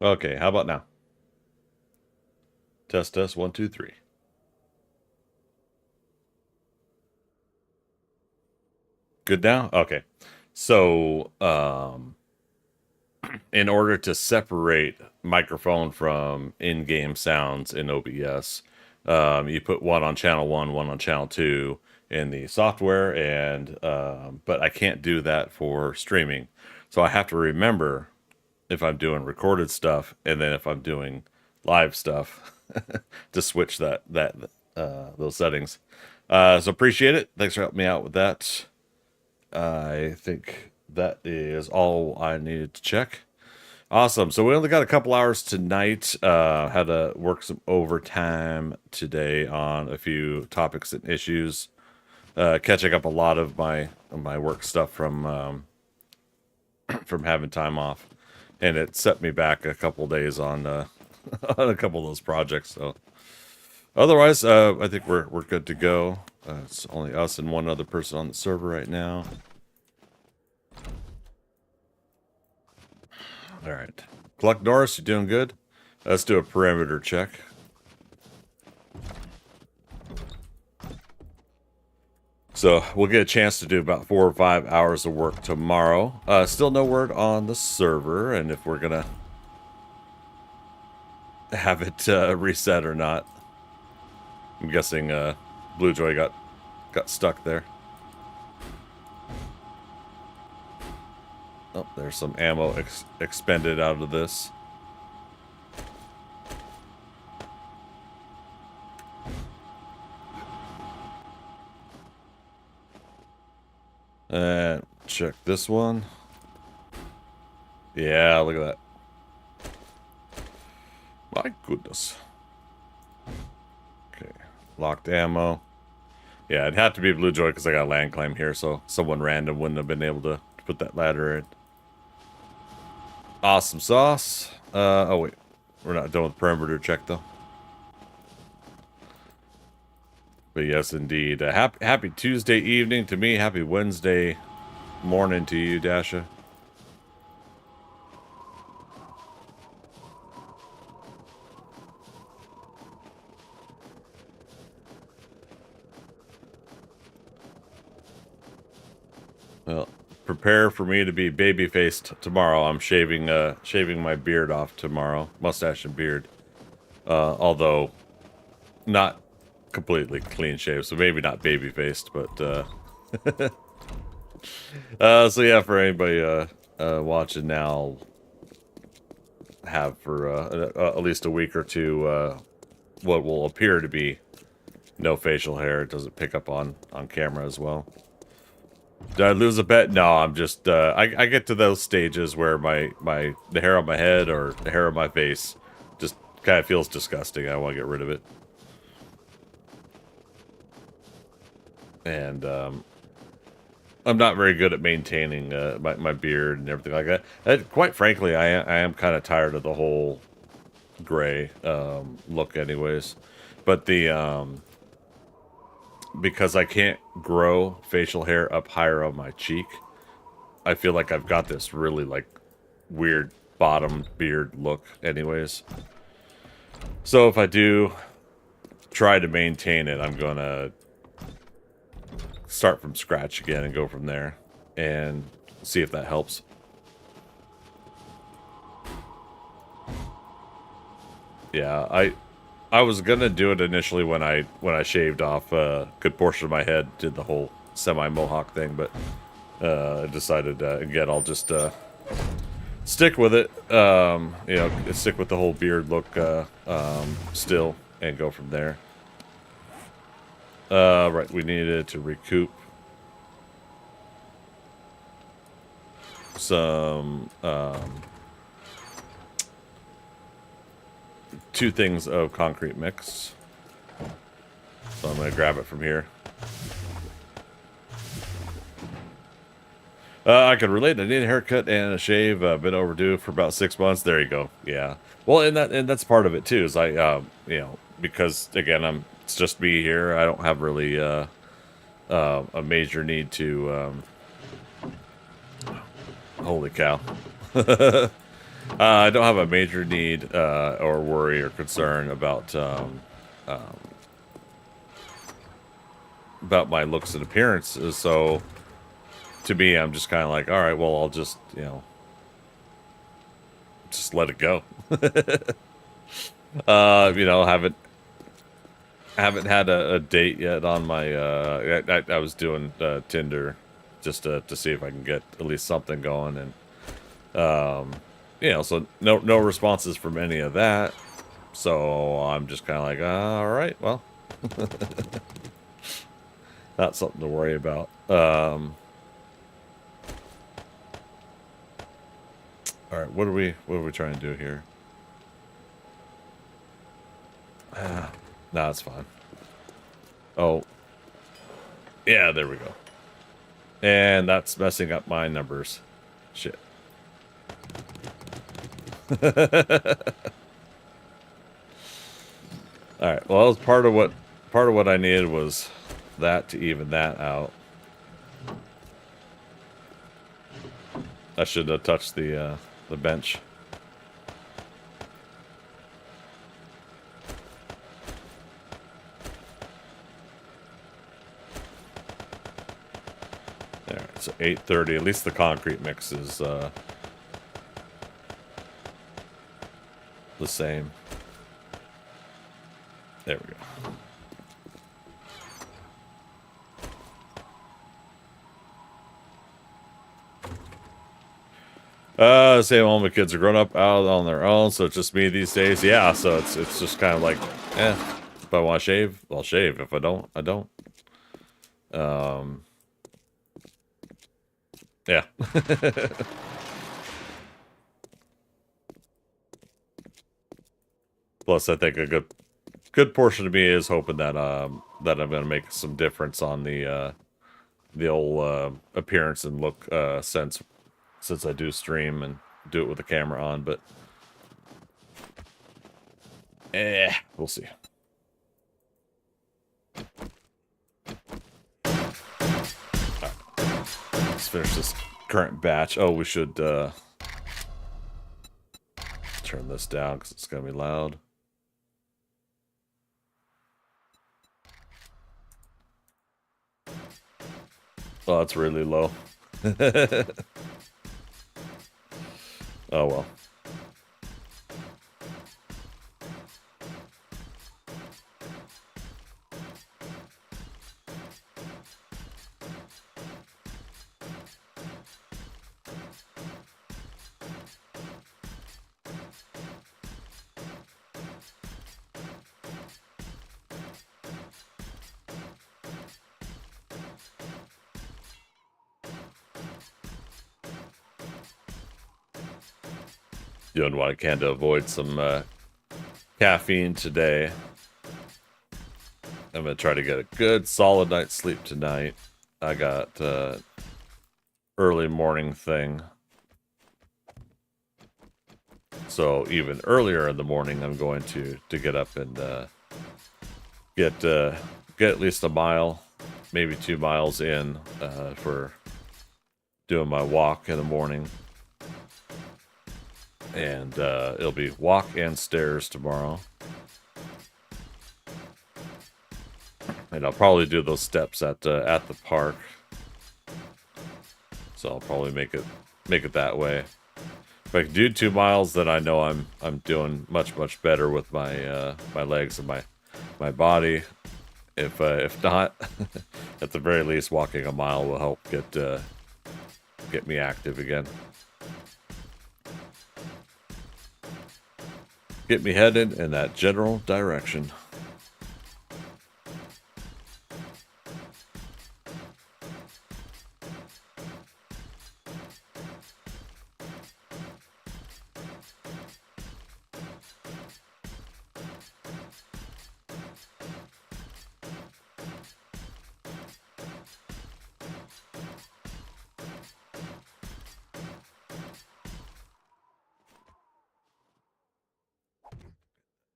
Okay, how about now? Test test 1 2 3. Good now? Okay. So, in order to separate microphone from in-game sounds in OBS, you put one on channel one, one on channel two in the software, and but I can't do that for streaming. So I have to remember if I'm doing recorded stuff, and then if I'm doing live stuff, to switch that those settings. So appreciate it. Thanks for helping me out with that. I think that is all I needed to check. Awesome. So we only got a couple hours tonight. Had to work some overtime today on a few topics and issues. Catching up a lot of my work stuff from having time off, and it set me back a couple days on on a couple of those projects. So otherwise, I think we're good to go. It's only us and one other person on the server right now. All right. Cluck Norris, you doing good? Let's do a perimeter check. So we'll get a chance to do about 4 or 5 hours of work tomorrow. Still no word on the server and if we're gonna have it reset or not. I'm guessing Blue Joy got stuck there. Oh, there's some ammo expended out of this. And check this one. Yeah, look at that. My goodness. Okay, locked ammo. Yeah, it'd have to be Blue Joy because I got a land claim here, so someone random wouldn't have been able to put that ladder in. Awesome sauce. Oh wait, we're not done with perimeter check though. But yes, indeed. Happy Tuesday evening to me. Happy Wednesday morning to you, Dasha. Well, prepare for me to be baby-faced tomorrow. I'm shaving my beard off tomorrow, mustache and beard. Although not completely clean shaved, so maybe not baby-faced, but so yeah, for anybody watching now, I'll have for at least a week or two what will appear to be no facial hair. It doesn't pick up on camera as well. Did I lose a bet? No, I'm just I get to those stages where the hair on my head or the hair on my face just kind of feels disgusting. I want to get rid of it. And I'm not very good at maintaining my beard and everything like that. Quite frankly, I am kind of tired of the whole gray look anyways. But the because I can't grow facial hair up higher on my cheek, I feel like I've got this really like weird bottom beard look anyways. So if I do try to maintain it, I'm gonna start from scratch again and go from there and see if that helps. Yeah, I was gonna do it initially when I shaved off a good portion of my head, did the whole semi mohawk thing, but I decided again I'll just stick with it. You know, stick with the whole beard look still and go from there. Right, we needed to recoup some 2 things of concrete mix. So I'm gonna grab it from here. I could relate. I need a haircut and a shave. Been overdue for about 6 months. There you go. Yeah. Well, and that's part of it too. Is you know, because again, it's just me here. I don't have really a major need to. Holy cow. I don't have a major need or worry or concern about my looks and appearances. So to me, I'm just kind of like, all right, well, I'll just just let it go. Haven't had a date yet on my. I was doing Tinder just to see if I can get at least something going, and so no responses from any of that. So I'm just kind of like, all right, well, not something to worry about. All right, what are we trying to do here? Nah, it's fine. Oh, yeah, there we go. And that's messing up my numbers. Shit. All right. Well, that was part of what I needed was that to even that out. I should have touched the bench. There. So 8:30. At least the concrete mix is the same. There we go. Same. All my kids are grown up, out on their own, so it's just me these days. Yeah, so it's just kind of like, if I want to shave, I'll shave. If I don't, I don't. Yeah. Plus, I think a good portion of me is hoping that that I'm gonna make some difference on the old appearance and look since I do stream and do it with the camera on, but we'll see. Right. Let's finish this current batch. Oh, we should turn this down because it's gonna be loud. Oh, it's really low. Oh well. Doing what I can to avoid some caffeine today. I'm gonna try to get a good solid night's sleep tonight. I got early morning thing, so even earlier in the morning I'm going to get up and get at least a mile, maybe 2 miles in for doing my walk in the morning. And it'll be walk and stairs tomorrow. And I'll probably do those steps at the park. So I'll probably make it that way. If I can do 2 miles, then I know I'm doing much better with my my legs and my body. If not, at the very least, walking a mile will help get me active again. Get me headed in that general direction.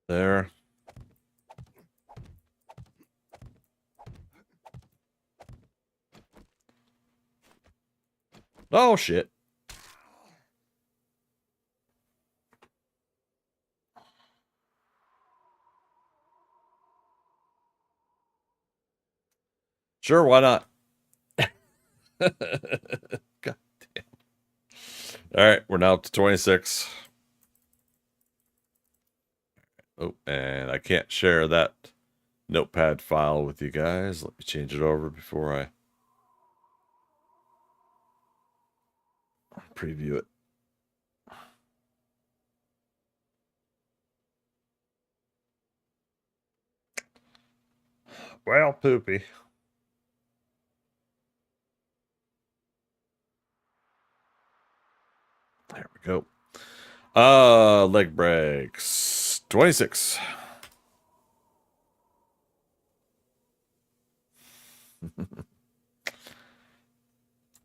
There. Oh, shit. Sure, why not? God damn. All right, we're now up to 26. Oh, and I can't share that notepad file with you guys. Let me change it over before I preview it. Well, poopy. There we go. Leg breaks. 26.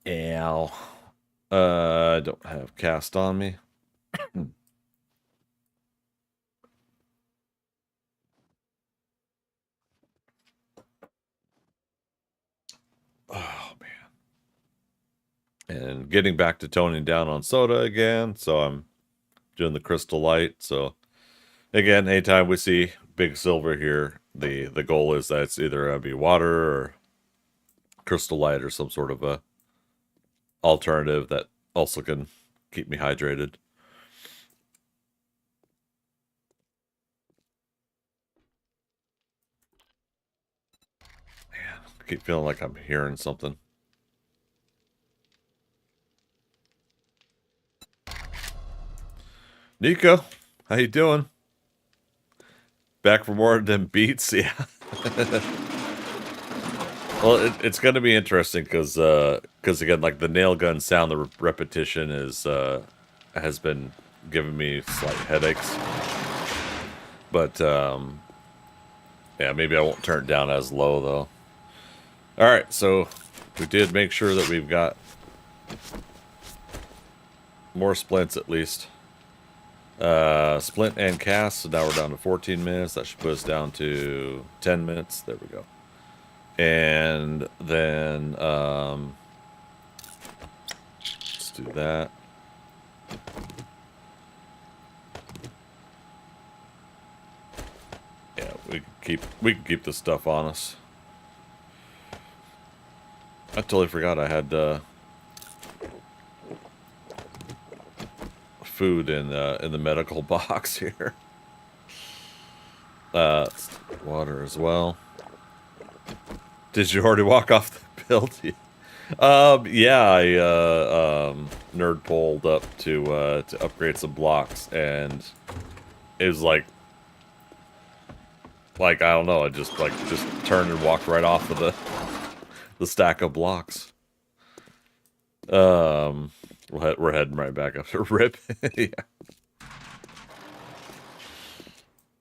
Ow. I don't have cast on me. Oh, man. And getting back to toning down on soda again, so I'm doing the Crystal Light. So, again, anytime we see big silver here, the goal is that it's either going to be water or Crystal Light or some sort of a alternative that also can keep me hydrated. Man, I keep feeling like I'm hearing something. Nico, how you doing? Back for more than beats? Yeah. Well, it's going to be interesting because again, like the nail gun sound, the repetition has been giving me slight headaches. But yeah, maybe I won't turn it down as low though. All right, so we did make sure that we've got more splints at least. Splint and cast, so now we're down to 14 minutes. That should put us down to 10 minutes. There we go. And then let's do that. Yeah, we can keep this stuff on us. I totally forgot I had food in the medical box here. Water as well. Did you already walk off the build? Yeah, I nerd pulled up to upgrade some blocks, and it was like I don't know, I just turned and walked right off of the stack of blocks. We're heading right back up to rip. Yeah.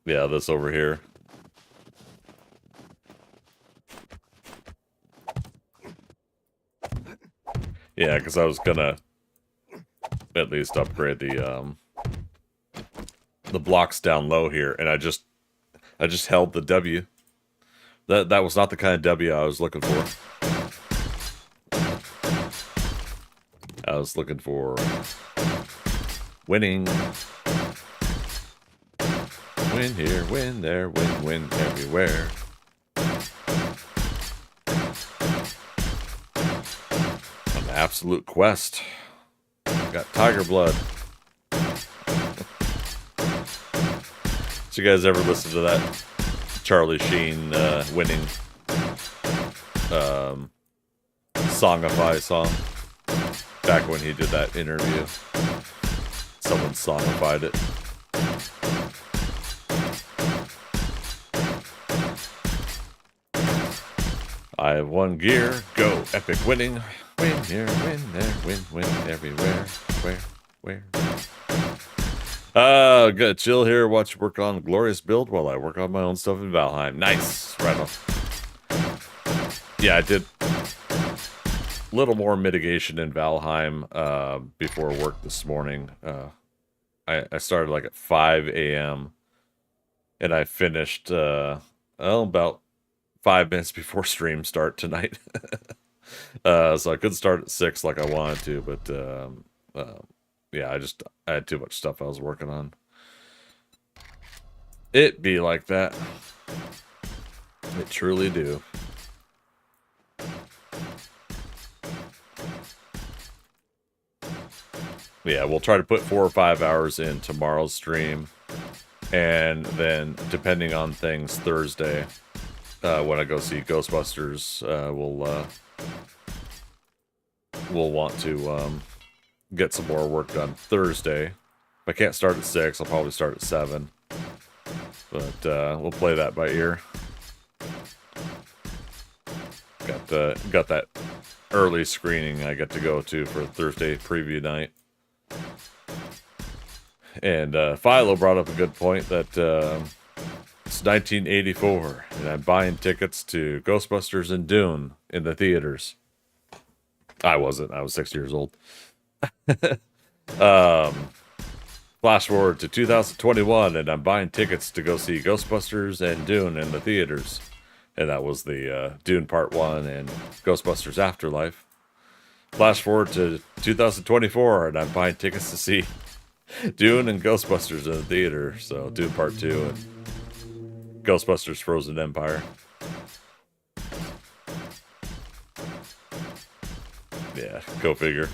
Yeah, this over here. Yeah, because I was gonna at least upgrade the blocks down low here, and I just held the W. That was not the kind of W I was looking for. I was looking for winning. Win here, win there, win everywhere. An absolute quest. Got tiger blood. Did you guys ever listen to that Charlie Sheen winning Songify song? Back when he did that interview. Someone songified it. I have one gear, go, epic winning. Win here, win there, win everywhere. Where? Gonna chill here, watch you work on glorious build while I work on my own stuff in Valheim. Nice, right on. Yeah, I did a little more mitigation in Valheim before work this morning. I started like at 5 a.m. and I finished about 5 minutes before stream start tonight. So I couldn't start at 6 like I wanted to, but yeah, I had too much stuff I was working on. It be like that. It truly do. Yeah, we'll try to put 4 or 5 hours in tomorrow's stream, and then depending on things, Thursday, when I go see Ghostbusters, we'll want to get some more work done Thursday. If I can't start at 6, I'll probably start at 7. But we'll play that by ear. Got that early screening I get to go to for Thursday preview night. And Philo brought up a good point that it's 1984, and I'm buying tickets to Ghostbusters and Dune in the theaters. I wasn't. I was 6 years old. Flash forward to 2021, and I'm buying tickets to go see Ghostbusters and Dune in the theaters. And that was the Dune Part 1 and Ghostbusters Afterlife. Flash forward to 2024, and I'm buying tickets to see Dune and Ghostbusters in the theater. So Dune Part 2 and Ghostbusters Frozen Empire. Yeah, go figure.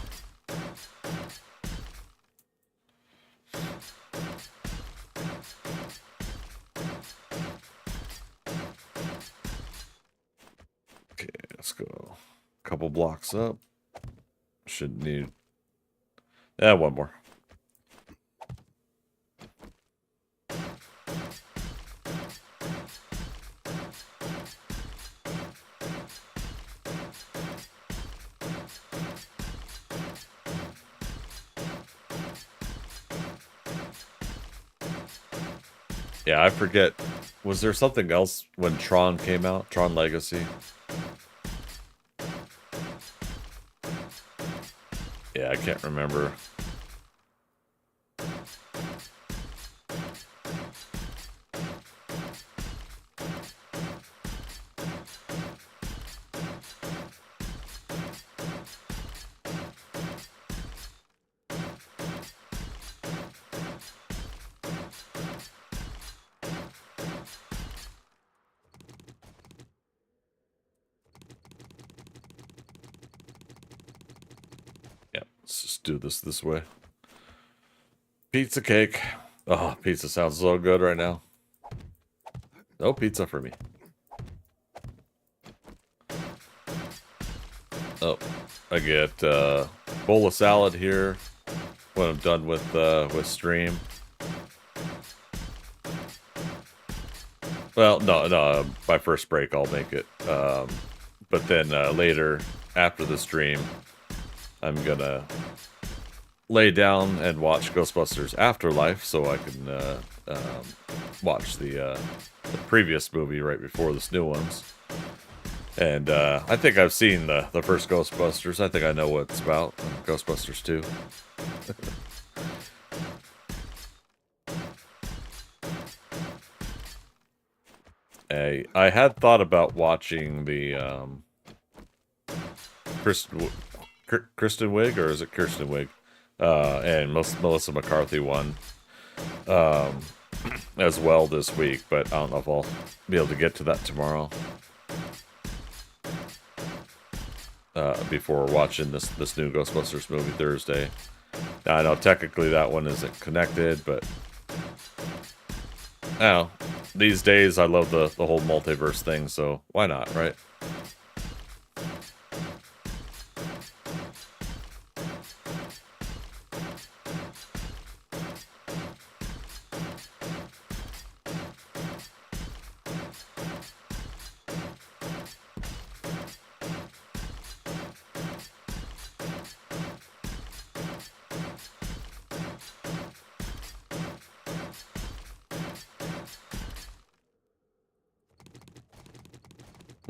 Okay, let's go a couple blocks up. Should need one more. Yeah, I forget. Was there something else when Tron came out? Tron Legacy? Yeah, I can't remember. Let's just do this way. Pizza cake. Oh, pizza sounds so good right now. No pizza for me. Oh, I get a bowl of salad here when I'm done with stream. Well, no, my first break I'll make it. But then later, after the stream, I'm gonna lay down and watch Ghostbusters Afterlife so I can watch the previous movie right before this new one's. And I think I've seen the first Ghostbusters. I think I know what it's about. Ghostbusters 2. I had thought about watching the Kristen Wiig, or is it Kirsten Wiig? And Melissa McCarthy one as well this week, but I don't know if I'll be able to get to that tomorrow. Before watching this new Ghostbusters movie Thursday. Now, I know technically that one isn't connected, but I don't know. These days I love the whole multiverse thing, so why not, right?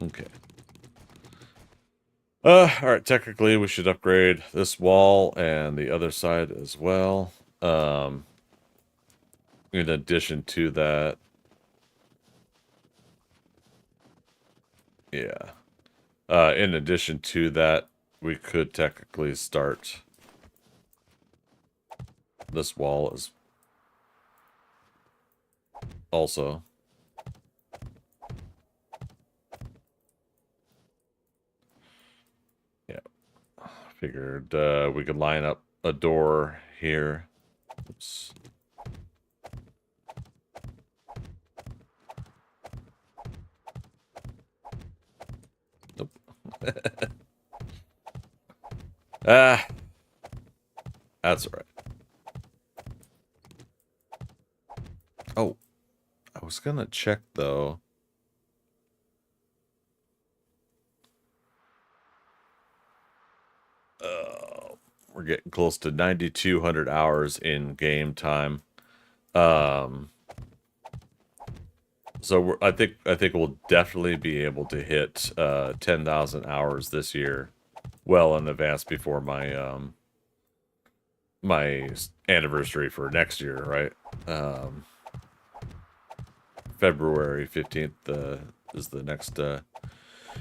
Okay. Alright, technically we should upgrade this wall and the other side as well. In addition to that, yeah. In addition to that, we could technically start this wall as also. Yeah. Figured we could line up a door here. Oops. Nope. Ah, that's all right. Oh, I was gonna check though. We're getting close to 9,200 hours in game time. So I think we'll definitely be able to hit 10,000 hours this year, well in advance before my my anniversary for next year, right? February 15th is the next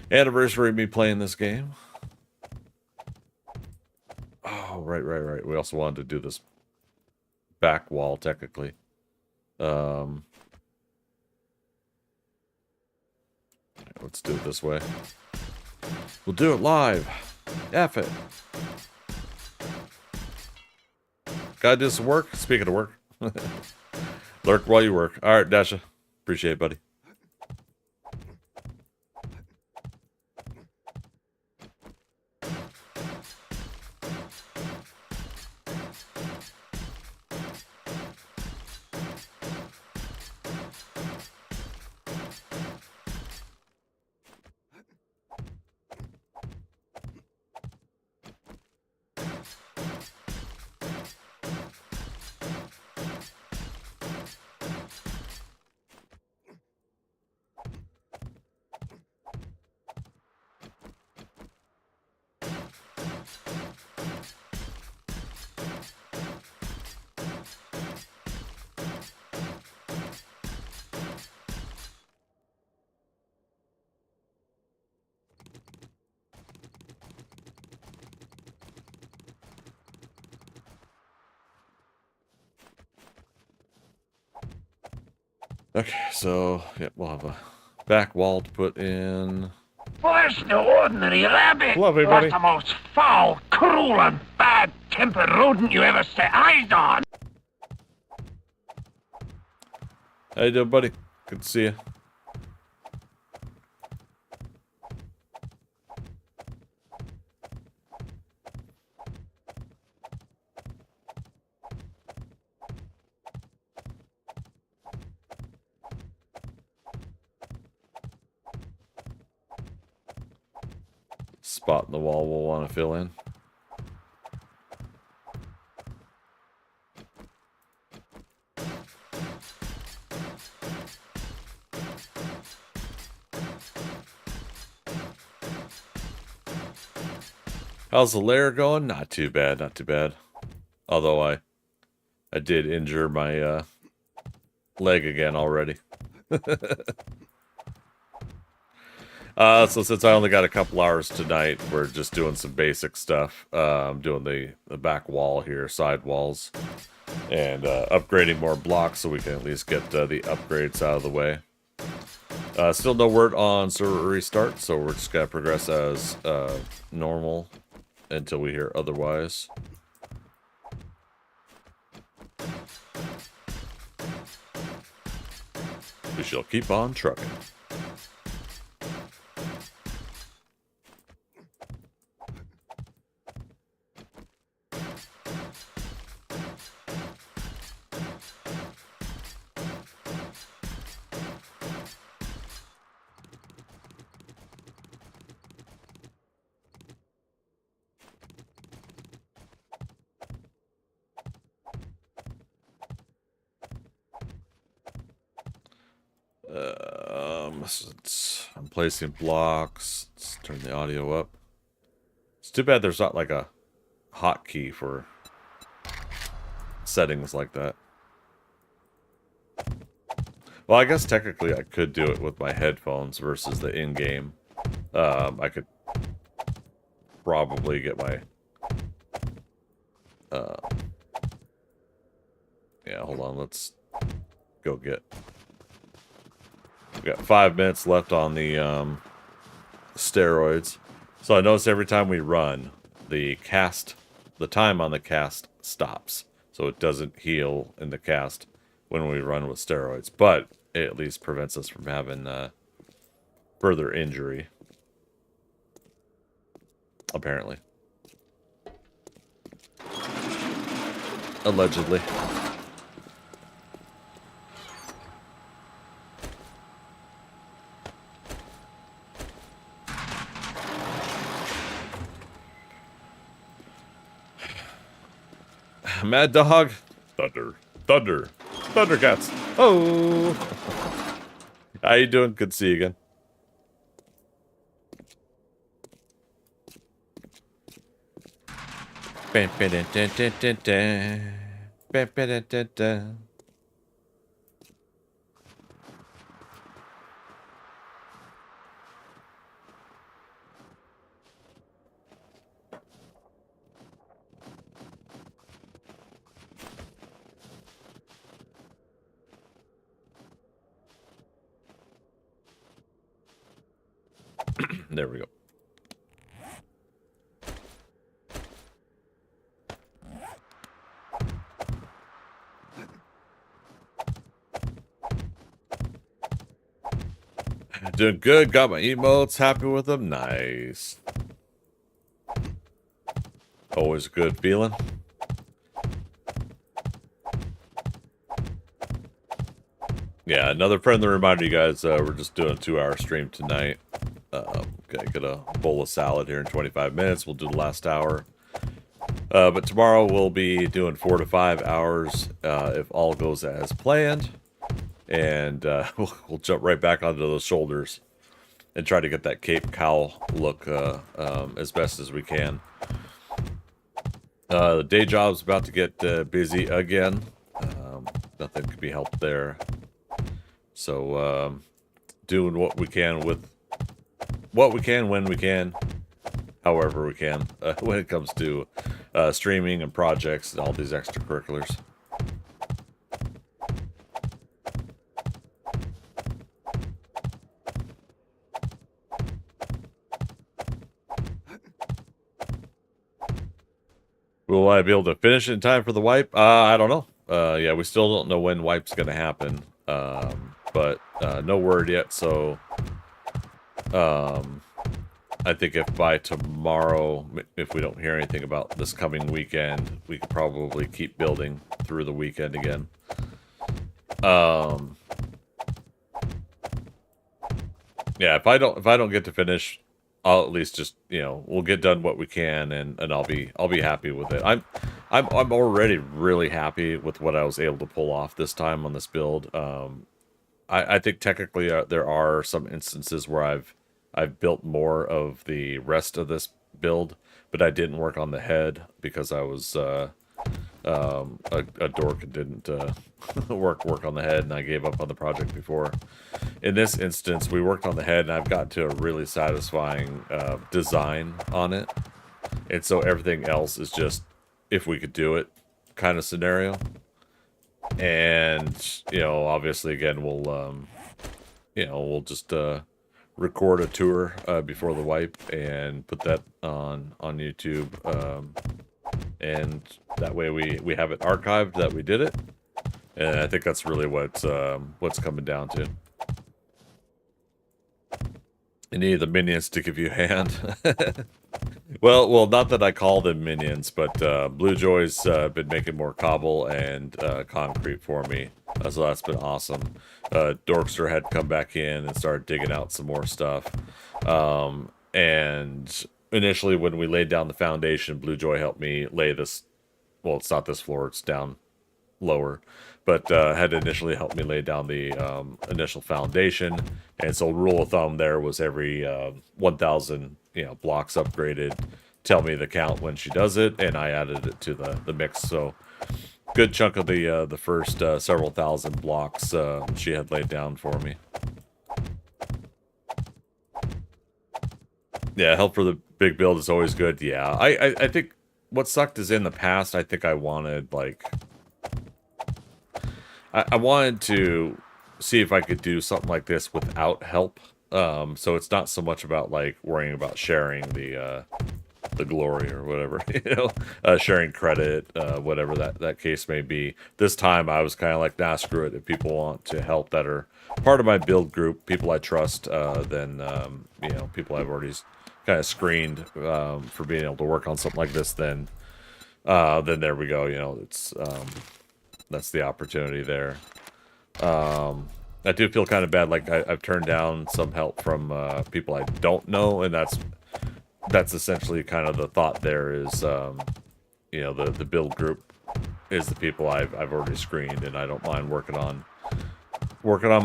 anniversary of me playing this game. Oh, right. We also wanted to do this back wall, technically. Let's do it this way. We'll do it live. F it. Gotta do some work. Speaking of work. Lurk while you work. Alright, Dasha. Appreciate it, buddy. Okay, so yeah, we'll have a back wall to put in. Well, that's no ordinary rabbit. Lovely, buddy. That's the most foul, cruel, and bad-tempered rodent you ever set eyes on. How you doing, buddy? Good to see you. Spot in the wall we'll want to fill in. How's the Lair going? Not too bad, not too bad. Although I did injure my leg again already. So since I only got a couple hours tonight, we're just doing some basic stuff. Doing the back wall here, side walls, and upgrading more blocks so we can at least get the upgrades out of the way. Still no word on server restart, so we're just gonna progress as normal until we hear otherwise. We shall keep on trucking. I'm placing blocks. Let's turn the audio up. It's too bad there's not like a hotkey for settings like that. Well, I guess technically I could do it with my headphones versus the in-game. I could probably get my... yeah, hold on. Let's go get... We got 5 minutes left on the steroids. So I notice every time we run, the time on the cast stops. so it doesn't heal in the cast when we run with steroids, but it at least prevents us from having further injury, apparently. Allegedly. Mad Dog. Thunder. ThunderCats. Oh. How you doing? Good to see you again. There we go. Doing good. Got my emotes. Happy with them. Nice. Always a good feeling. Yeah, another friendly reminder, you guys. We're just doing a 2-hour stream tonight. Okay, get a bowl of salad here in 25 minutes. We'll do the last hour. But tomorrow we'll be doing 4 to 5 hours if all goes as planned. And we'll jump right back onto those shoulders and try to get that Cape Cowl look as best as we can. The day job's about to get busy again. Nothing can be helped there. So doing what we can with what we can when we can, however we can, when it comes to streaming and projects and all these extracurriculars. Will I be able to finish it in time for the wipe? I don't know. Yeah, we still don't know when wipe's going to happen. But no word yet, so I think if by tomorrow, if we don't hear anything about this coming weekend, we could probably keep building through the weekend again. Yeah, if I don't get to finish, I'll at least just, you know, we'll get done what we can, and I'll be happy with it. I'm already really happy with what I was able to pull off this time on this build. I think technically there are some instances where I've built more of the rest of this build, but I didn't work on the head because I was a dork and didn't work on the head, and I gave up on the project before. In this instance, we worked on the head, and I've got to a really satisfying design on it, and so everything else is just if we could do it kind of scenario. And you know, obviously, again, we'll just record a tour before the wipe and put that on YouTube, and that way we have it archived that we did it. And I think that's really what's coming down to. You need the minions to give you a hand. Well, not that I call them minions, but Blue Joy's been making more cobble and concrete for me, so that's been awesome. Dorkster had come back in and started digging out some more stuff. And initially, when we laid down the foundation, Blue Joy helped me lay this. Well, it's not this floor; it's down lower, but had initially helped me lay down the initial foundation. And so, rule of thumb there was every 1,000 blocks upgraded, tell me the count when she does it, and I added it to the mix. So good chunk of the first several thousand blocks she had laid down for me. Yeah, help for the big build is always good. Yeah, I think what sucked is in the past, I think I wanted, like, I wanted to see if I could do something like this without help. So it's not so much about, like, worrying about sharing the the glory or whatever, sharing credit, whatever that case may be. This time I was kind of like, nah, screw it. If people want to help that are part of my build group, people I trust, then people I've already kind of screened for being able to work on something like this, then there we go. It's that's the opportunity there. I do feel kind of bad, like I've turned down some help from people I don't know, and that's essentially kind of the thought there is, the build group is the people I've already screened, and I don't mind working on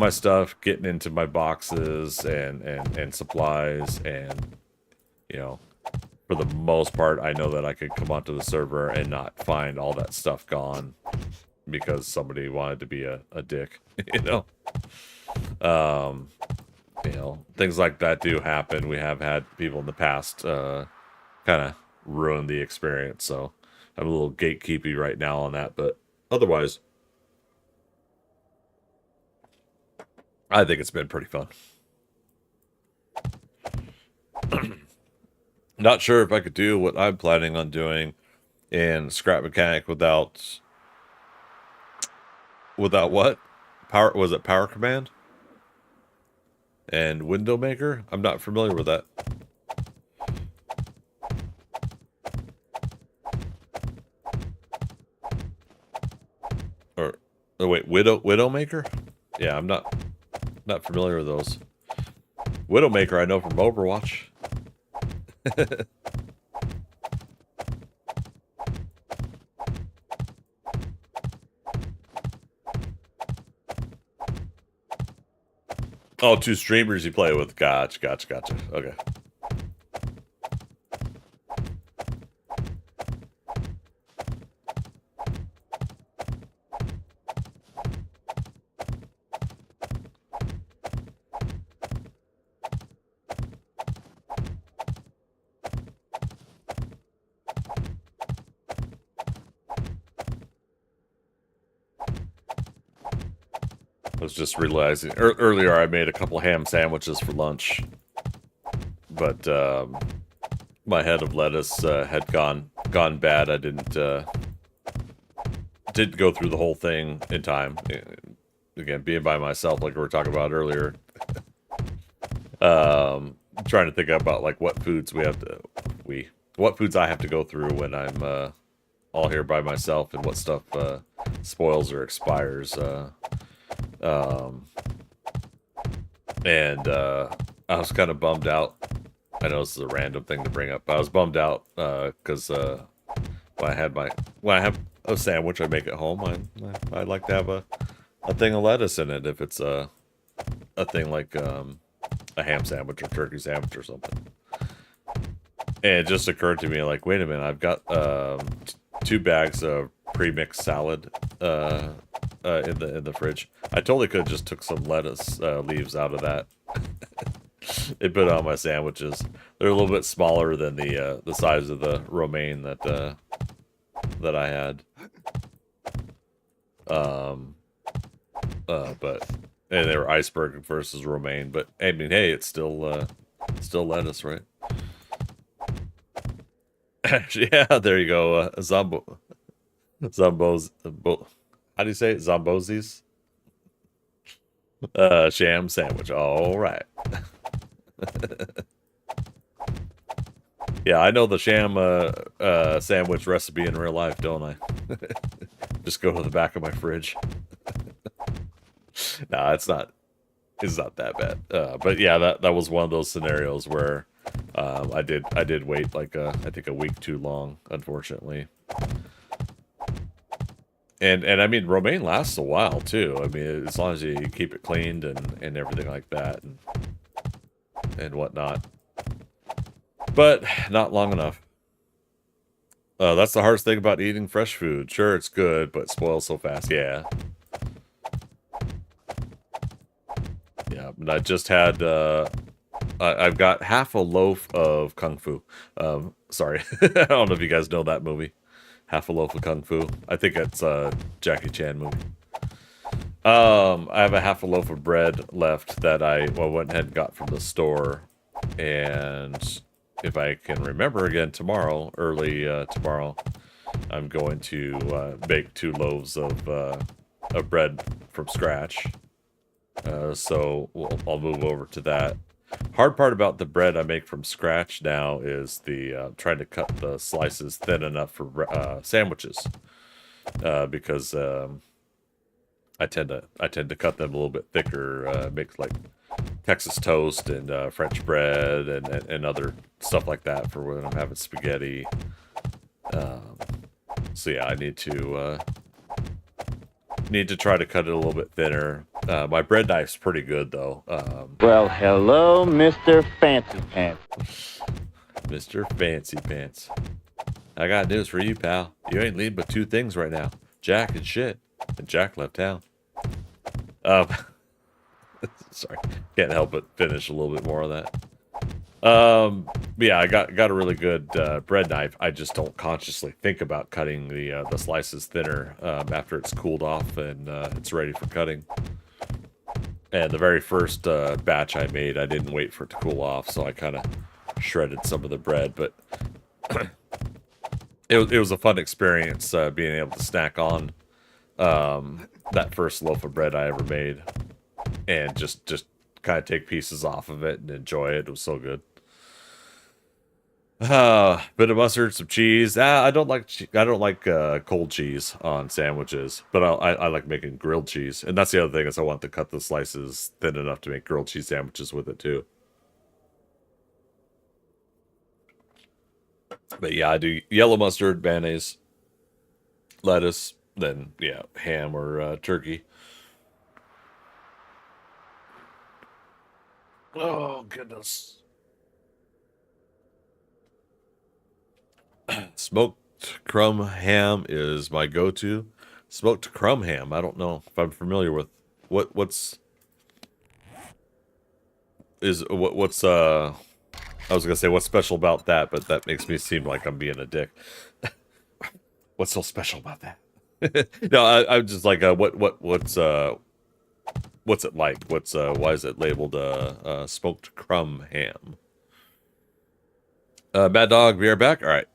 my stuff, getting into my boxes and supplies, and for the most part, I know that I could come onto the server and not find all that stuff gone because somebody wanted to be a dick, things like that do happen. We have had people in the past kind of ruin the experience, so I'm a little gatekeepy right now on that, but otherwise, I think it's been pretty fun. Not sure if I could do what I'm planning on doing in Scrap Mechanic without what? Power, was it Power Command? And Window Maker? I'm not familiar with that. Or oh wait, Widow Maker? Yeah, I'm not familiar with those. Widow Maker I know from Overwatch. Oh, 2 streamers you play with. Gotcha. Okay. I was just realizing earlier I made a couple ham sandwiches for lunch, but my head of lettuce had gone bad. I didn't go through the whole thing in time. Again, being by myself, like we were talking about earlier, trying to think about like what foods what foods I have to go through when I'm all here by myself, and what stuff spoils or expires. I was kind of bummed out. I know this is a random thing to bring up, but I was bummed out because when I have a sandwich I make at home, I like to have a thing of lettuce in it if it's a thing like a ham sandwich or turkey sandwich or something. And it just occurred to me, like, wait a minute, I've got 2 bags of pre-mixed salad in the fridge. I totally could have just took some lettuce leaves out of that and put it on my sandwiches. They're a little bit smaller than the size of the romaine that I had. But and they were iceberg versus romaine. But I mean, hey, it's still lettuce, right? Yeah, there you go. Zombos. How do you say it? Zombosies? Sham sandwich. All right. Yeah, I know the sham sandwich recipe in real life, don't I? Just go to the back of my fridge. Nah, it's not that bad. But yeah, that was one of those scenarios where I did wait like I think a week too long, unfortunately. And I mean, romaine lasts a while too. I mean, as long as you keep it cleaned and everything like that and whatnot. But not long enough. That's the hardest thing about eating fresh food. Sure, it's good, but it spoils so fast. Yeah. Yeah, and I just had I've got half a loaf of Kung Fu. Sorry. I don't know if you guys know that movie. Half a loaf of Kung Fu. I think it's a Jackie Chan movie. I have a half a loaf of bread left that I went ahead and got from the store, and if I can remember again tomorrow, early tomorrow, I'm going to bake 2 loaves of bread from scratch. So I'll move over to that. Hard part about the bread I make from scratch now is the trying to cut the slices thin enough for sandwiches, because I tend to cut them a little bit thicker, make like Texas toast and French bread and other stuff like that for when I'm having spaghetti. So yeah, I need to try to cut it a little bit thinner. My bread knife's pretty good though. Well, hello, Mr. Fancy Pants. Mr. Fancy Pants. I got news for you, pal. You ain't leading but 2 things right now: Jack and shit. And Jack left town. Sorry, can't help but finish a little bit more of that. Yeah, I got a really good bread knife. I just don't consciously think about cutting the slices thinner after it's cooled off and it's ready for cutting. And the very first batch I made, I didn't wait for it to cool off, so I kind of shredded some of the bread. But it was a fun experience being able to snack on that first loaf of bread I ever made, and just kind of take pieces off of it and enjoy it. It was so good. Bit of mustard, some cheese. I don't like cold cheese on sandwiches, but I like making grilled cheese. And that's the other thing, is I want to cut the slices thin enough to make grilled cheese sandwiches with it too. But yeah, I do yellow mustard, mayonnaise, lettuce, then yeah, ham or turkey. Oh goodness. Smoked crumb ham is my go-to. Smoked crumb ham. I don't know if I'm familiar with what's I was gonna say what's special about that, but that makes me seem like I'm being a dick. What's so special about that? No, I'm just like what's it like? Why is it labeled smoked crumb ham? Mad Dog, we are back. All right.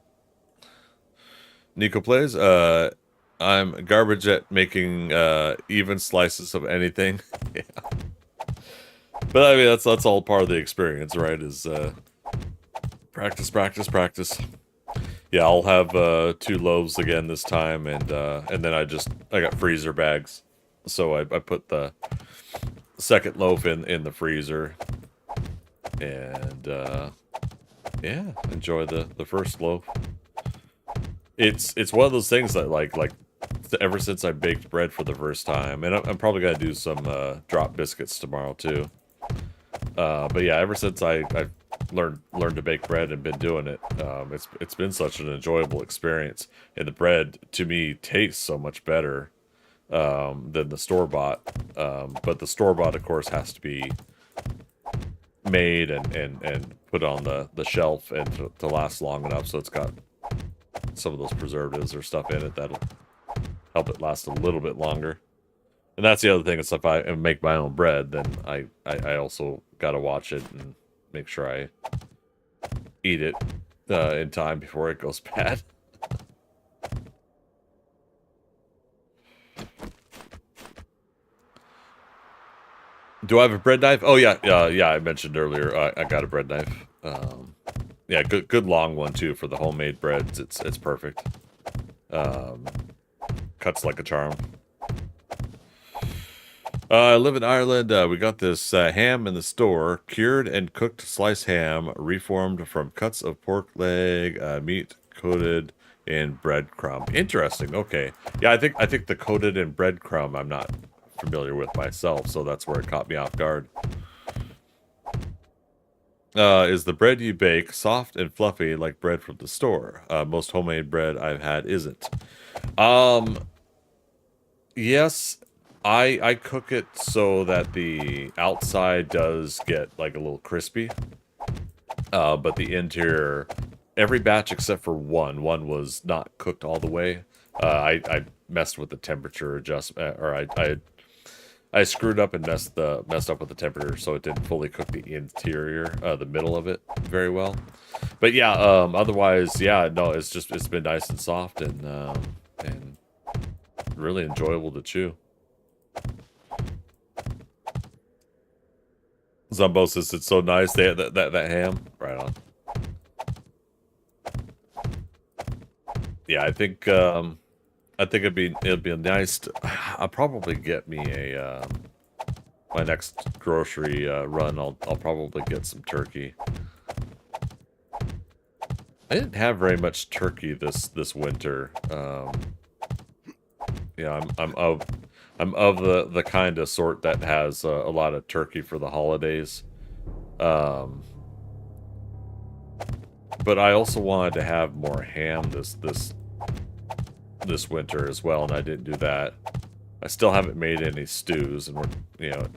Nico plays. I'm garbage at making even slices of anything. Yeah. But I mean, that's all part of the experience, right? Is practice, practice, practice. Yeah, I'll have 2 loaves again this time, and then I got freezer bags, so I put the second loaf in the freezer, and yeah, enjoy the first loaf. It's one of those things that like ever since I baked bread for the first time, and I'm probably gonna do some drop biscuits tomorrow too. But yeah, ever since I learned to bake bread and been doing it, it's been such an enjoyable experience. And the bread to me tastes so much better than the store-bought. But the store-bought, of course, has to be made and put on the shelf and to last long enough, so it's got some of those preservatives or stuff in it that'll help it last a little bit longer. And that's the other thing, is if I make my own bread, then I also got to watch it and make sure I eat it in time before it goes bad. Do I have a bread knife? Oh yeah, yeah. I mentioned earlier I got a bread knife. Yeah, good long one too for the homemade breads. It's perfect. Cuts like a charm. I live in Ireland. We got this ham in the store, cured and cooked sliced ham, reformed from cuts of pork leg, meat coated in breadcrumb. Interesting. Okay, yeah, I think the coated in breadcrumb I'm not familiar with myself, so that's where it caught me off guard. Is the bread you bake soft and fluffy like bread from the store? Most homemade bread I've had isn't. Yes. I cook it so that the outside does get like a little crispy, but the interior, every batch except for one was not cooked all the way. I messed with the temperature adjustment, or I I screwed up and messed up with the temperature, so it didn't fully cook the interior, the middle of it very well. But yeah, otherwise, yeah, no, it's been nice and soft and really enjoyable to chew. Zumbo says it's so nice. They that ham, right on. Yeah, I think it'd be nice. I'll probably get me a my next grocery run. I'll probably get some turkey. I didn't have very much turkey this winter. Yeah, I'm of the kind of sort that has a lot of turkey for the holidays. But I also wanted to have more ham this winter as well, and I didn't do that. I still haven't made any stews, and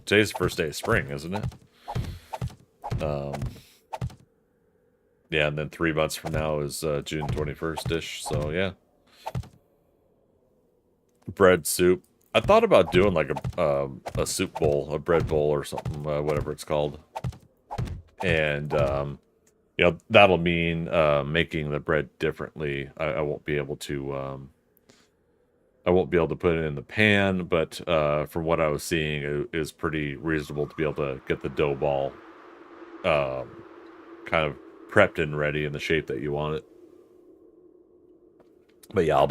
today's the first day of spring, isn't it? Yeah, and then 3 months from now is June 21st-ish, so yeah. Bread soup. I thought about doing like a soup bowl, a bread bowl or something, whatever it's called. And, that'll mean making the bread differently. I won't be able to... I won't be able to put it in the pan, but from what I was seeing, it is pretty reasonable to be able to get the dough ball kind of prepped and ready in the shape that you want it. But yeah, I'll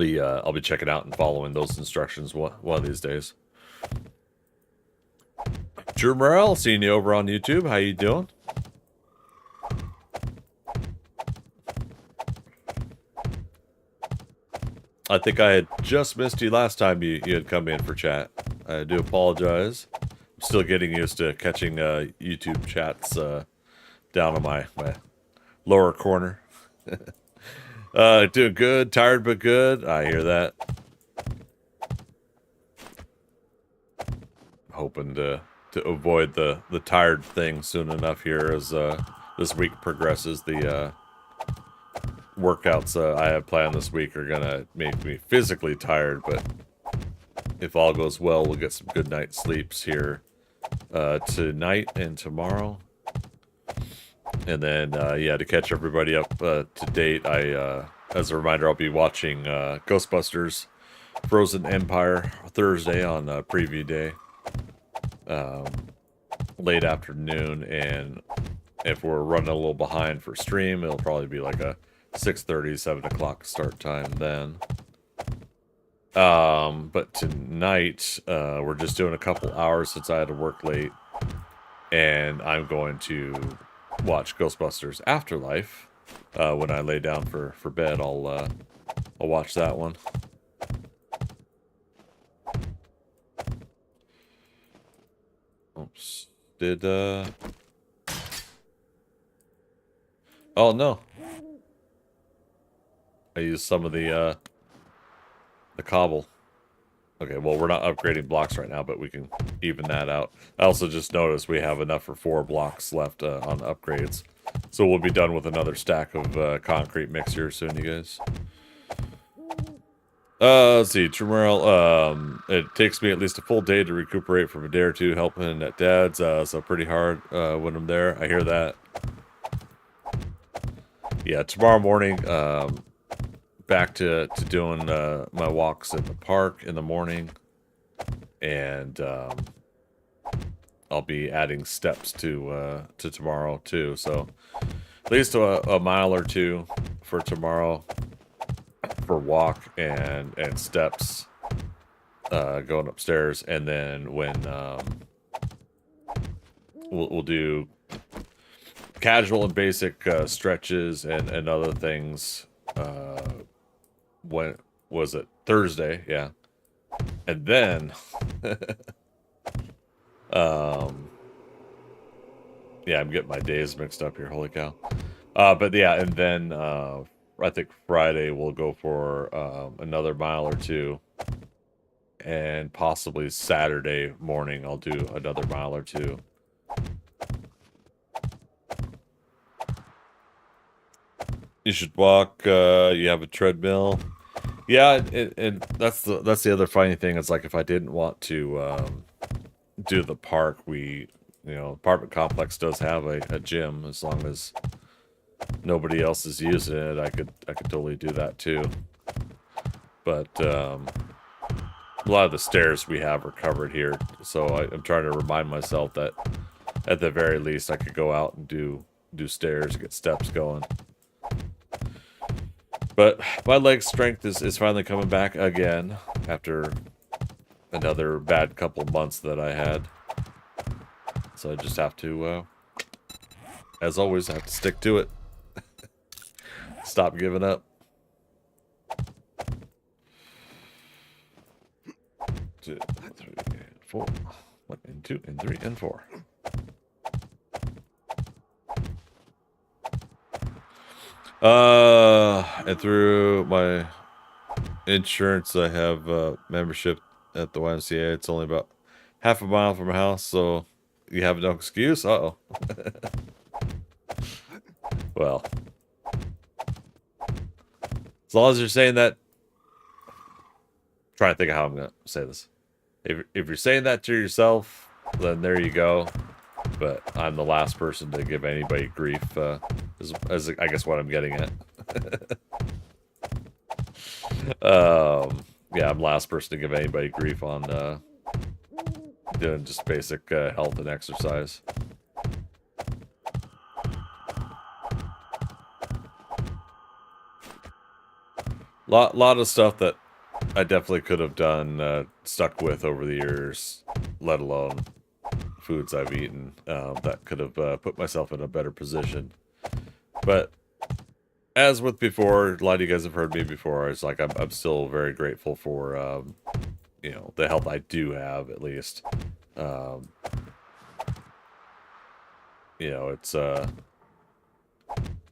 be checking out and following those instructions one of these days. Drew Morrell, seeing you over on YouTube. How you doing? I think I had just missed you last time you had come in for chat. I do apologize. I'm still getting used to catching YouTube chats down on my lower corner. Doing good, tired but good. I hear that. Hoping to avoid the tired thing soon enough here as this week progresses. The workouts I have planned this week are gonna make me physically tired, but if all goes well, we'll get some good night sleeps here tonight and tomorrow. And then yeah, to catch everybody up to date, as a reminder, I'll be watching Ghostbusters Frozen Empire Thursday on preview day, late afternoon, and if we're running a little behind for stream, it'll probably be like a 6:30, 7 o'clock start time then. But tonight, we're just doing a couple hours since I had to work late, and I'm going to watch Ghostbusters Afterlife. When I lay down for bed, I'll watch that one. Oops. Oh no. I used some of the cobble. Okay, well, we're not upgrading blocks right now, but we can even that out. I also just noticed we have enough for 4 blocks left on upgrades. So we'll be done with another stack of concrete mix here soon, you guys. Let's see, Tremorel, it takes me at least a full day to recuperate from a day or two helping at Dad's, so pretty hard when I'm there. I hear that. Yeah, tomorrow morning, back to doing my walks in the park in the morning, and I'll be adding steps to tomorrow too. So at least a mile or two for tomorrow for walk and steps going upstairs, and then when we'll do casual and basic stretches and other things. When was it? Thursday, yeah. And then yeah, I'm getting my days mixed up here, holy cow. But yeah, and then I think Friday we'll go for another mile or two, and possibly Saturday morning I'll do another mile or two. You should walk. You have a treadmill. Yeah, and that's the other funny thing. It's like if I didn't want to do the park, apartment complex does have a gym. As long as nobody else is using it, I could totally do that too. But a lot of the stairs we have are covered here, so I'm trying to remind myself that at the very least I could go out and do stairs, get steps going. But my leg strength is finally coming back again after another bad couple months that I had. So I just have to, as always, I have to stick to it. Stop giving up. 2, 3, 4. 1 and 2 and 3 and 4. And through my insurance, I have membership at the YMCA. It's only about half a mile from my house, so you have no excuse. Uh-oh. Well, as long as you're saying that, trying to think of how I'm gonna say this. If you're saying that to yourself, then there you go. But I'm the last person to give anybody grief, as I guess what I'm getting at. Yeah, I'm the last person to give anybody grief on doing just basic health and exercise. Lot of stuff that I definitely could have done, stuck with over the years, let alone foods I've eaten, that could have put myself in a better position. But as with before, a lot of you guys have heard me before. It's like I'm still very grateful for the health I do have, at least. It's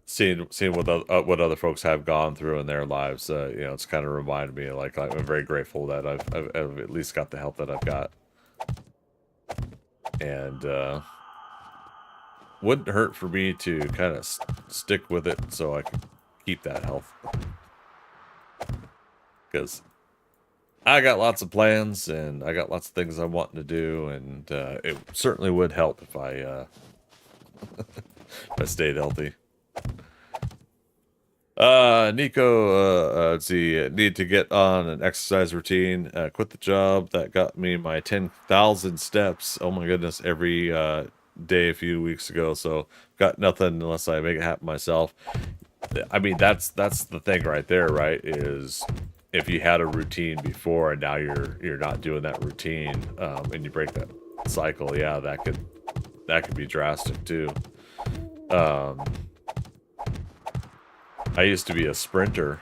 seeing what other folks have gone through in their lives. It's kind of reminded me, like, I'm very grateful that I've at least got the health that I've got. And wouldn't hurt for me to kind of stick with it so I can keep that health. Because I got lots of plans and I got lots of things I'm wanting to do, and it certainly would help if I if I stayed healthy. Nico, let's see, need to get on an exercise routine. Quit the job that got me my 10,000 steps. Oh my goodness, every day a few weeks ago. So got nothing unless I make it happen myself. I mean, that's the thing right there, right? Is if you had a routine before and now you're not doing that routine, and you break that cycle, yeah, that could be drastic too. I used to be a sprinter,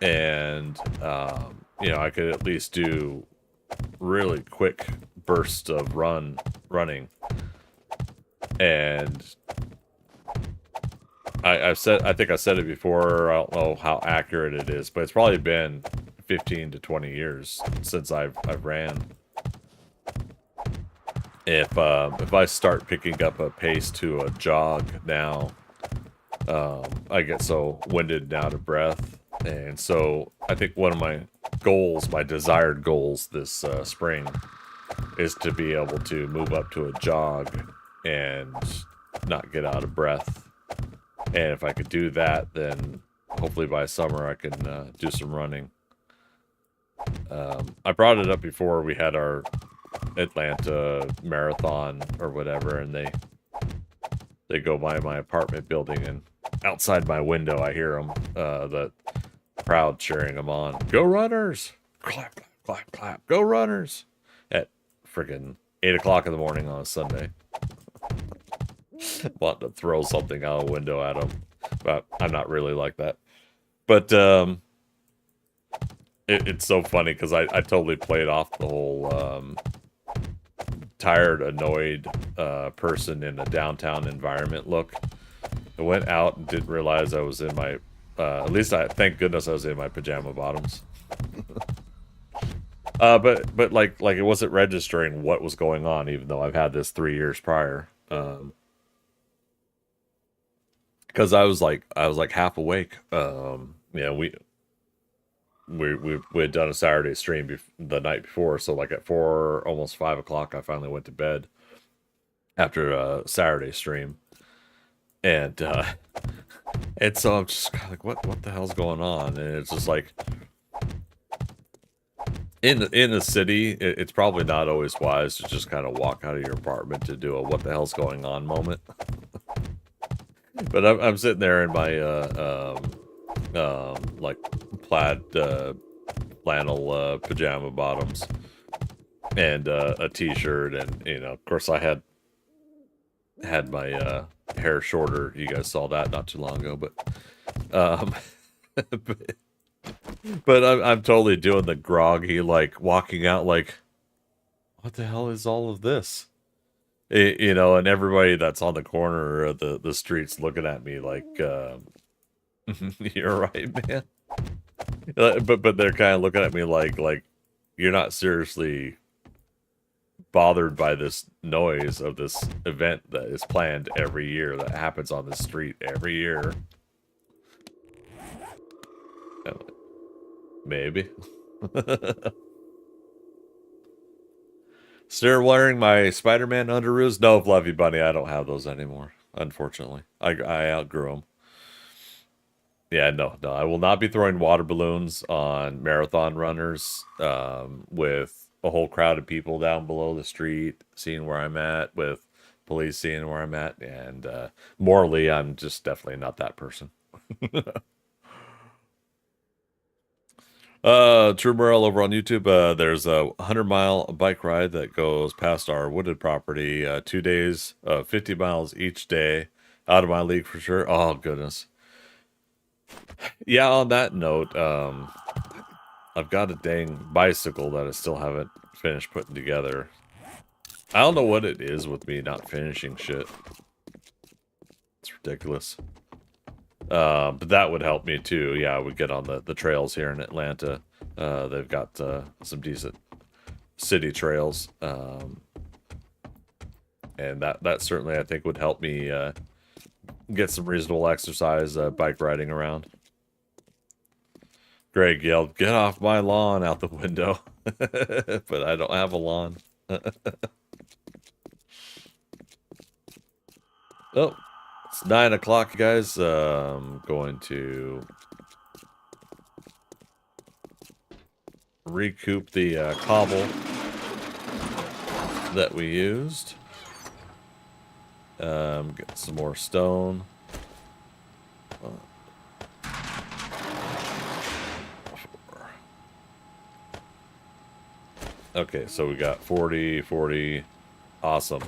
and I could at least do really quick bursts of running, and I think I said it before. I don't know how accurate it is, but it's probably been 15 to 20 years since I've ran. If I start picking up a pace to a jog now, I get so winded and out of breath. And so I think one of my goals, my desired goals this spring, is to be able to move up to a jog and not get out of breath. And if I could do that, then hopefully by summer I can do some running. I brought it up before. We had our Atlanta marathon or whatever, and they go by my apartment building, and outside my window I hear them, the crowd cheering them on. Go runners! Clap, clap, clap, clap. Go runners! At friggin' 8 o'clock in the morning on a Sunday. Wanting to throw something out a window at them. But I'm not really like that. But it's so funny because I totally played off the whole tired, annoyed person in a downtown environment look. I went out and didn't realize I was in my, at least thank goodness I was in my pajama bottoms. But like it wasn't registering what was going on, even though I've had this 3 years prior. Because I was like half awake. we had done a Saturday stream the night before, so like at 4, almost 5 o'clock, I finally went to bed after a Saturday stream, and and so I'm just kind of like, what the hell's going on? And it's just like in the city, it's probably not always wise to just kind of walk out of your apartment to do a what the hell's going on moment. But I'm sitting there in my like plaid flannel pajama bottoms and a t-shirt, and you know, of course, I had my hair shorter. You guys saw that not too long ago, but but, I'm totally doing the groggy, like walking out, like, what the hell is all of this? You know, and everybody that's on the corner of the streets looking at me like, you're right, man. But they're kind of looking at me like you're not seriously bothered by this noise of this event that is planned every year, that happens on the street every year. Maybe. Still wearing my Spider-Man underoos? No, Fluffy Bunny, I don't have those anymore, unfortunately. I outgrew them. Yeah, no, I will not be throwing water balloons on marathon runners with a whole crowd of people down below the street seeing where I'm at, with police seeing where I'm at, and morally, I'm just definitely not that person. True Morale over on YouTube. There's a 100-mile bike ride that goes past our wooded property. 2 days, 50 miles each day. Out of my league for sure. Oh, goodness. Yeah, on that note, I've got a dang bicycle that I still haven't finished putting together. I don't know what it is with me not finishing shit. It's ridiculous. But that would help me too. Yeah, I would get on the trails here in Atlanta. They've got some decent city trails. And that certainly, I think, would help me get some reasonable exercise bike riding around. Greg yelled, "Get off my lawn," out the window. But I don't have a lawn. Oh, it's 9 o'clock, you guys. I'm going to recoup the cobble that we used. Get some more stone. Okay, so we got 40, 40. Awesome.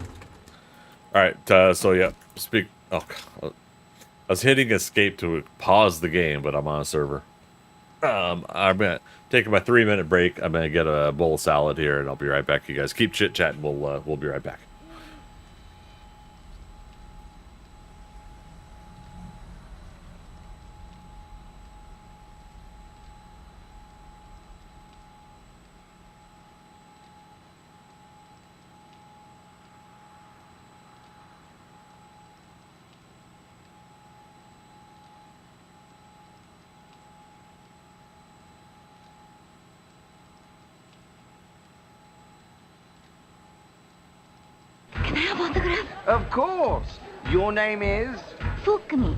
All right, so yeah, oh, I was hitting escape to pause the game, but I'm on a server. I'm gonna take my 3-minute break. I'm gonna get a bowl of salad here, and I'll be right back. You guys keep chit chatting. We'll be right back. Can I have autograph? Of course. Your name is? Fukumi.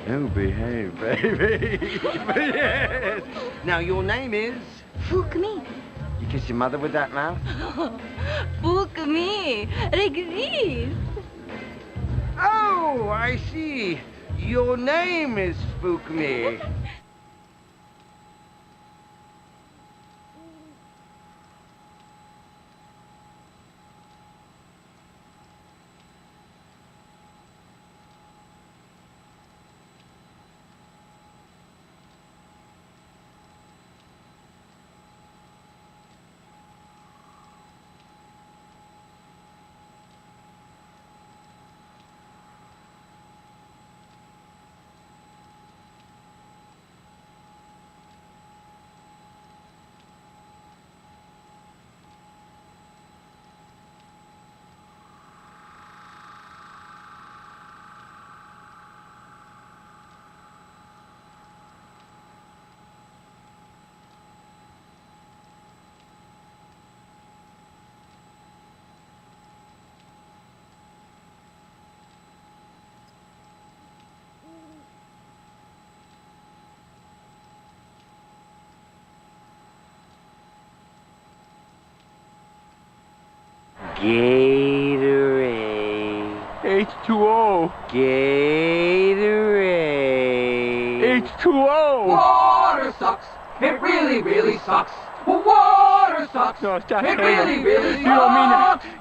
Oh, behave, baby. Yes. Now, your name is? Fukumi. You kiss your mother with that mouth? Fukumi. Like this. Oh, I see. Your name is Spook-Me. Gatorade. H2O. Gatorade. H2O. Water sucks. It really, really sucks. Water sucks. No, stop It saying really, really You don't mean that. sucks.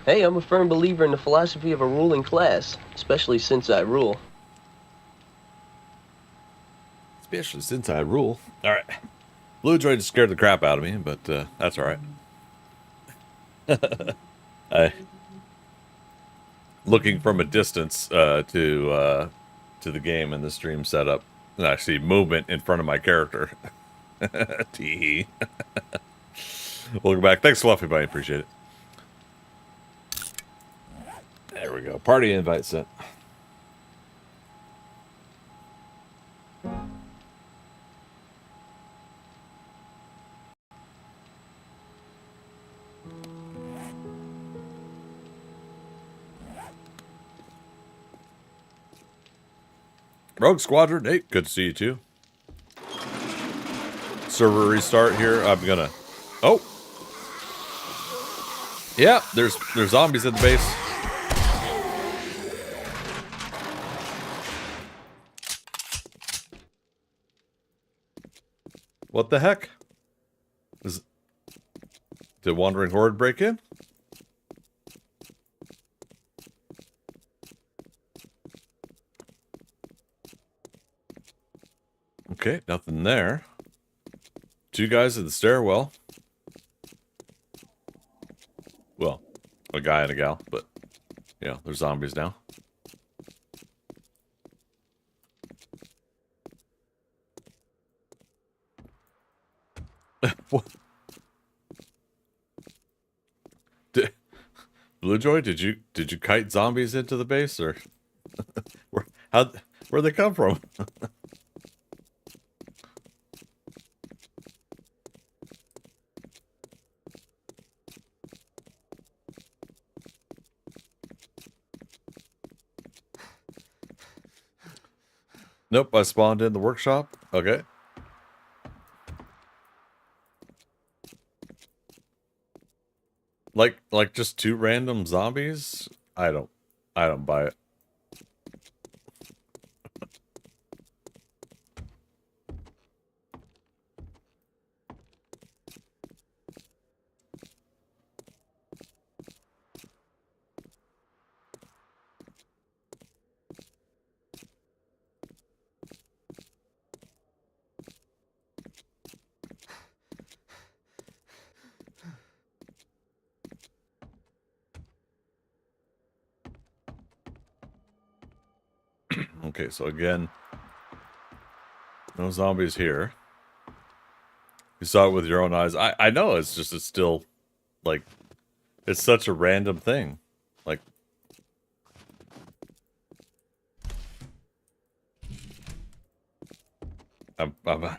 Hey, I'm a firm believer in the philosophy of a ruling class, especially since I rule. Especially since I rule. All right. Blue Droid scared the crap out of me, but that's all right. Looking from a distance to the game and the stream setup, and I see movement in front of my character. Tee. Welcome back. Thanks, Fluffy Buddy. Appreciate it. There we go. Party invite sent. Rogue Squadron 8, good to see you too. Server restart here. I'm gonna. Oh, yeah. There's zombies at the base. What the heck? Did Wandering Horde break in? Okay, nothing there. Two guys at the stairwell. Well, a guy and a gal, but yeah, they're zombies now. What? Blue Joy, did you kite zombies into the base, or where'd they come from? Nope, I spawned in the workshop. Okay. Like just two random zombies? I don't buy it. Okay, so again, no zombies here. You saw it with your own eyes. I know, it's still, like, it's such a random thing. Like, I'm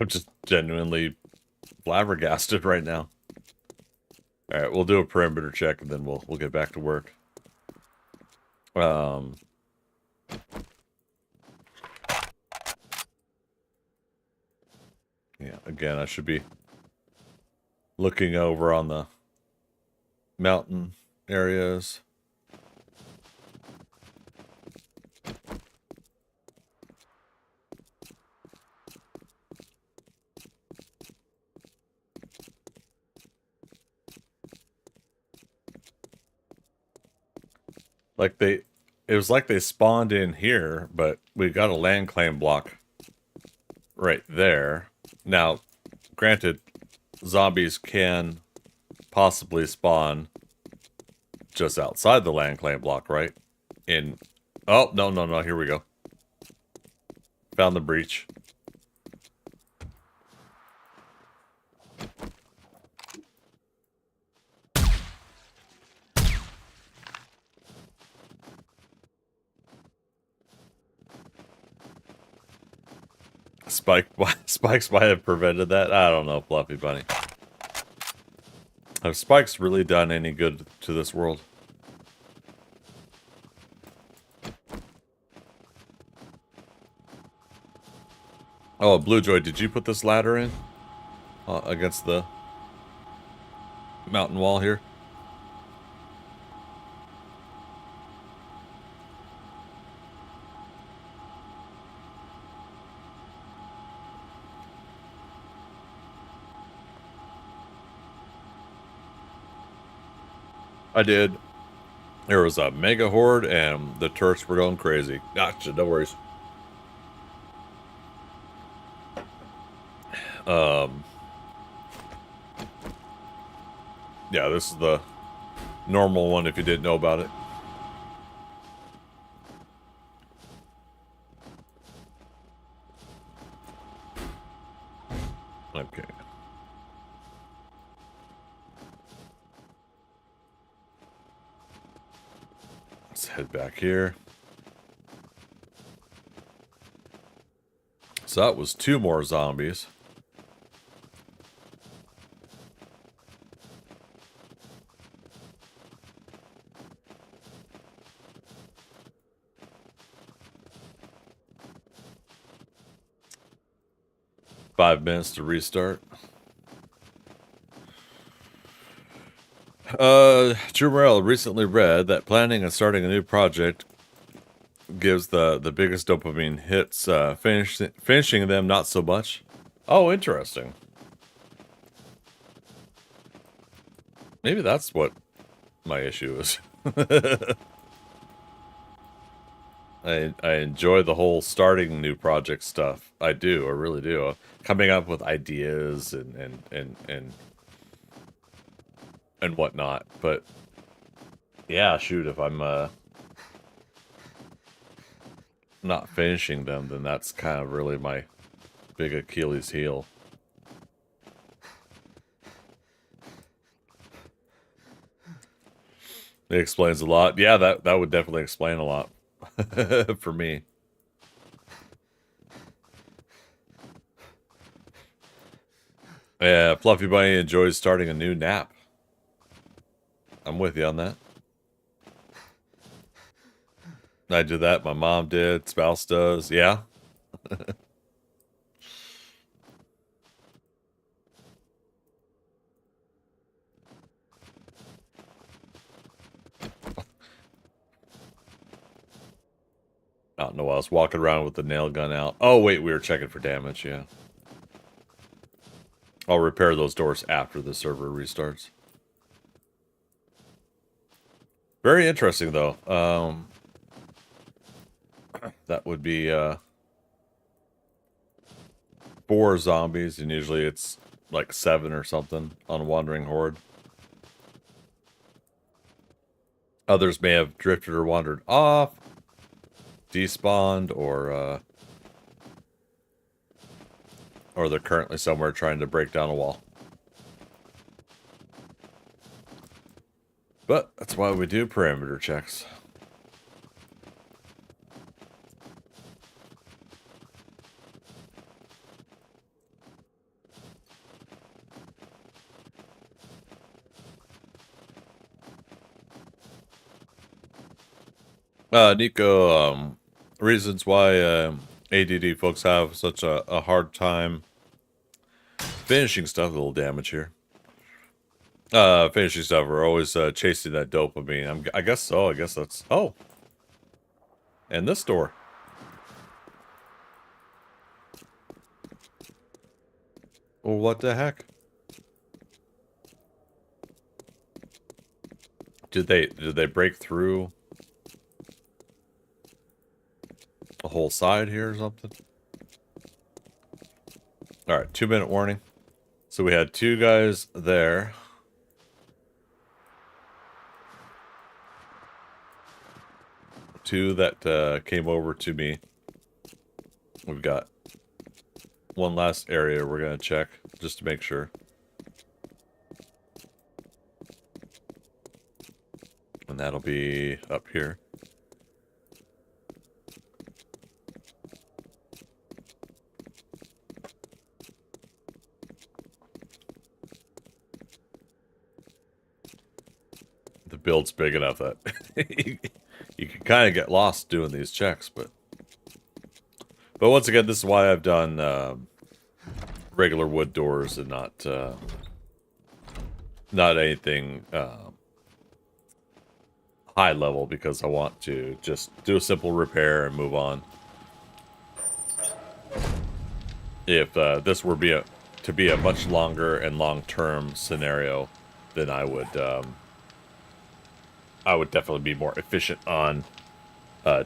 just genuinely flabbergasted right now. All right, we'll do a perimeter check and then we'll get back to work. Again, I should be looking over on the mountain areas. Like it was like they spawned in here, but we got a land claim block right there. Now, granted, zombies can possibly spawn just outside the land claim block, right? Oh, no, here we go. Found the breach. Spikes might have prevented that. I don't know, Fluffy Bunny. Have spikes really done any good to this world? Oh, Bluejoy, did you put this ladder in? Against the mountain wall here? I did. There was a mega horde and the Turks were going crazy. Gotcha, no worries. Yeah, this is the normal one if you didn't know about it. Okay. Let's head back here. So that was 2 more zombies. Five minutes to restart. Drew Morrell recently read that planning and starting a new project gives the biggest dopamine hits. Finishing them, not so much. Oh, interesting. Maybe that's what my issue is. I enjoy the whole starting new project stuff. I do. I really do. Coming up with ideas and whatnot. But yeah, shoot, if I'm not finishing them, then that's kind of really my big Achilles heel. It explains a lot. Yeah, that would definitely explain a lot for me. Yeah, Fluffy Bunny enjoys starting a new nap. I'm with you on that. I do that. My mom did. Spouse does. Yeah. I don't know. I was walking around with the nail gun out. Oh, wait. We were checking for damage. Yeah. I'll repair those doors after the server restarts. Very interesting, though. That would be 4 zombies, and usually it's like 7 or something on Wandering Horde. Others may have drifted or wandered off, despawned, or they're currently somewhere trying to break down a wall. But that's why we do perimeter checks. Nico, reasons why ADD folks have such a hard time Finishing stuff, a little damage here. Finishing stuff, we're always chasing that dopamine. I guess so. I guess that's... Oh! And this door. Well, what the heck? Did they break through a whole side here or something? Alright, 2-minute warning. So we had 2 guys there. Two that came over to me. We've got one last area we're going to check just to make sure. And that'll be up here. The build's big enough that you can kind of get lost doing these checks, but once again, this is why I've done regular wood doors and not anything high level, because I want to just do a simple repair and move on. If this were to be a much longer and long-term scenario, then I would definitely be more efficient on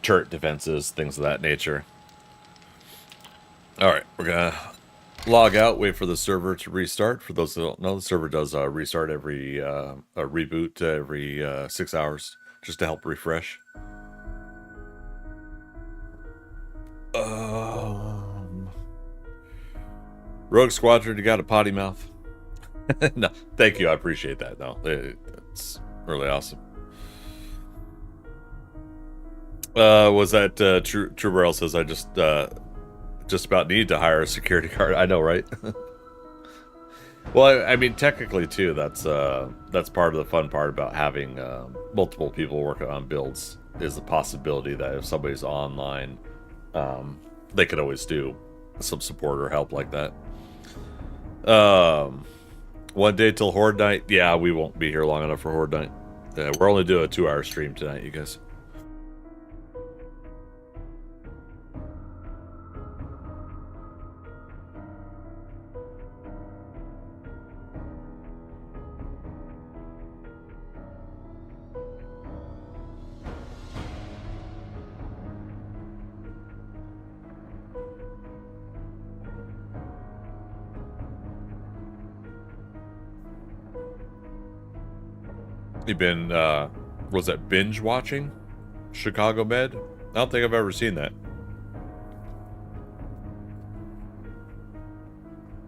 turret defenses, things of that nature. Alright, we're gonna log out, wait for the server to restart. For those that don't know, the server does restart every reboot every 6 hours, just to help refresh. Rogue Squadron, you got a potty mouth? No, thank you, I appreciate that. No, it's really awesome. Was that True Barrel says I just about need to hire a security guard. I know, right? Well, I mean, technically too, that's part of the fun part about having multiple people working on builds, is the possibility that if somebody's online, they could always do some support or help like that. 1 day till Horde Night. Yeah, we won't be here long enough for Horde Night. We're only doing a 2-hour stream tonight, you guys. You've been, was that binge watching Chicago Med? I don't think I've ever seen that.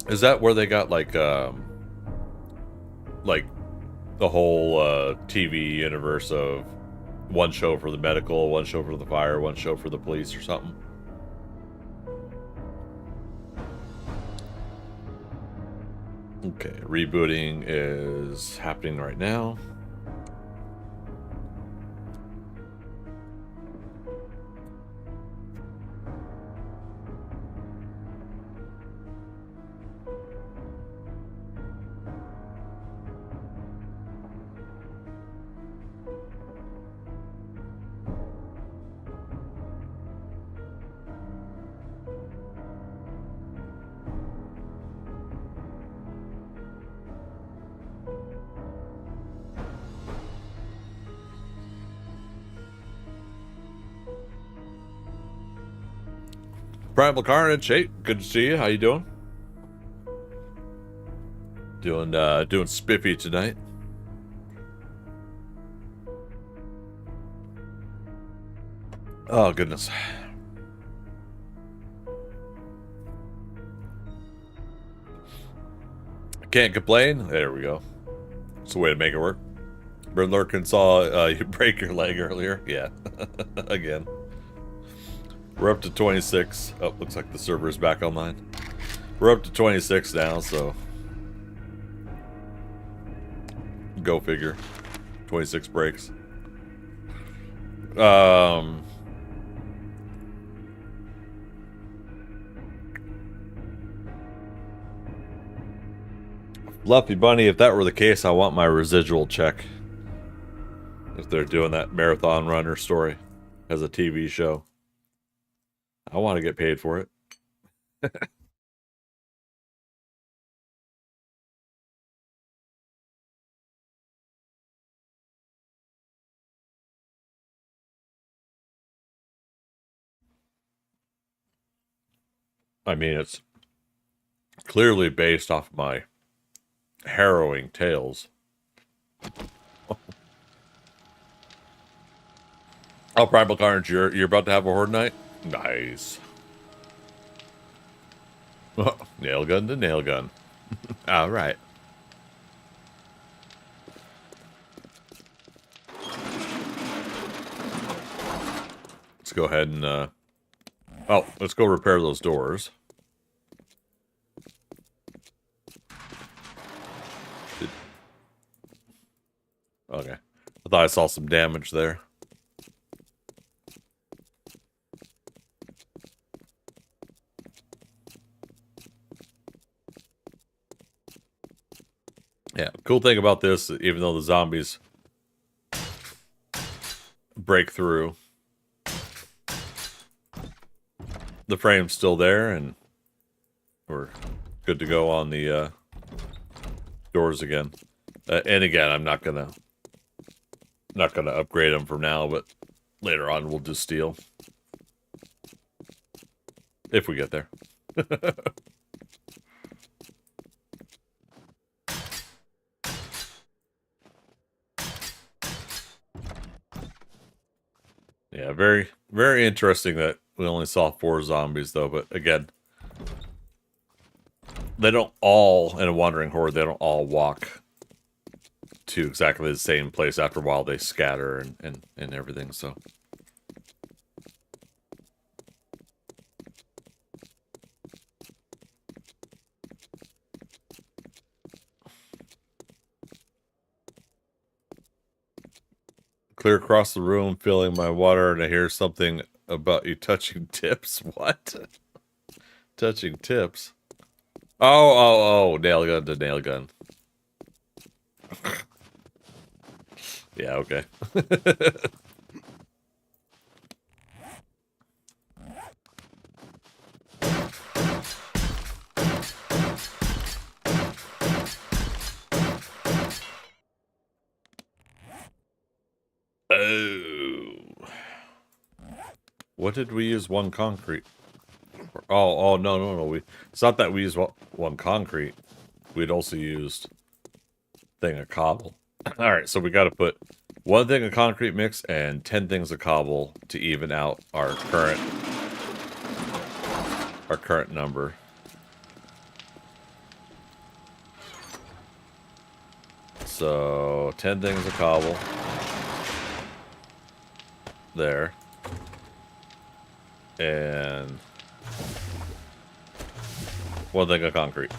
Is that where they got like the whole TV universe of one show for the medical, one show for the fire, one show for the police or something? Okay, rebooting is happening right now. Primal Carnage, hey, good to see you. How you doing? Doing spiffy tonight. Oh goodness. Can't complain. There we go. It's a way to make it work. Bryn Lurkin saw you break your leg earlier. Yeah, again. We're up to 26. Oh, looks like the server is back online. We're up to 26 now, so go figure. 26 breaks. Lumpy Bunny, if that were the case, I want my residual check. If they're doing that marathon runner story as a TV show, I want to get paid for it. I mean, it's clearly based off my harrowing tales. Oh, Primal Carnage, you're about to have a horde night? Nice. Oh, nail gun to nail gun. All right. Let's go ahead and oh, let's go repair those doors. Okay. I thought I saw some damage there. Yeah, cool thing about this, even though the zombies break through, the frame's still there, and we're good to go on the doors again. And again, I'm not gonna upgrade them for now, but later on we'll do steel if we get there. Yeah, very, very interesting that we only saw 4 zombies, though. But again, they don't all, in a wandering horde, they don't all walk to exactly the same place. After a while, they scatter and everything, so. Clear across the room, filling my water, and I hear something about you touching tips. What? Touching tips? Oh, nail gun to nail gun. Yeah, okay. Oh. What did we use one concrete? Oh, no. It's not that we used one concrete. We'd also used thing of cobble. All right, so we got to put 1 thing of concrete mix and 10 things of cobble to even out our current number. So 10 things of cobble. There. And 1 thing of concrete.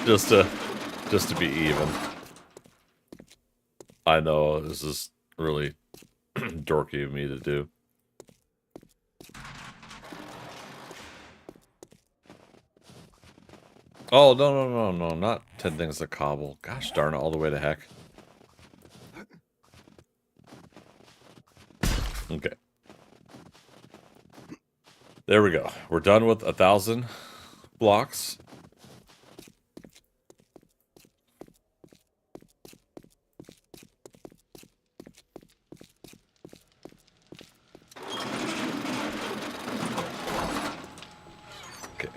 just to be even. I know this is really dorky of me to do. Oh, no, not 10 things of cobble. Gosh darn it, all the way to heck. Okay. There we go. We're done with 1,000 blocks. Okay.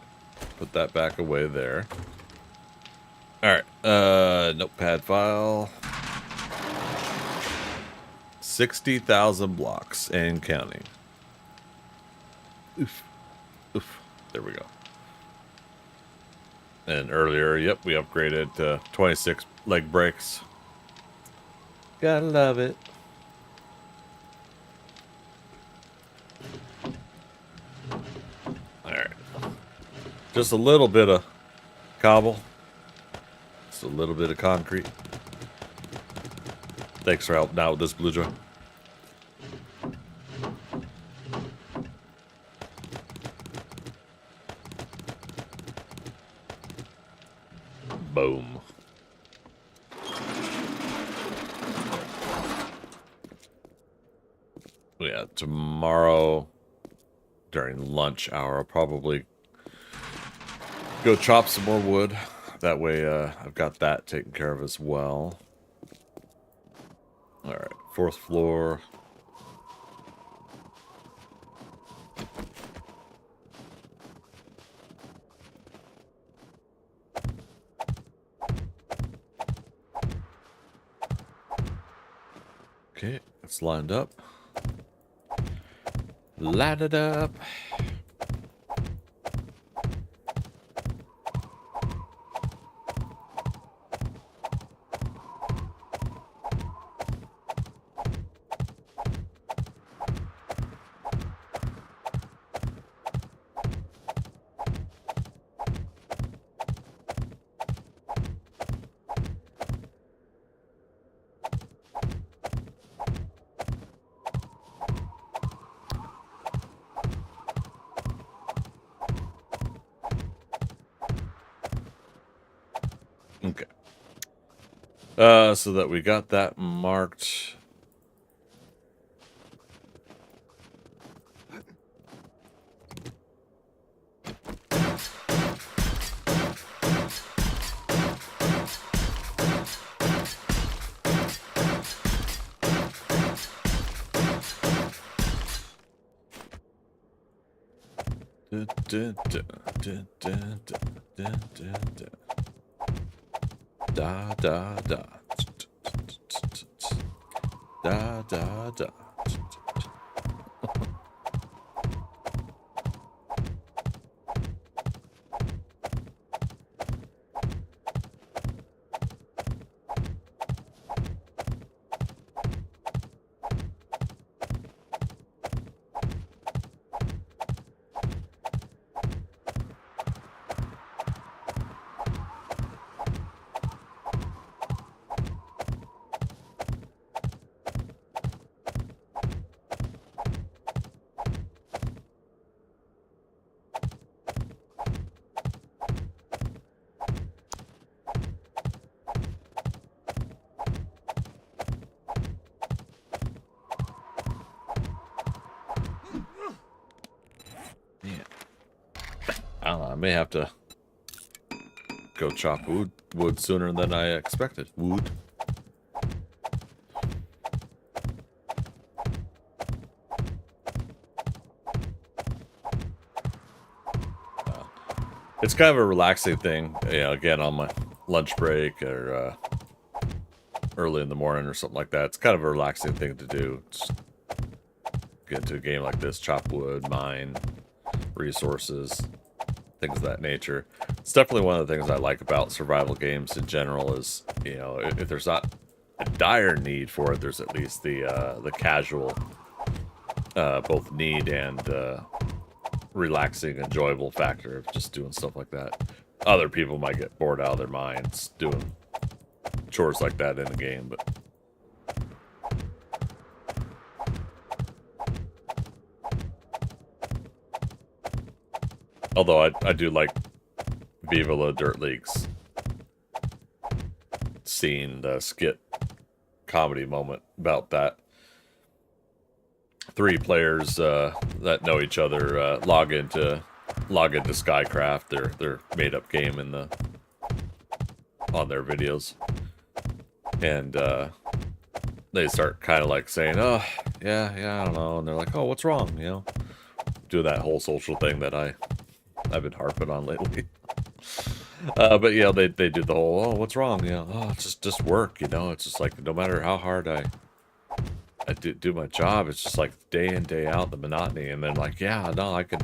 Put that back away there. Alright. Notepad file. 60,000 blocks and counting. Oof. There we go. And earlier, yep, we upgraded to 26 leg brakes. Gotta love it. Alright. Just a little bit of cobble. Just a little bit of concrete. Thanks for helping out with this, Blue Joy. Boom. Yeah, tomorrow during lunch hour, I'll probably go chop some more wood. That way, I've got that taken care of as well. All right, 4th floor. Okay, it's lined up. Line it up. Okay. So that we got that marked. Da da da. Da da da. I don't know, I may have to go chop wood sooner than I expected. Wood. It's kind of a relaxing thing, you know, again, on my lunch break or early in the morning or something like that. It's kind of a relaxing thing to do. Just get into a game like this, chop wood, mine, resources, things of that nature. It's definitely one of the things I like about survival games in general is, you know, if there's not a dire need for it, there's at least the casual both need and relaxing, enjoyable factor of just doing stuff like that. Other people might get bored out of their minds doing chores like that in a game, but although I do like Viva La Dirt League's scene, the skit comedy moment about that. 3 players that know each other log into Skycraft, their made up game in the on their videos, and they start kind of like saying, "Oh, yeah, I don't know," and they're like, "Oh, what's wrong?" You know, do that whole social thing that I've been harping on lately. But you know, they do the whole, "Oh, what's wrong?" You know, "Oh, it's just work." You know, it's just like no matter how hard I do my job, it's just like day in, day out, the monotony. And then like, yeah, no, I can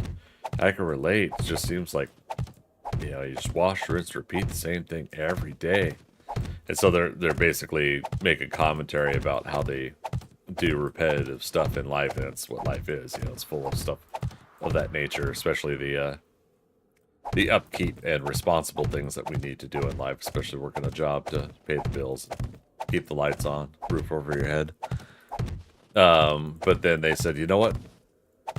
relate. It just seems like, you know, you just wash, rinse, repeat the same thing every day. And so they're basically making commentary about how they do repetitive stuff in life, and that's what life is. You know, it's full of stuff of that nature, especially the upkeep and responsible things that we need to do in life, especially working a job to pay the bills, keep the lights on, roof over your head. But then they said, you know what?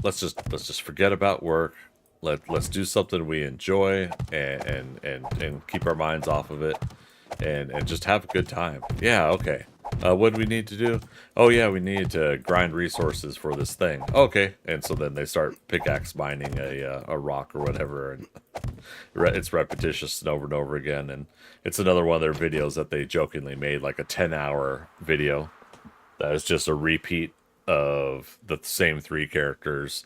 Let's just forget about work. Let's do something we enjoy and keep our minds off of it and just have a good time. Yeah, okay. What do we need to do? Oh yeah, we need to grind resources for this thing. Okay, and so then they start pickaxe mining a rock or whatever, and it's repetitious and over again. And it's another one of their videos that they jokingly made, like a 10-hour video that is just a repeat of the same 3 characters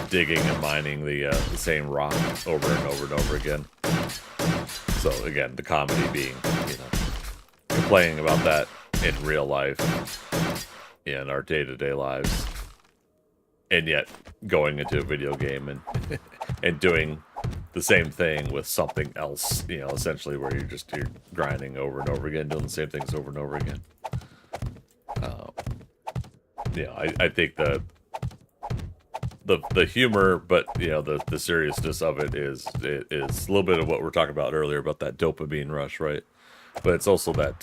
digging and mining the same rock over and over again. So again, the comedy being, you know, complaining about that in real life, in our day-to-day lives, and yet going into a video game and and doing the same thing with something else, you know, essentially where you're grinding over and over again, doing the same things over and over again. Yeah, I think the humor, but you know, the seriousness of it is a little bit of what we're talking about earlier about that dopamine rush, right? But it's also that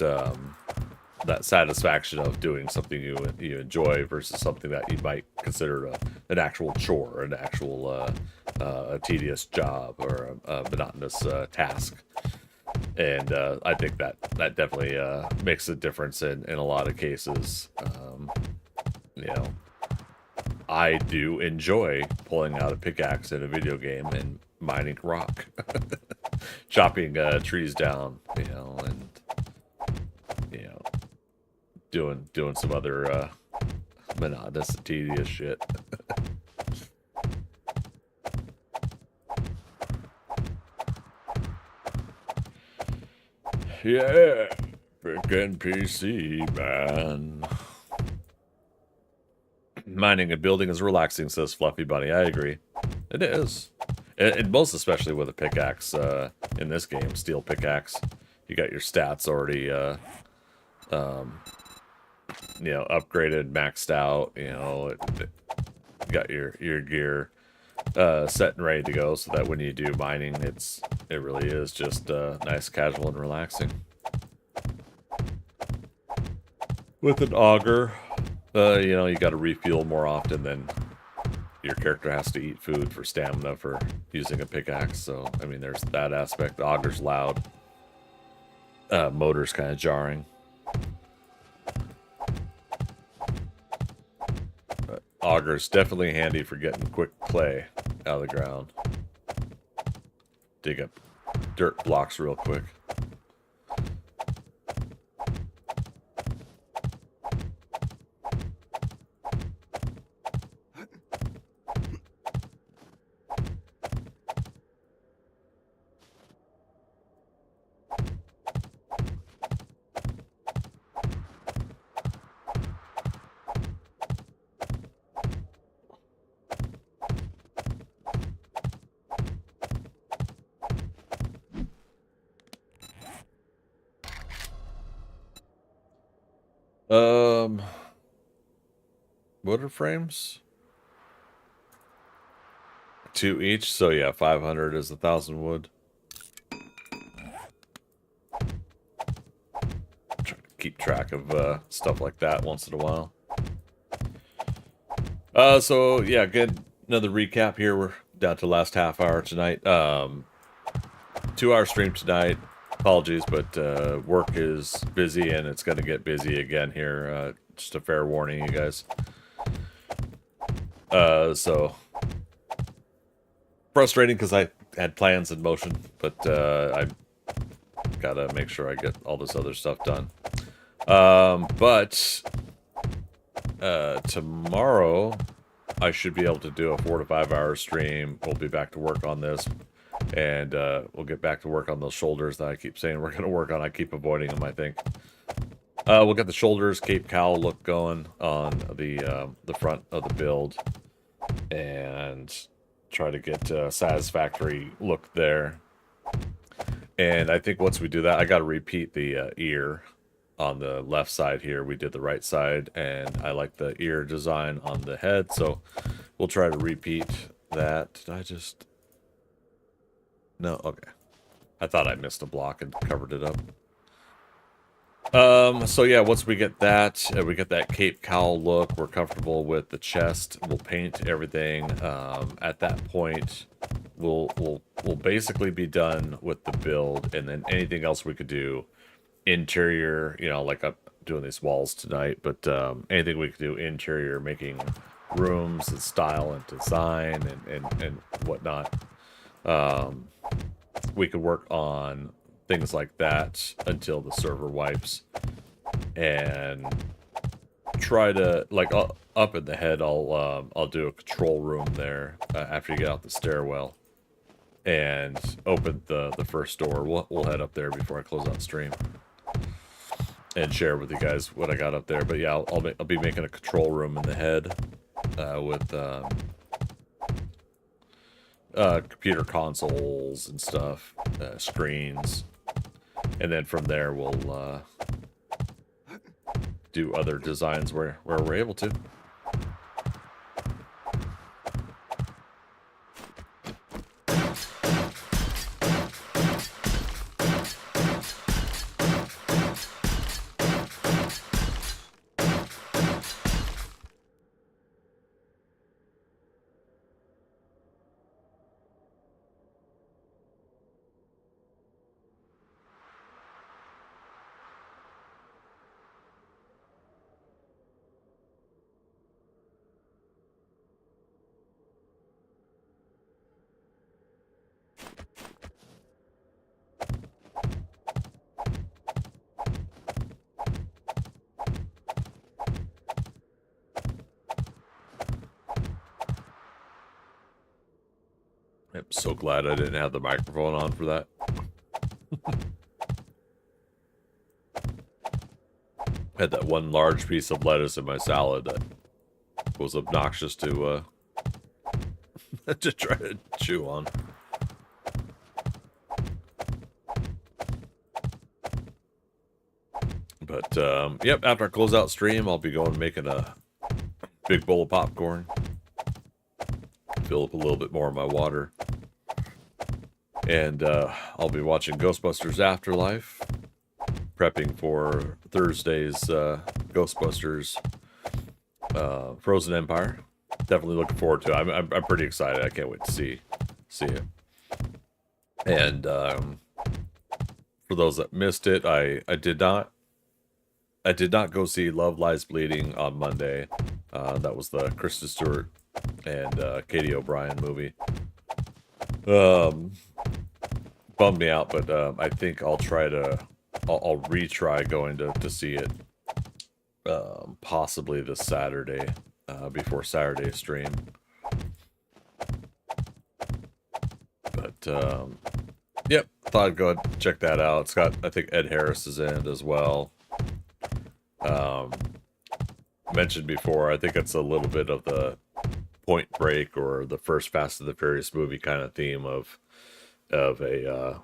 that satisfaction of doing something you enjoy versus something that you might consider an actual chore, an actual a tedious job or a monotonous task. And I think that definitely makes a difference in a lot of cases. You know, I do enjoy pulling out a pickaxe in a video game and mining rock, chopping trees down, you know, and you know, doing some other monotonous and tedious shit. Yeah, big NPC, man. Mining and building is relaxing, says Fluffy Bunny. I agree. It is. And most especially with a pickaxe in this game, steel pickaxe. You got your stats already, you know, upgraded, maxed out. You know, you got your gear set and ready to go, so that when you do mining, it really is just nice, casual, and relaxing. With an auger, you know, you got to refuel more often than your character has to eat food for stamina for using a pickaxe. So, I mean, there's that aspect. The auger's loud. Motor's kind of jarring. But auger's definitely handy for getting quick clay out of the ground. Dig up dirt blocks real quick. Wood frames? 2 each, so yeah, 500 is 1,000 wood. Try to keep track of stuff like that once in a while. So yeah, good. Another recap here. We're down to the last half hour tonight. 2-hour stream tonight. Apologies, but work is busy and it's going to get busy again here. Just a fair warning, you guys. So frustrating because I had plans in motion, but I gotta make sure I get all this other stuff done. But tomorrow I should be able to do a 4 to 5 hour stream. We'll be back to work on this, and we'll get back to work on those shoulders that I keep saying we're gonna work on. I keep avoiding them, I think. We'll get the shoulders, Cape Cowl look going on the front of the build, and try to get a satisfactory look there. And I think once we do that, I got to repeat the ear on the left side here. We did the right side, and I like the ear design on the head, so we'll try to repeat that. Did I just... No? Okay. I thought I missed a block and covered it up. So yeah, once we get that, we get that Cape Cowl look, we're comfortable with the chest, we'll paint everything. At that point, we'll basically be done with the build, and then anything else we could do interior, you know, like I'm doing these walls tonight, but anything we could do interior, making rooms and style and design and whatnot. We could work on things like that until the server wipes, and try to, like, up in the head, I'll do a control room there after you get out the stairwell, and open the first door. We'll head up there before I close out stream and share with you guys what I got up there. But yeah, I'll be making a control room in the head with computer consoles and stuff, screens, and then from there we'll do other designs where we're able to. I'm so glad I didn't have the microphone on for that. Had that one large piece of lettuce in my salad that was obnoxious to to try to chew on. But yep, after I close out stream, I'll be going making a big bowl of popcorn. Fill up a little bit more of my water. And I'll be watching Ghostbusters Afterlife, prepping for Thursday's Ghostbusters Frozen Empire. Definitely looking forward to it. I'm pretty excited. I can't wait to see it. And for those that missed it, I did not go see Love Lies Bleeding on Monday. That was the Kristen Stewart and Katie O'Brien movie. Bummed me out, but I think I'll retry going to see it possibly this Saturday, before Saturday's stream. But yep, thought I'd go ahead and check that out. It's got, I think Ed Harris is in it as well. Mentioned before, I think it's a little bit of the Point Break or the first Fast and the Furious movie kind of theme of a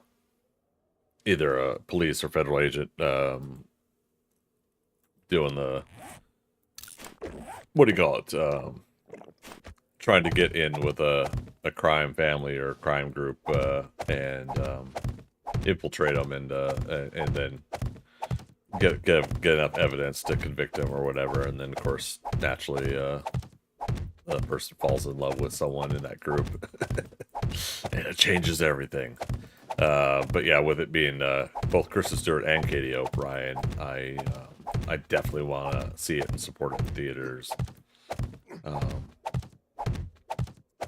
either a police or federal agent doing the, what do you call it, trying to get in with a crime family or crime group and infiltrate them and then get enough evidence to convict them or whatever, and then of course naturally a person falls in love with someone in that group and it changes everything. But yeah, with it being both Kristen Stewart and Katie O'Brien, I definitely want to see it and support it in theaters.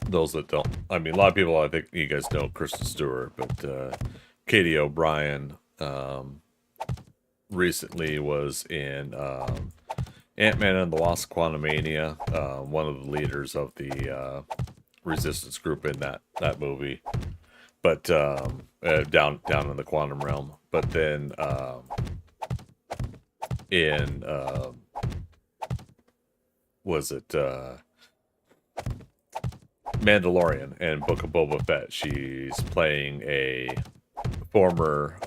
Those that don't, I mean, a lot of people, I think you guys know Kristen Stewart, but Katie O'Brien recently was in Ant-Man and the Wasp: Quantumania, one of the leaders of the resistance group in that movie, but down in the quantum realm. But then in was it Mandalorian and Book of Boba Fett, she's playing a former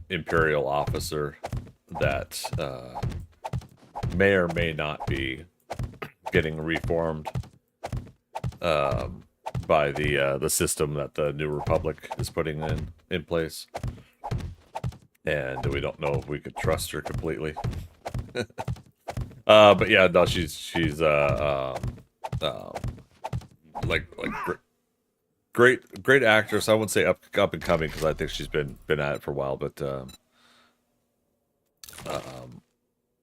Imperial officer that may or may not be getting reformed by the system that the New Republic is putting in place, and we don't know if we could trust her completely. But yeah, no, she's like great actress. I wouldn't say up and coming because I think she's been at it for a while, but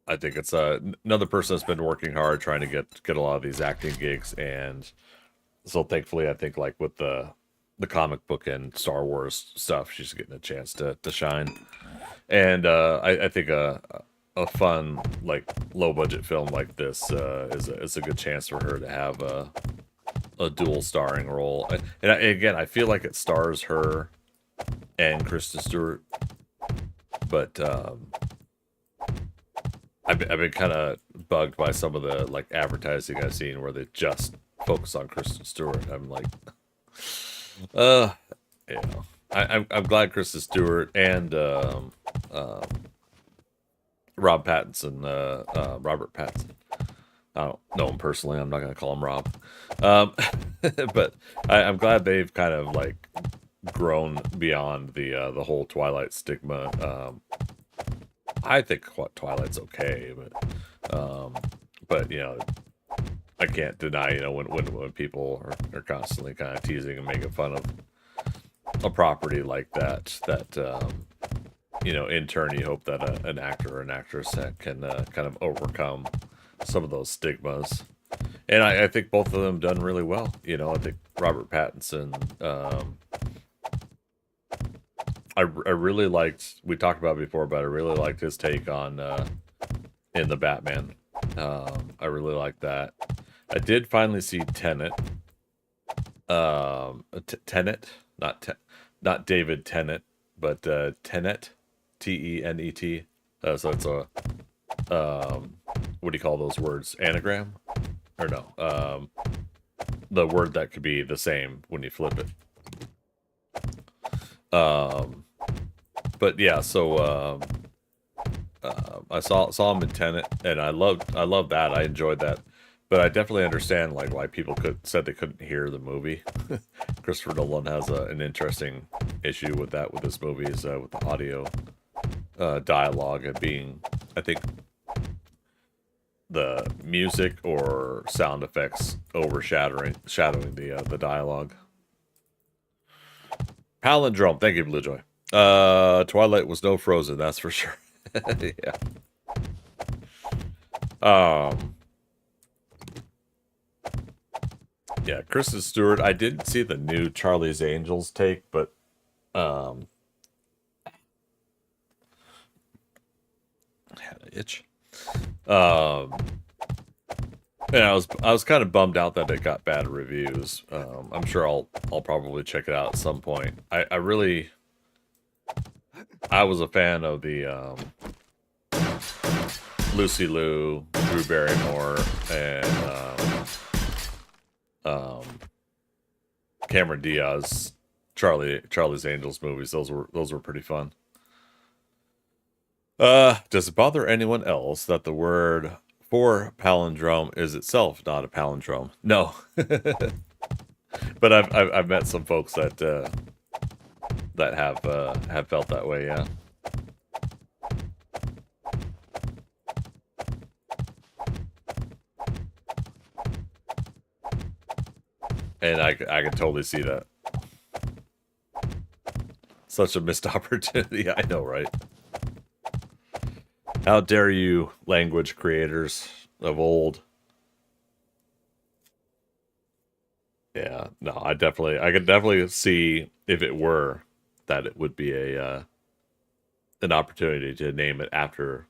I think it's another person that's been working hard trying to get a lot of these acting gigs, and so thankfully I think like with the comic book and Star Wars stuff, she's getting a chance to shine. And I think a fun like low budget film like this is a good chance for her to have a dual starring role. And again, I feel like it stars her and Kristen Stewart, but I've been kind of bugged by some of the like advertising I've seen where they just focus on Kristen Stewart. I'm like, you know, I'm glad Kristen Stewart and Robert Pattinson. I don't know him personally. I'm not going to call him Rob. But I'm glad they've kind of like grown beyond the whole Twilight stigma. I think Twilight's okay, but you know, I can't deny, you know, when people are constantly kind of teasing and making fun of a property like that, you know, in turn, you hope that an actor or an actress can kind of overcome some of those stigmas. And I think both of them done really well. You know, I think Robert Pattinson, I really liked, we talked about it before, but I really liked his take on in the Batman. I really liked that. I did finally see Tenet. Tenet, not David Tennant, but Tenet, Tenet. So it's a what do you call those words? Anagram, or no? The word that could be the same when you flip it. But yeah, so I saw him in Tenet, and I loved that. I enjoyed that, but I definitely understand like why people said they couldn't hear the movie. Christopher Nolan has an interesting issue with that with his movies, with the audio dialogue and being, I think, the music or sound effects shadowing the dialogue. Palindrome, thank you, Blue Joy. Twilight was no Frozen, that's for sure. Yeah. Yeah, Kristen Stewart. I didn't see the new Charlie's Angels take, but I had an itch. And I was kind of bummed out that it got bad reviews. I'm sure I'll probably check it out at some point. I was a fan of the Lucy Liu, Drew Barrymore, and Cameron Diaz Charlie's Angels movies. Those were pretty fun. Does it bother anyone else that the word for palindrome is itself not a palindrome? No. But I've met some folks that have felt that way, yeah. And I can totally see that. Such a missed opportunity, I know, right? How dare you, language creators of old? Yeah, no, I could definitely see if it were that it would be an opportunity to name it after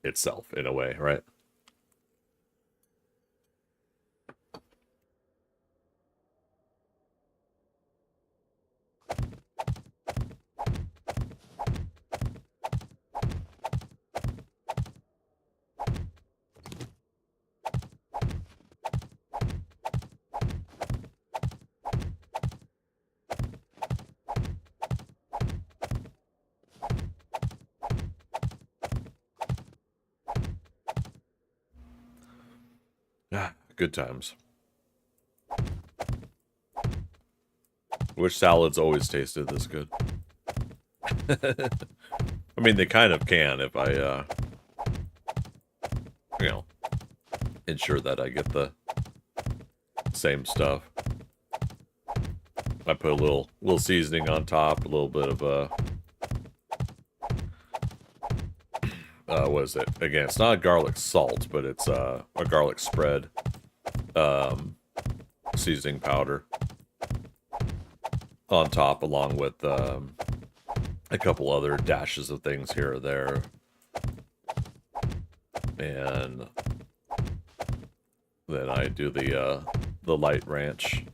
itself in a way, right? Good times. Wish salads always tasted this good. I mean, they kind of can if I, you know, ensure that I get the same stuff. I put a little seasoning on top, a little bit of what is it? Again, it's not a garlic salt, but it's a garlic spread seasoning powder on top, along with a couple other dashes of things here or there. And then I do the light ranch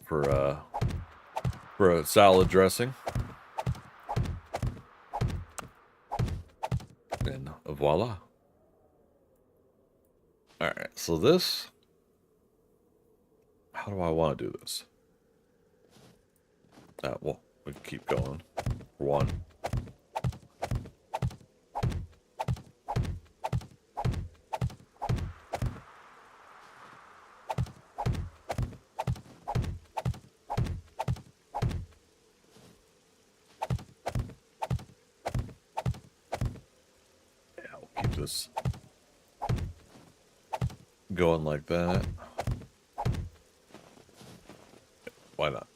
for a salad dressing. And voila. Alright, so this... How do I want to do this? Well, we can keep going. For one. Keep this going like that. Why not?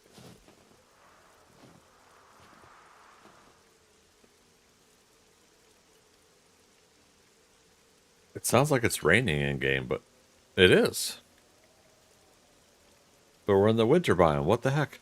It sounds like it's raining in game, but it is. But we're in the winter biome. What the heck?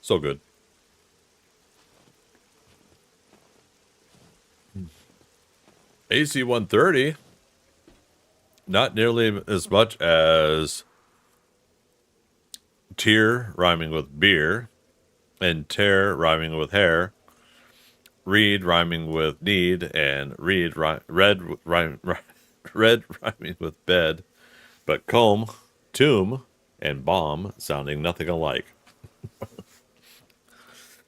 So good. AC-130, not nearly as much as tier rhyming with beer, and tear rhyming with hair, read rhyming with need, and red rhyming with bed, but comb, tomb, and bomb sounding nothing alike.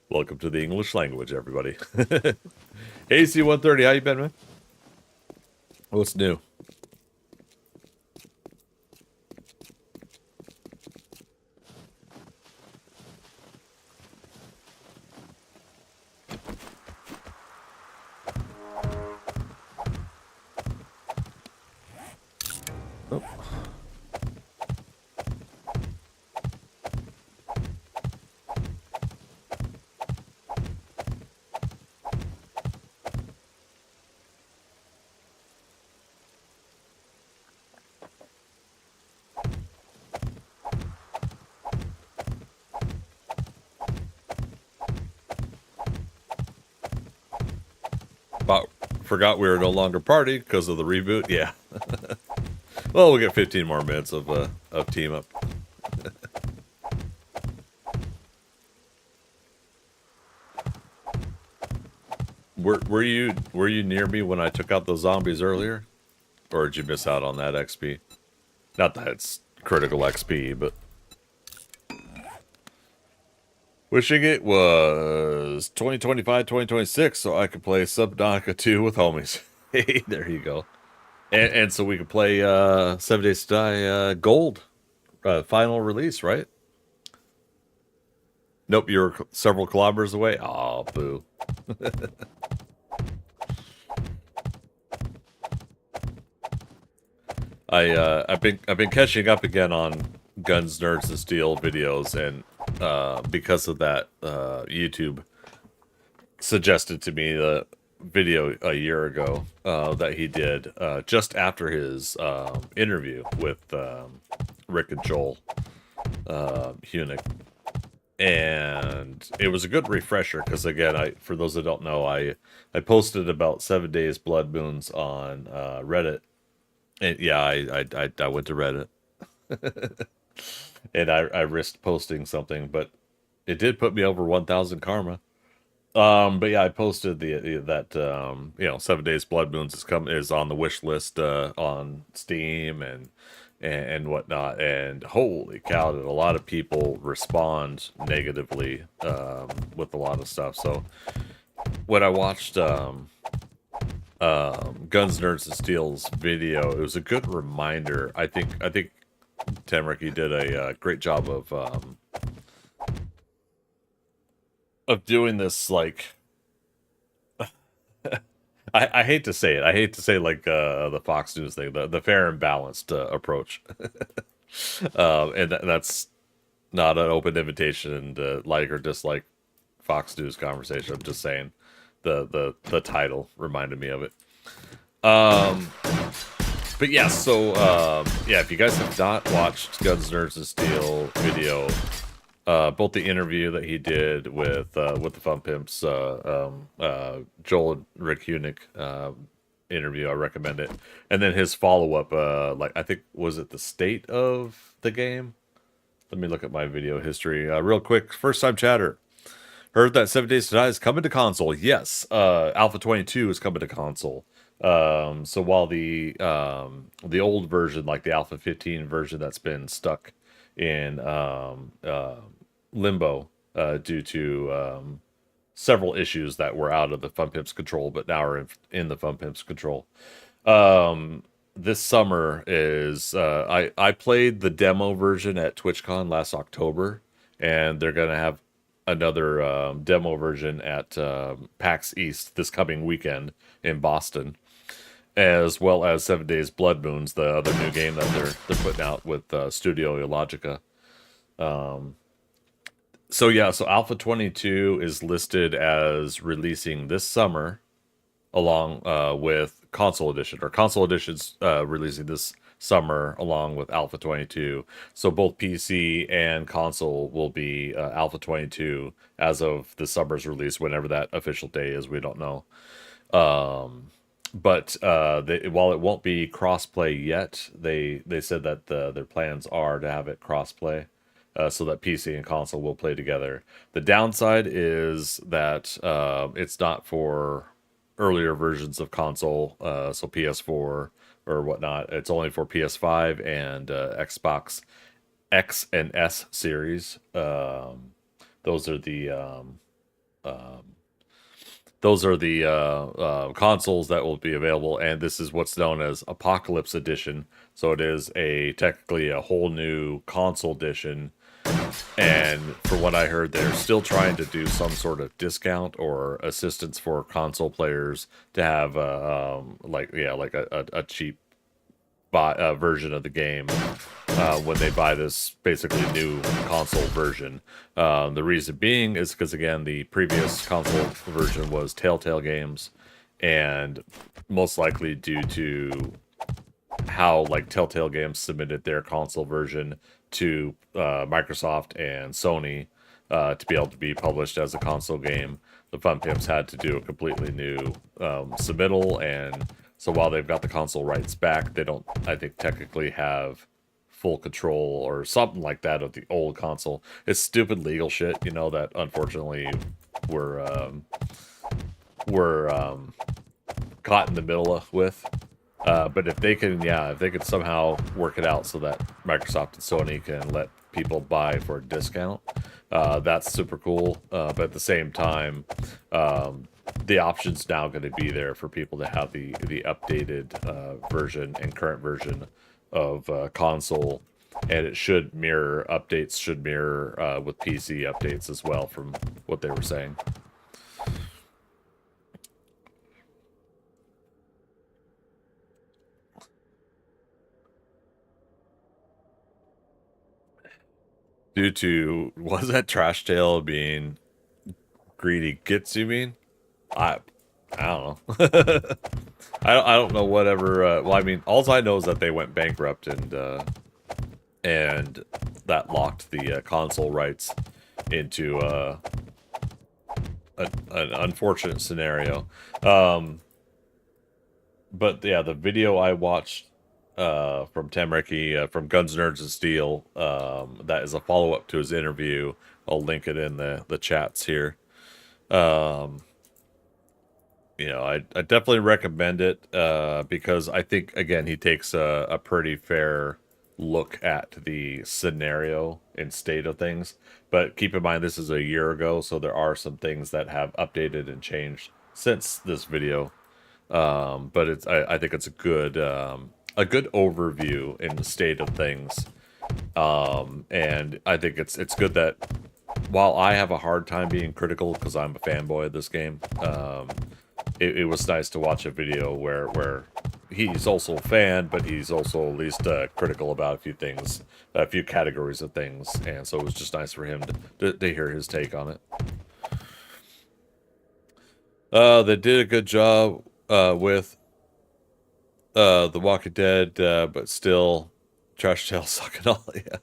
Welcome to the English language, everybody. AC-130, how you been, man? What's new? Oh. Forgot we were no longer party because of the reboot. Yeah. Well, we'll get 15 more minutes of team up. Were you near me when I took out those zombies earlier, or did you miss out on that XP? Not that it's critical XP, but wishing it was 2025, 2026, so I could play Subnautica 2 with homies. Hey, there you go. And so we could play 7 Days to Die Gold final release, right? Nope, you're several kilometers away. Oh, boo. I've been catching up again on Guns, Nerds, and Steel videos, and because of that, YouTube suggested to me the video a year ago that he did just after his interview with Rick and Joel Hunick. And it was a good refresher because, again, for those that don't know, I posted about 7 Days Blood Moons on Reddit. And yeah, I went to Reddit. and I risked posting something, but it did put me over 1,000 karma. But yeah, I posted that 7 Days Blood Moons is on the wish list on Steam and whatnot, and holy cow, did a lot of people respond negatively with a lot of stuff. So when I watched Guns, Nerds, and Steel's video, it was a good reminder. I think Tamrick, you did a great job of doing this, like, I hate to say it. I hate to say like the Fox News thing, the fair and balanced approach, and that's not an open invitation to like or dislike Fox News conversation. I'm just saying the title reminded me of it. But yeah, so yeah, if you guys have not watched Guns, Nerds, and Steel video, both the interview that he did with the Fun Pimps, Joel and Rick Hunick interview, I recommend it, and then his follow up, like I think was it the state of the game. Let me look at my video history real quick. First time chatter. Heard that 7 Days to Die is coming to console. Yes, Alpha 22 is coming to console. So while the old version, like the Alpha 15 version, that's been stuck in limbo due to several issues that were out of the Fun Pimps control, but now are in the Fun Pimps control. This summer is I played the demo version at TwitchCon last October, and they're gonna have another demo version at PAX East this coming weekend in Boston, as well as 7 Days Blood Moons, the other new game that they're putting out with Studio Illogica. So yeah, so Alpha 22 is listed as releasing this summer, along with Console Edition, or Console Edition's releasing this summer along with Alpha 22. So both PC and console will be Alpha 22 as of the summer's release, whenever that official day is, we don't know. But while it won't be crossplay yet, they said that their plans are to have it crossplay, so that PC and console will play together. The downside is that it's not for earlier versions of console, so PS4 or whatnot. It's only for PS5 and Xbox X and S series. Those are the consoles that will be available, and this is what's known as Apocalypse Edition. So it is technically a whole new console edition. And from what I heard, they're still trying to do some sort of discount or assistance for console players to have a cheap version of the game when they buy this basically new console version. The reason being is because, again, the previous console version was Telltale Games, and most likely due to how Telltale Games submitted their console version to Microsoft and Sony to be able to be published as a console game, the Fun Pimps had to do a completely new submittal, and so while they've got the console rights back, they don't, I think, technically have full control or something like that of the old console. It's stupid legal shit, that unfortunately we're caught in the middle with. But if they could somehow work it out so that Microsoft and Sony can let people buy for a discount, that's super cool. But at the same time, the option's now going to be there for people to have the updated version and current version of console, and it should mirror with PC updates as well, from what they were saying. Due to, was that Trash Tail being greedy gits, you mean? I don't know. I don't know whatever. Well, I mean, all I know is that they went bankrupt, and that locked the console rights into an unfortunate scenario. But yeah, the video I watched from Tamreki from Guns, Nerds, and Steel. That is a follow up to his interview. I'll link it in the chats here. You know, I definitely recommend it because I think, again, he takes a pretty fair look at the scenario and state of things. But keep in mind, this is a year ago, so there are some things that have updated and changed since this video. But I think it's a good overview in the state of things. And I think it's good that while I have a hard time being critical because I'm a fanboy of this game, it was nice to watch a video where he's also a fan, but he's also at least critical about a few things, a few categories of things, and so it was just nice for him to hear his take on it. They did a good job with The Walking Dead, but still, Trash Tale sucking all. Yeah.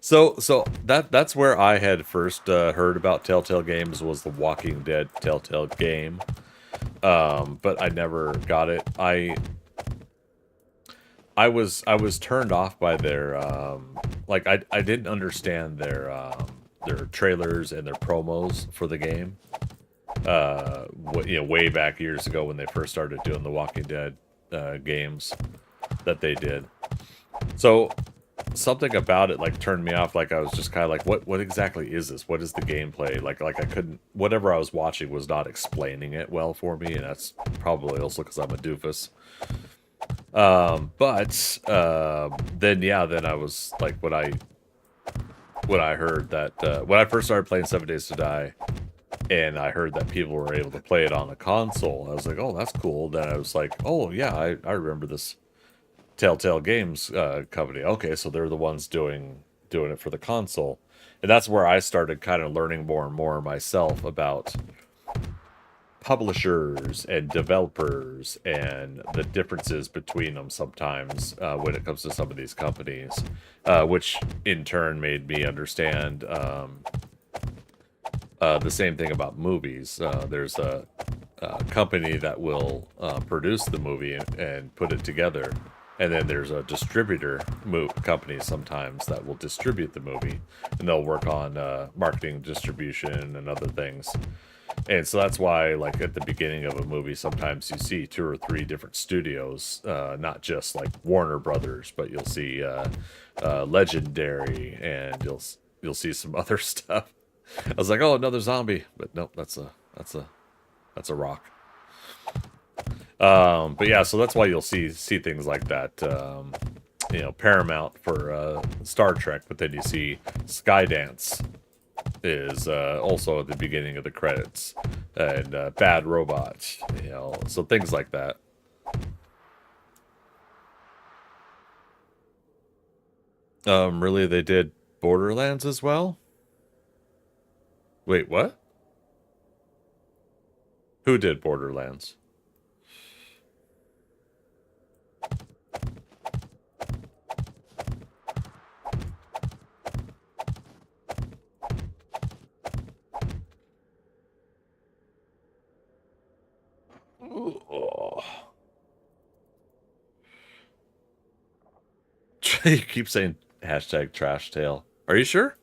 So that's where I had first heard about Telltale Games, was The Walking Dead Telltale game. But I never got it. I was turned off by their like I didn't understand their trailers and their promos for the game. Way back years ago when they first started doing the Walking Dead games that they did. So something about it like turned me off. Like I was just kind of like, what exactly is this? What is the gameplay? Like I couldn't, whatever I was watching was not explaining it well for me, and that's probably also because I'm a doofus. Then I was like, when I heard that when I first started playing 7 Days to Die, and I heard that people were able to play it on a console, I was like, oh, that's cool. Then I was like, oh yeah, I remember this Telltale Games company. Okay, so they're the ones doing it for the console. And that's where I started kind of learning more and more myself about publishers and developers and the differences between them sometimes when it comes to some of these companies, which in turn made me understand the same thing about movies. There's a company that will produce the movie and put it together. And then there's a distributor company sometimes that will distribute the movie, and they'll work on marketing, distribution, and other things. And so that's why, like, at the beginning of a movie, sometimes you see 2 or 3 different studios, not just like Warner Brothers, but you'll see Legendary, and you'll see some other stuff. I was like, oh, another zombie, but nope, that's a rock. But yeah, so that's why you'll see things like that. Paramount for Star Trek, but then you see Skydance is also at the beginning of the credits, and Bad Robot, so things like that. Really, they did Borderlands as well? Wait, what? Who did Borderlands? Oh. You keep saying hashtag trash tail. Are you sure?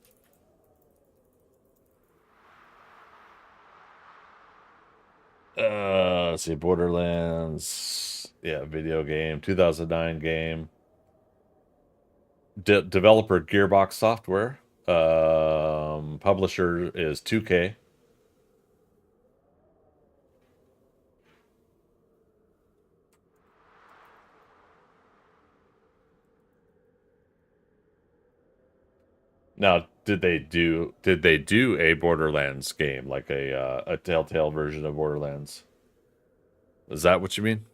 Let's see, Borderlands. Yeah, video game, 2009 game. Developer Gearbox Software. Publisher is 2K. Now, did they do a Borderlands game, like a Telltale version of Borderlands? Is that what you mean?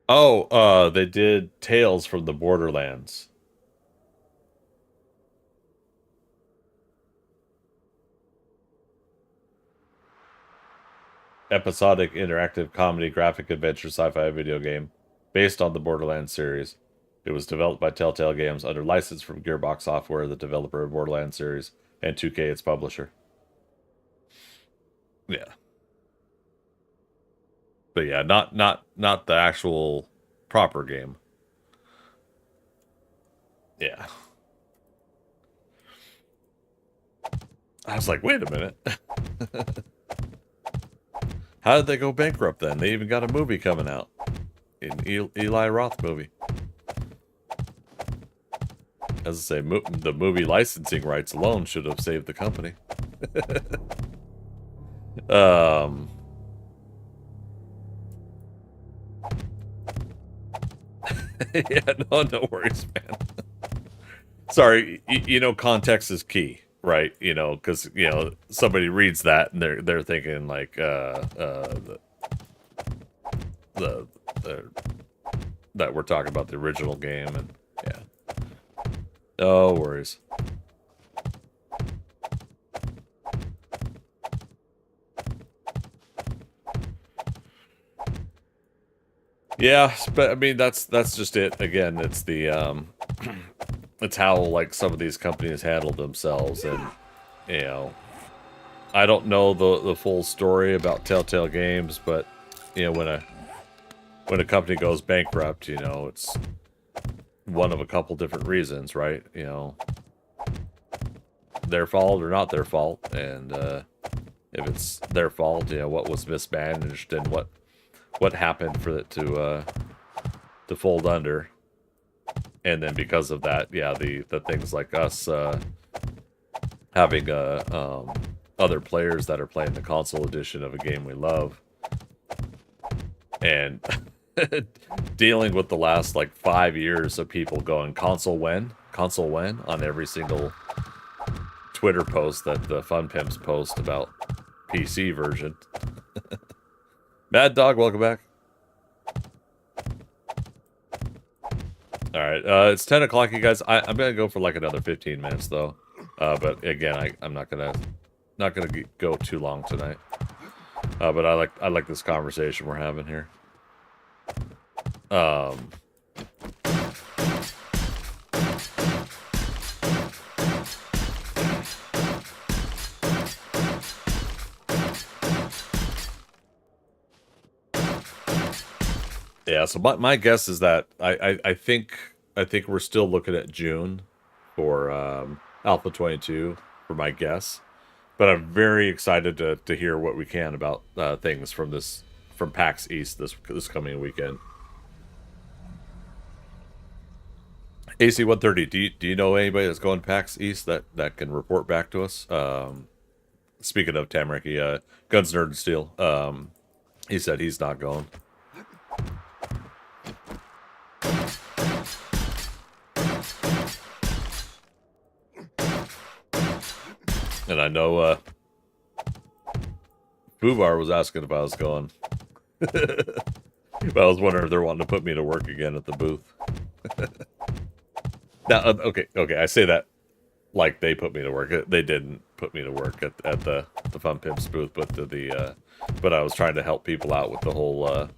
Oh, they did Tales from the Borderlands. Episodic interactive comedy graphic adventure sci-fi video game. based on the Borderlands series. It was developed by Telltale Games under license from Gearbox Software, the developer of Borderlands series, and 2K, its publisher. Yeah. But yeah, not the actual proper game. Yeah. I was like, wait a minute. How did they go bankrupt then? They even got a movie coming out. An Eli Roth movie. As I say, the movie licensing rights alone should have saved the company. Yeah, no worries, man. Sorry, you know, context is key, right? You know, because you know somebody reads that and they're thinking like the that we're talking about the original game, and yeah, no worries. Yeah, but I mean that's just it. Again, it's the it's how like some of these companies handle themselves, and you know, I don't know the full story about Telltale Games, but you know, when a company goes bankrupt, you know, it's one of a couple different reasons, right? You know, their fault or not their fault, and if it's their fault, you know, what was mismanaged and what happened for it to fold under. And then because of that, yeah, the things like us having other players that are playing the console edition of a game we love, and dealing with the last like 5 years of people going console when on every single Twitter post that the Fun Pimps post about PC version. Mad Dog, welcome back. All right, it's 10 o'clock, you guys. I'm gonna go for like another 15 minutes though, but again, I'm not gonna go too long tonight. But I like this conversation we're having here. Yeah, so my guess is that I think we're still looking at June for Alpha 22 for my guess, but I'm very excited to hear what we can about things from PAX East this coming weekend. AC-130, do you know anybody that's going PAX East that can report back to us? Speaking of Tamaraki, Guns Nerd and Steel, he said he's not going. And I know Fubar was asking if I was going. But I was wondering if they're wanting to put me to work again at the booth. Now, okay, I say that like they put me to work. They didn't put me to work at the Fun Pimps booth, but but I was trying to help people out with the whole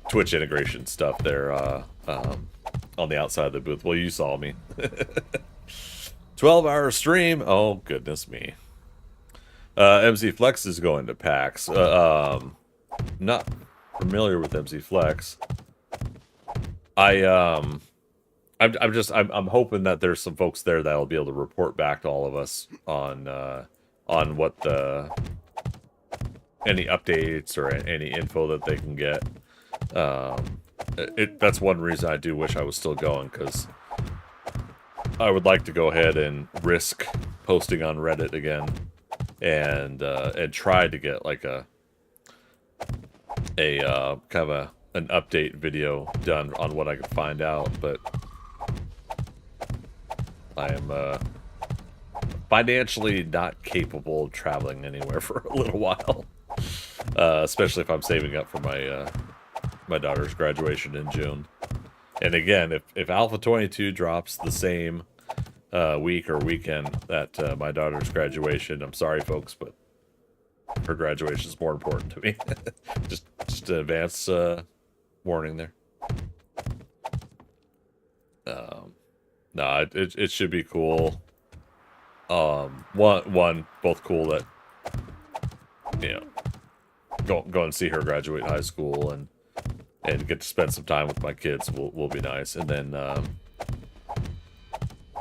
Twitch integration stuff there on the outside of the booth. Well, you saw me. 12-hour stream. Oh, goodness me. MC Flex is going to PAX. Not familiar with MC Flex. I'm hoping that there's some folks there that'll be able to report back to all of us on what any updates or any info that they can get. That's one reason I do wish I was still going, because I would like to go ahead and risk posting on Reddit again, and try to get like a kind of an update video done on what I can find out, but I am financially not capable of traveling anywhere for a little while, especially if I'm saving up for my daughter's graduation in June. And again, if Alpha 22 drops the same week or weekend that my daughter's graduation, I'm sorry, folks, but her graduation is more important to me. just advance warning there. No, it should be cool. One both cool that you know go and see her graduate high school and get to spend some time with my kids will be nice. And then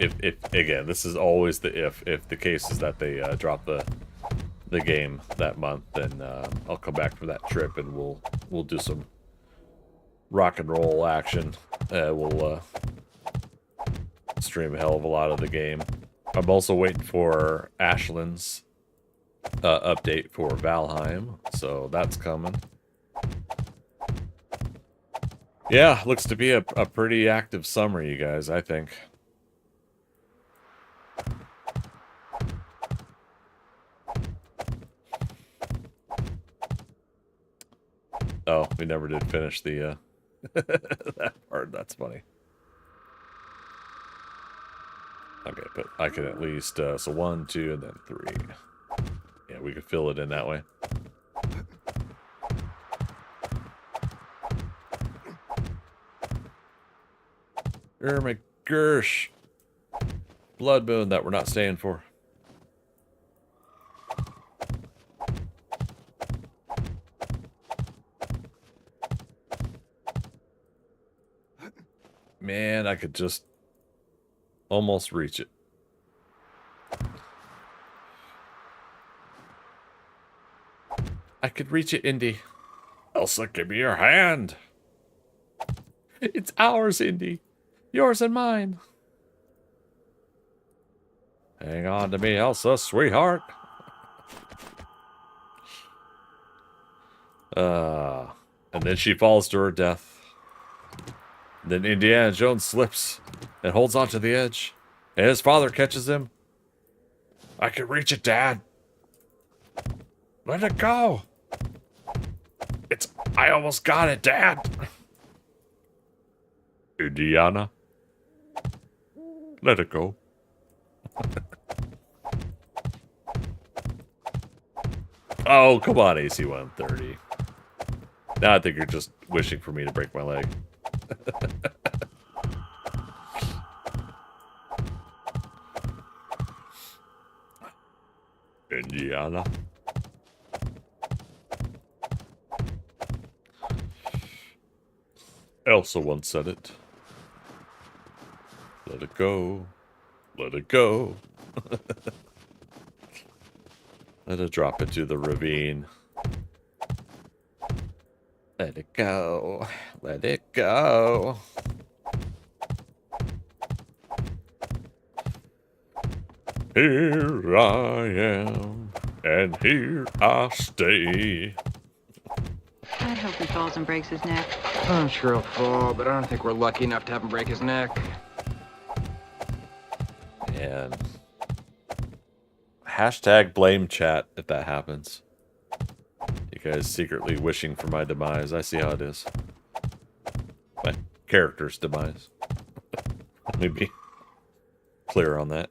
if again, this is always the if the case is that they drop the game that month, then I'll come back from that trip and we'll do some rock and roll action. We'll stream a hell of a lot of the game. I'm also waiting for Ashland's update for Valheim, so that's coming. Yeah, looks to be a pretty active summer, you guys, I think. Oh, we never did finish the that part. That's funny. Okay, but I can at least so 1, 2, and then 3. Yeah, we could fill it in that way. My Gersh. Blood moon that we're not staying for. Man, I could just almost reach it. I could reach it, Indy. Elsa, give me your hand. It's ours, Indy. Yours and mine. Hang on to me, Elsa, sweetheart. And then she falls to her death. Then Indiana Jones slips and holds onto the edge. And his father catches him. I can reach it, Dad. Let it go. I almost got it, Dad. Indiana. Let it go. Oh, come on, AC-130. Now I think you're just wishing for me to break my leg. Indiana. Elsa once said it. Let it go. Let it go. Let it drop into the ravine. Let it go. Let it go. Here I am, and here I stay. I hope he falls and breaks his neck. I'm sure he'll fall, but I don't think we're lucky enough to have him break his neck. And hashtag blame chat if that happens. You guys secretly wishing for my demise. I see how it is. My character's demise. Let me be clear on that.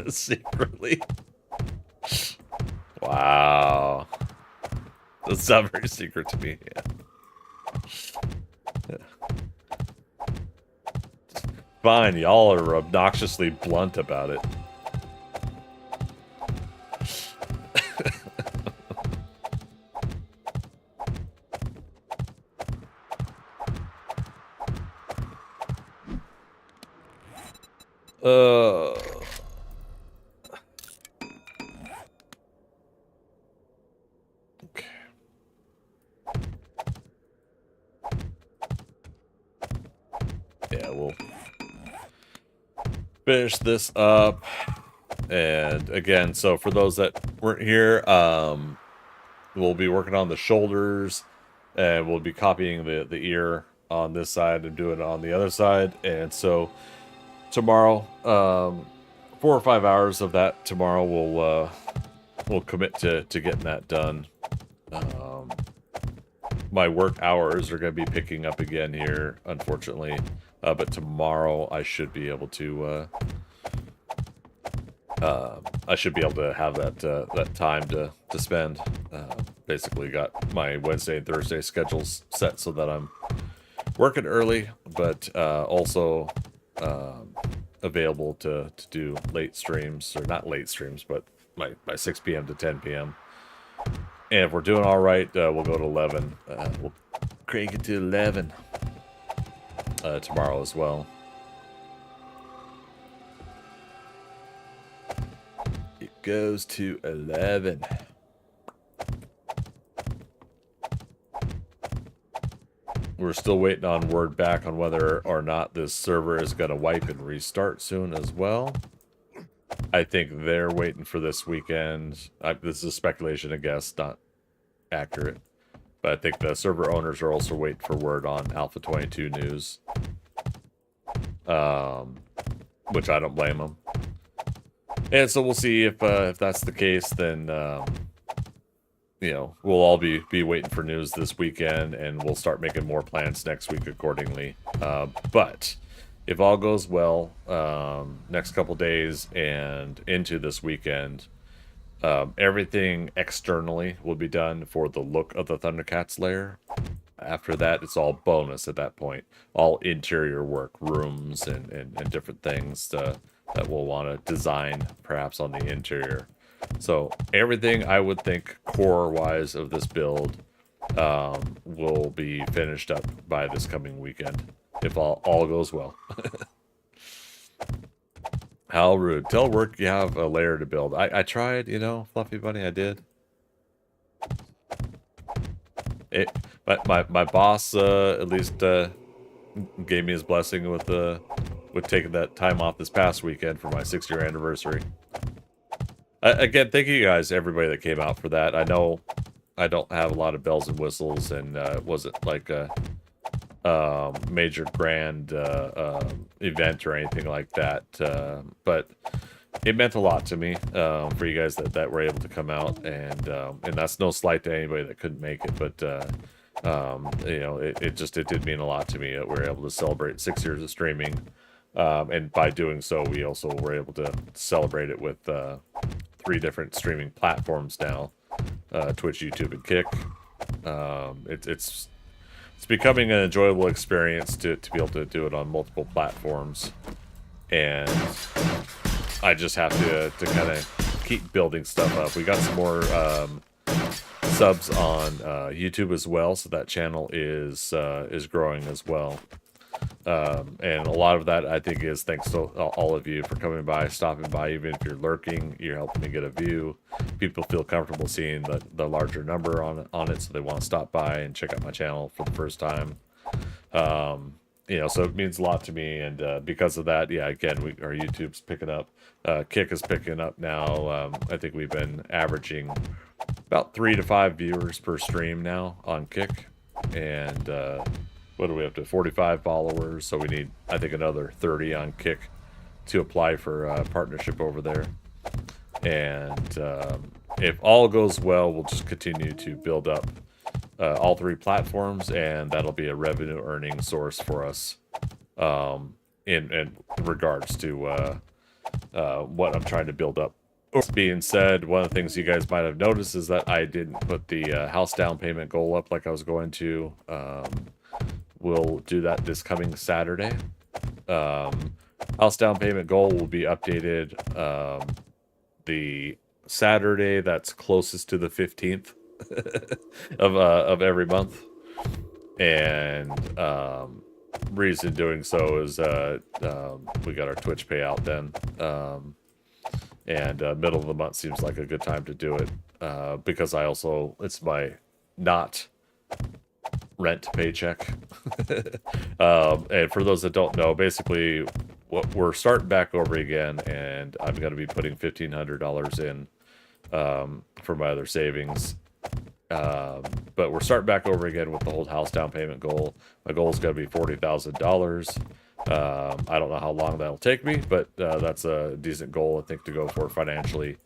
Secretly. Wow. That's not very secret to me. Yeah. Fine, y'all are obnoxiously blunt about it. Okay. Yeah, we'll finish this up. And again, so for those that weren't here, we'll be working on the shoulders, and we'll be copying the ear on this side and doing it on the other side. And so tomorrow, 4 or 5 hours of that tomorrow, we'll commit to getting that done. My work hours are going to be picking up again here, unfortunately, but tomorrow I should be able to I should be able to have that time to spend. Basically, got my Wednesday and Thursday schedules set so that I'm working early, but also available to do late streams, or not late streams, but by 6 p.m. to 10 p.m. And if we're doing all right, we'll go to 11. We'll crank it to 11 tomorrow as well. It goes to 11. We're still waiting on word back on whether or not this server is going to wipe and restart soon as well. I think they're waiting for this weekend. This is speculation, I guess, not accurate. But I think the server owners are also waiting for word on Alpha 22 news. Which I don't blame them. And so we'll see if that's the case, then, you know, we'll all be waiting for news this weekend, and we'll start making more plans next week accordingly. But if all goes well, next couple days and into this weekend, everything externally will be done for the look of the ThunderCats lair. After that, it's all bonus at that point. All interior work, rooms and different things that we'll want to design perhaps on the interior. So everything I would think core-wise of this build will be finished up by this coming weekend, if all goes well. How rude. Tell work you have a lair to build. I tried, you know, Fluffy Bunny, I did. My boss at least gave me his blessing with taking that time off this past weekend for my 6-year anniversary. Again, thank you guys, everybody that came out for that. I know I don't have a lot of bells and whistles, and it wasn't like a major grand event or anything like that, but it meant a lot to me for you guys that were able to come out, and that's no slight to anybody that couldn't make it, but you know, it did mean a lot to me that we were able to celebrate 6 years of streaming, and by doing so, we also were able to celebrate it with 3 different streaming platforms now: Twitch, YouTube, and Kick. It's becoming an enjoyable experience to be able to do it on multiple platforms, and I just have to kind of keep building stuff up. We got some more subs on YouTube as well, so that channel is growing as well. And a lot of that, I think, is thanks to all of you for coming by, stopping by. Even if you're lurking, you're helping me get a view. People feel comfortable seeing the larger number on it, so they want to stop by and check out my channel for the first time. You know, so it means a lot to me, and because of that, yeah, again, our YouTube's picking up. Kick is picking up now. I think we've been averaging about 3 to 5 viewers per stream now on Kick, and what are we up to? 45 followers, so we need, I think, another 30 on Kick to apply for partnership over there. And if all goes well, we'll just continue to build up all 3 platforms, and that'll be a revenue earning source for us in regards to what I'm trying to build up. This being said, one of the things you guys might have noticed is that I didn't put the house down payment goal up like I was going to. We'll do that this coming Saturday. House down payment goal will be updated the Saturday that's closest to the 15th of every month. And reason doing so is we got our Twitch payout then. And middle of the month seems like a good time to do it, because it's my not rent paycheck. And for those that don't know, basically we're starting back over again, and I'm going to be putting $1,500 in for my other savings. But we're starting back over again with the whole house down payment goal. My goal is going to be $40,000. I don't know how long that'll take me, but that's a decent goal, I think, to go for financially.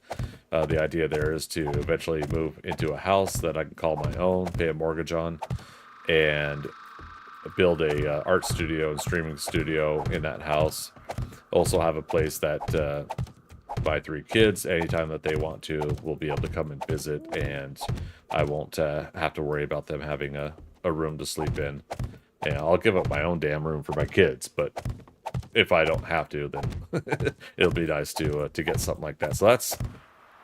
The idea there is to eventually move into a house that I can call my own, pay a mortgage on, and build a art studio and streaming studio in that house. Also have a place that my 3 kids, anytime that they want to, will be able to come and visit, and I won't have to worry about them having a room to sleep in. And I'll give up my own damn room for my kids, but if I don't have to, then it'll be nice to get something like that. So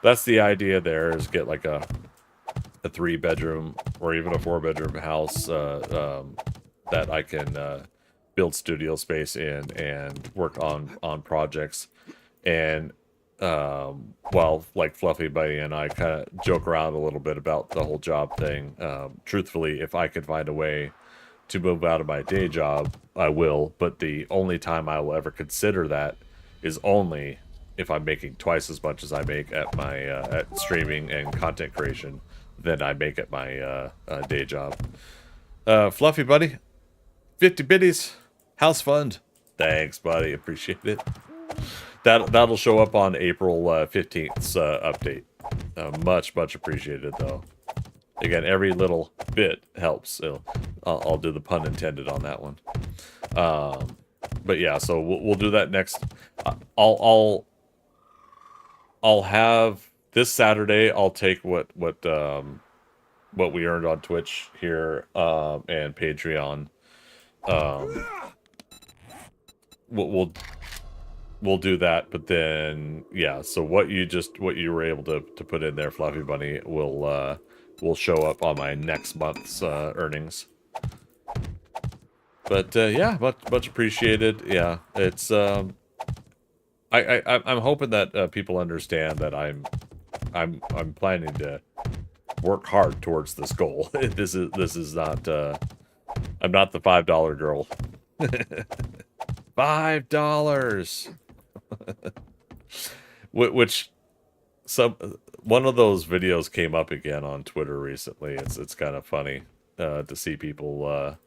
that's the idea there, is get like a 3-bedroom or even a 4-bedroom house that I can build studio space in and work on projects. And while like Fluffy Buddy and I kind of joke around a little bit about the whole job thing, truthfully, if I could find a way to move out of my day job, I will. But the only time I will ever consider that is only if I'm making twice as much as I make at my at streaming and content creation than I make at my day job. Fluffy Buddy, 50 biddies, house fund. Thanks, buddy. Appreciate it. That'll show up on April 15th's update. Much appreciated, though. Again, every little bit helps. So I'll do the pun intended on that one. But yeah, so we'll do that next. I'll have this Saturday. I'll take what we earned on Twitch here and Patreon. We'll do that, but then yeah. So what you were able to put in there, Fluffy Bunny, will show up on my next month's earnings. But yeah, much appreciated. Yeah, it's I'm hoping that people understand that I'm planning to work hard towards this goal. This is not I'm not the $5 girl. $5. Which one of those videos came up again on Twitter recently. It's kind of funny to see people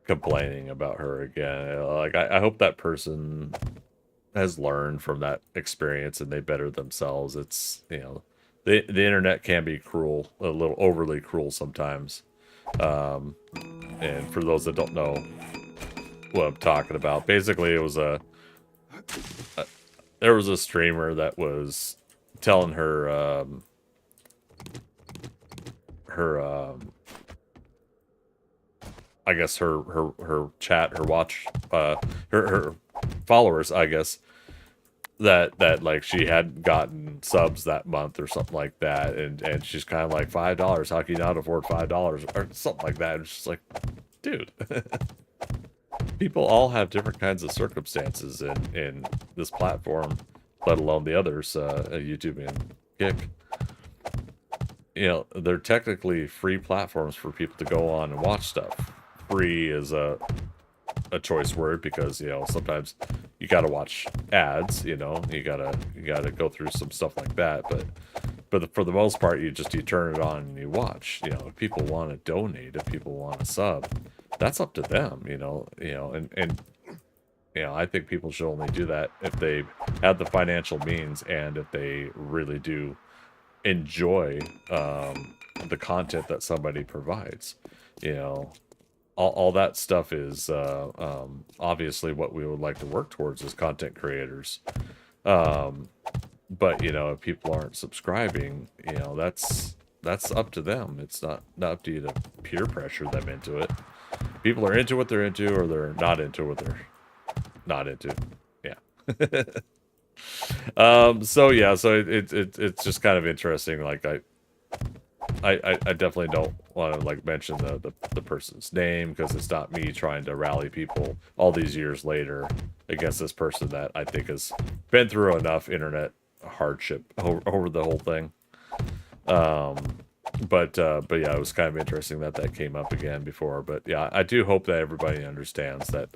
complaining about her again. Like I hope that person has learned from that experience and they better themselves. It's, you know, the internet can be cruel, a little overly cruel sometimes. And for those that don't know what I'm talking about, basically it was there was a streamer that was telling her I guess her chat, her watch, her followers, I guess, that like she hadn't gotten subs that month or something like that, and she's kind of like, $5, how can you not afford $5 or something like that? It's just like, dude. People all have different kinds of circumstances in this platform, let alone the others, YouTube and Kick. You know, they're technically free platforms for people to go on and watch stuff. Free is a choice word because, you know, sometimes you gotta watch ads, you know, you gotta go through some stuff like that, but for the most part, you turn it on and you watch. You know, if people want to donate, if people want to sub, that's up to them, you know, and you know, I think people should only do that if they have the financial means and if they really do enjoy the content that somebody provides. You know, all that stuff is obviously what we would like to work towards as content creators. But you know, if people aren't subscribing, you know, that's up to them. It's not up to you to peer pressure them into it. People are into what they're into, or they're not into what they're not into. Yeah. So yeah, so it's just kind of interesting. Like I definitely don't want to like mention the person's name because it's not me trying to rally people all these years later against this person that I think has been through enough internet hardship over the whole thing. But yeah, it was kind of interesting that came up again before. But yeah, I do hope that everybody understands that,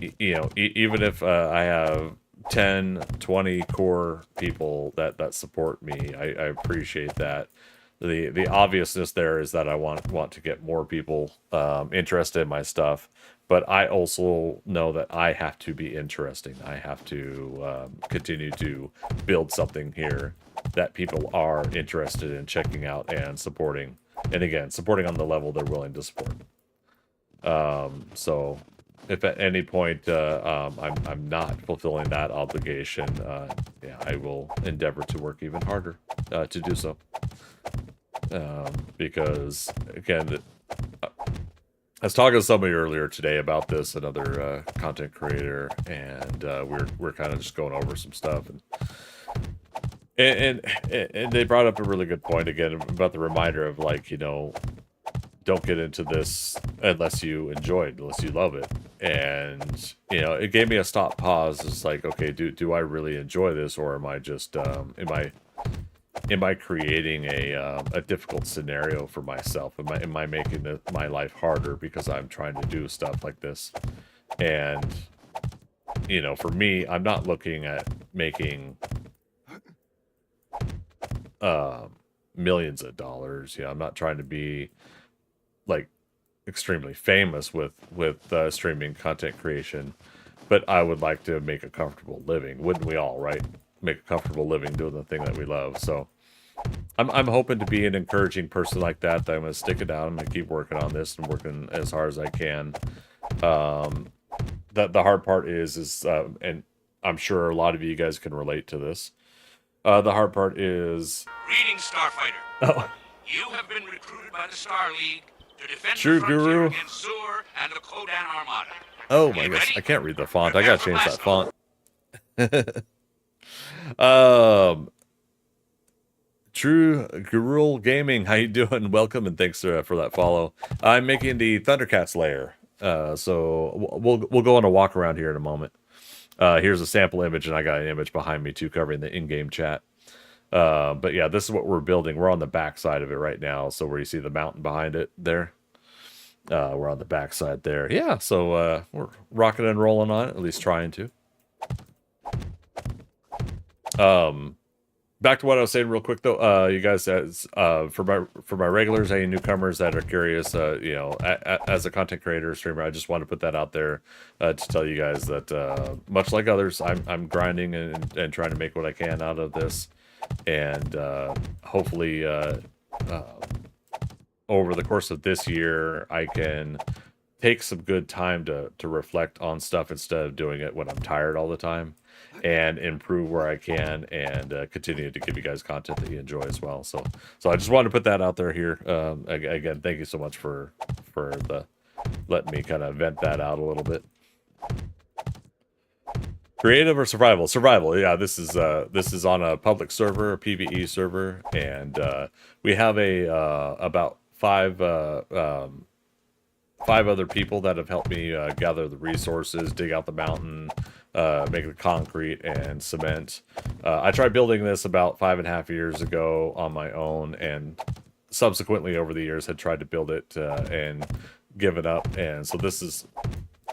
you know, even if I have 10, 20 core people that support me, I appreciate that. The obviousness there is that I want to get more people interested in my stuff, but I also know that I have to be interesting. I have to continue to build something here that people are interested in checking out and supporting. And again, supporting on the level they're willing to support. So if at any point I'm not fulfilling that obligation, yeah, I will endeavor to work even harder to do so. Because again, I was talking to somebody earlier today about this, another content creator, and we're kind of just going over some stuff, and they brought up a really good point again about the reminder of, like, you know, don't get into this unless you enjoy it, unless you love it. And, you know, it gave me a stop pause. It's like, okay, do I really enjoy this, or am I just am I creating a difficult scenario for myself? Am I making my life harder because I'm trying to do stuff like this? And, you know, for me, I'm not looking at making millions of dollars. You know, I'm not trying to be like extremely famous with streaming content creation, but I would like to make a comfortable living. Wouldn't we all, right? Make a comfortable living doing the thing that we love. So I'm hoping to be an encouraging person like that. I'm going to stick it out. I'm going to keep working on this and working as hard as I can. The hard part is and I'm sure a lot of you guys can relate to this. The hard part is... Greetings, Starfighter. Oh. You have been recruited by the Star League to defend True the frontier Guru. against Zur and the Kodan Armada. Oh my gosh, I can't read the font. I gotta change that font. True Guru Gaming, how you doing? Welcome and thanks for that follow. I'm making the ThunderCats lair, so we'll go on a walk around here in a moment. Here's a sample image, and I got an image behind me too, covering the in-game chat. But yeah, this is what we're building. We're on the back side of it right now, so where you see the mountain behind it there, we're on the back side there. Yeah, so we're rocking and rolling on it, at least trying to. Back to what I was saying real quick though, you guys, as for my regulars, any newcomers that are curious, you know, as a content creator, streamer, I just want to put that out there to tell you guys that much like others, I'm grinding and trying to make what I can out of this, and hopefully over the course of this year, I can take some good time to reflect on stuff instead of doing it when I'm tired all the time, and improve where I can, and continue to give you guys content that you enjoy as well. So I just wanted to put that out there here. Again, thank you so much for letting me kind of vent that out a little bit. Creative or survival? Survival. Yeah, this is on a public server, a PvE server, and we have about five other people that have helped me gather the resources, dig out the mountain, make the concrete and cement. I tried building this about 5.5 years ago on my own, and subsequently over the years had tried to build it and given up. And so this is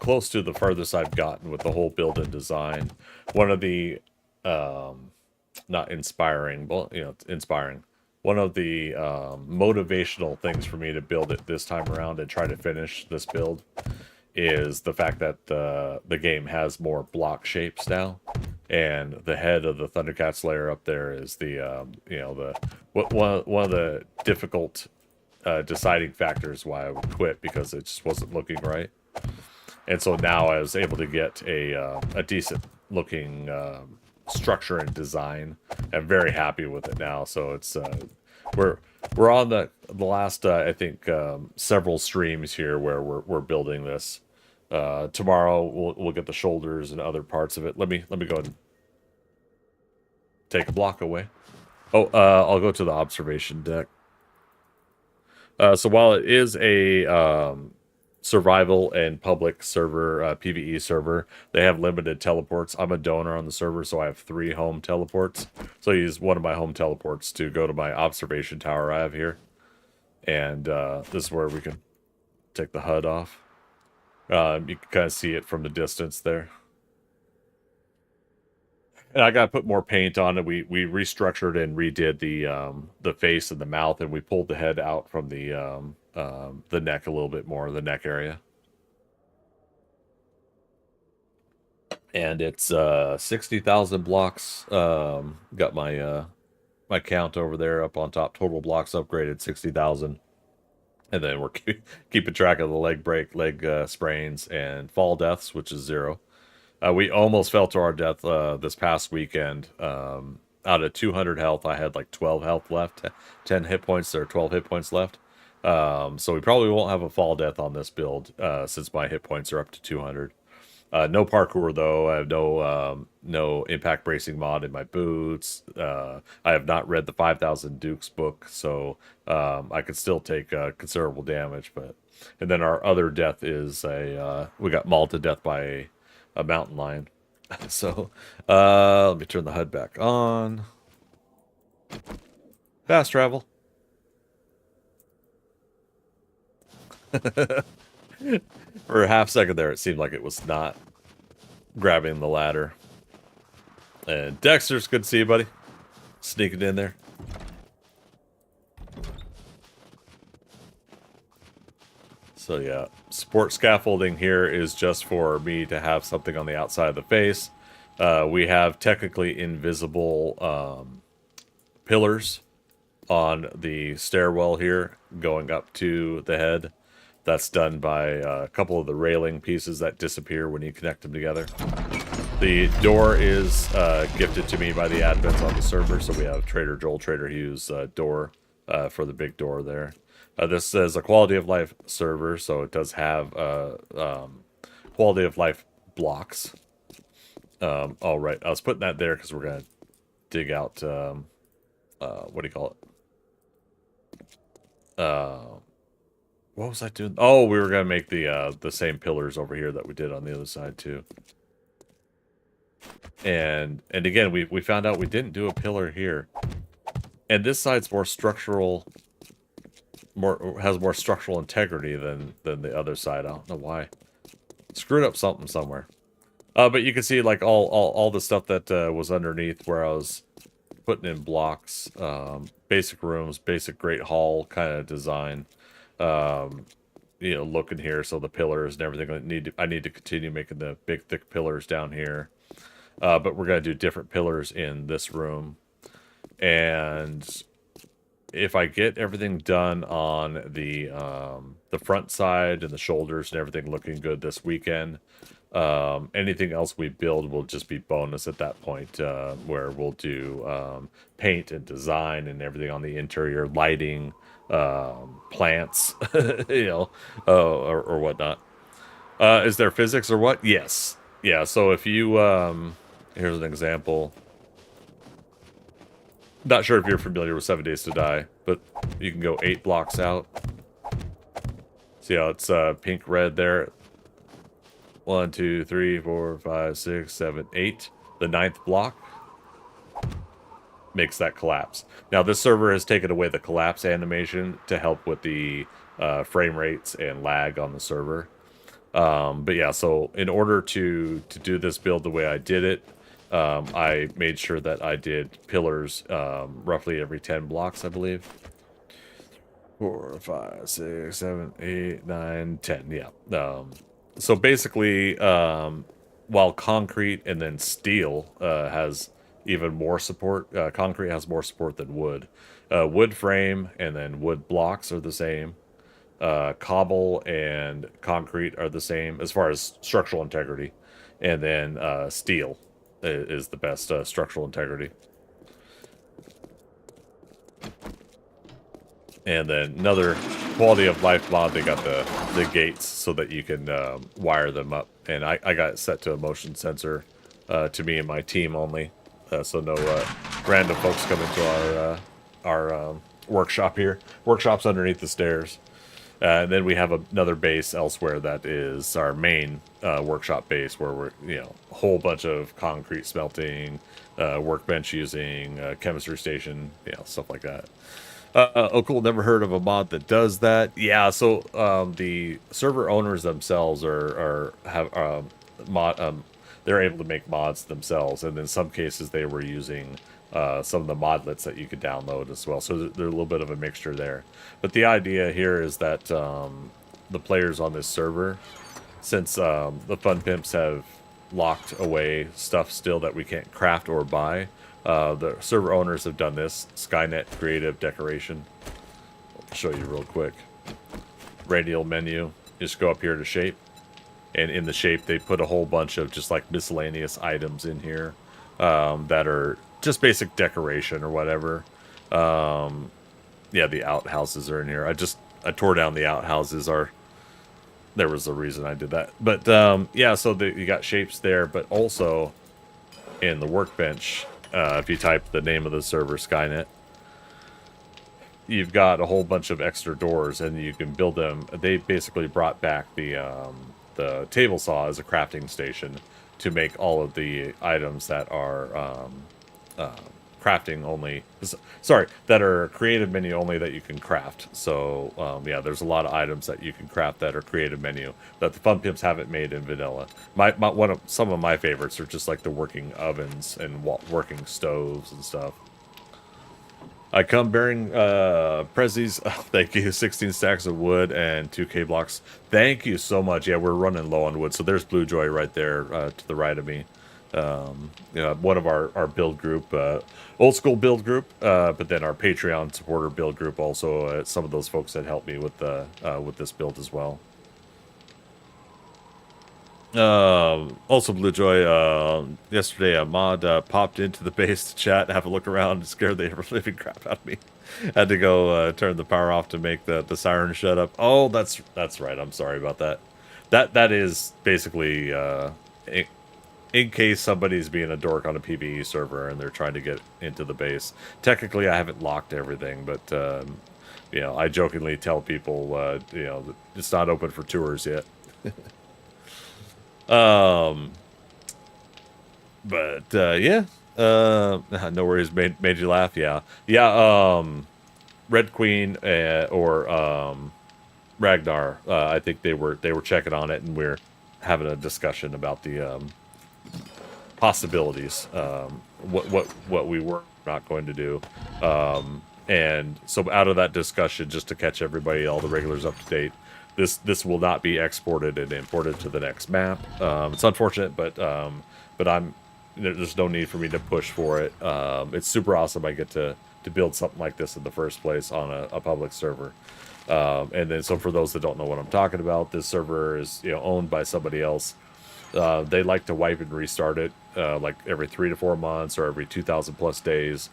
close to the furthest I've gotten with the whole build and design. One of the not inspiring, well, you know, inspiring. One of the motivational things for me to build it this time around and try to finish this build is the fact that the game has more block shapes now, and the head of the ThunderCats layer up there is the you know, one of the difficult deciding factors why I would quit, because it just wasn't looking right. And so now I was able to get a decent looking structure and design. I'm very happy with it now. So it's we're on the last I think several streams here where we're building this. Tomorrow we'll get the shoulders and other parts of it. Let me go ahead and take a block away. Oh, I'll go to the observation deck. So while it is a survival and public server, PvE server, they have limited teleports. I'm a donor on the server, so I have 3 home teleports. So I use one of my home teleports to go to my observation tower I have here. And this is where we can take the HUD off. You can kind of see it from the distance there. And I gotta put more paint on it. We restructured and redid the face and the mouth, and we pulled the head out from the neck a little bit more, the neck area. And it's 60,000 blocks. Got my my count over there up on top. Total blocks upgraded 60,000. And then we're keeping track of the leg sprains, and fall deaths, which is 0. We almost fell to our death this past weekend. Out of 200 health, I had like 12 health left, 10 hit points. There are 12 hit points left. So we probably won't have a fall death on this build since my hit points are up to 200. No parkour though. I have no impact bracing mod in my boots. I have not read the 5,000 Dukes book, so I could still take considerable damage. And then our other death is we got mauled to death by a mountain lion. So let me turn the HUD back on. Fast travel. For a half second there, it seemed like it was not grabbing the ladder. And Dexter's good to see you, buddy. Sneaking in there. So yeah, support scaffolding here is just for me to have something on the outside of the face. We have technically invisible pillars on the stairwell here going up to the head. That's done by a couple of the railing pieces that disappear when you connect them together. The door is gifted to me by the admins on the server, so we have Trader Joel, Trader Hughes door for the big door there. This is a quality of life server, so it does have quality of life blocks. All right, I was putting that there because we're gonna dig out what do you call it? What was I doing? Oh, we were gonna make the same pillars over here that we did on the other side too. And again, we found out we didn't do a pillar here, and this side's more structural. Has more structural integrity than the other side. I don't know why. Screwed up something somewhere. But you can see like all the stuff that was underneath where I was putting in blocks, basic rooms, basic great hall kind of design. You know, looking here, so the pillars and everything I need to continue making the big thick pillars down here. But we're gonna do different pillars in this room, and if I get everything done on the front side and the shoulders and everything looking good this weekend, anything else we build will just be bonus at that point, where we'll do paint and design and everything on the interior, lighting, plants, you know, or whatnot. Is there physics or what? Yes. Yeah, so if you, here's an example. Not sure if you're familiar with 7 Days to Die, but you can go 8 blocks out. See how it's pink, red there? 1, 2, 3, 4, 5, 6, 7, 8. The 9th block makes that collapse. Now, this server has taken away the collapse animation to help with the frame rates and lag on the server. But yeah, so in order to do this build the way I did it, I made sure that I did pillars roughly every 10 blocks, I believe. 4, 5, 6, 7, 8, 9, 10. Yeah. So basically, while concrete and then steel has even more support, concrete has more support than wood. Wood frame and then wood blocks are the same. Cobble and concrete are the same as far as structural integrity. And then steel is the best structural integrity. And then another quality of life mod, they got the gates so that you can wire them up. And I got it set to a motion sensor to me and my team only. So no random folks come into our workshop here. Workshop's underneath the stairs. And then we have another base elsewhere that is our main workshop base, where we're, you know, a whole bunch of concrete smelting, workbench using, chemistry station, you know, stuff like that. Oh, cool. Never heard of a mod that does that. Yeah, so the server owners themselves have mod. They're able to make mods themselves, and in some cases they were using some of the modlets that you could download as well. So there's a little bit of a mixture there. But the idea here is that the players on this server, since the Fun Pimps have locked away stuff still that we can't craft or buy, the server owners have done this Skynet creative decoration. I'll show you real quick. radial menu. Just go up here to shape, and in the shape they put a whole bunch of just like miscellaneous items in here that are just basic decoration or whatever. Yeah, the outhouses are in here. I tore down the outhouses. There was a reason I did that. But yeah, so you got shapes there, but also in the workbench, if you type the name of the server, Skynet, you've got a whole bunch of extra doors, and you can build them. They basically brought back the table saw as a crafting station to make all of the items that are crafting only. Sorry, that are creative menu only that you can craft. So yeah, there's a lot of items that you can craft that are creative menu that the Fun Pimps haven't made in vanilla. Some of my favorites are just like the working ovens and working stoves and stuff. I come bearing Prezzies. Thank you. 16 stacks of wood and 2K blocks. Thank you so much. Yeah, we're running low on wood. So there's Blue Joy right there to the right of me. You know, one of our build group, old school build group, but then our Patreon supporter build group also. Some of those folks that helped me with this build as well. Also, Blue Joy, yesterday a mod popped into the base to chat, have a look around, and scared the living crap out of me. Had to go turn the power off to make the siren shut up. Oh, that's right. I'm sorry about that. That is basically in case somebody's being a dork on a PvE server and they're trying to get into the base. Technically, I haven't locked everything, but you know, I jokingly tell people, you know, it's not open for tours yet. But yeah, no worries. Made you laugh. Yeah. Red Queen or Ragnar. I think they were checking on it, and we're having a discussion about the possibilities. What we were not going to do. And so out of that discussion, just to catch everybody, all the regulars up to date. This will not be exported and imported to the next map. It's unfortunate, but there's no need for me to push for it. It's super awesome I get to build something like this in the first place on a public server. And then so for those that don't know what I'm talking about, this server is owned by somebody else. They like to wipe and restart it like every 3 to 4 months or every 2,000 plus days.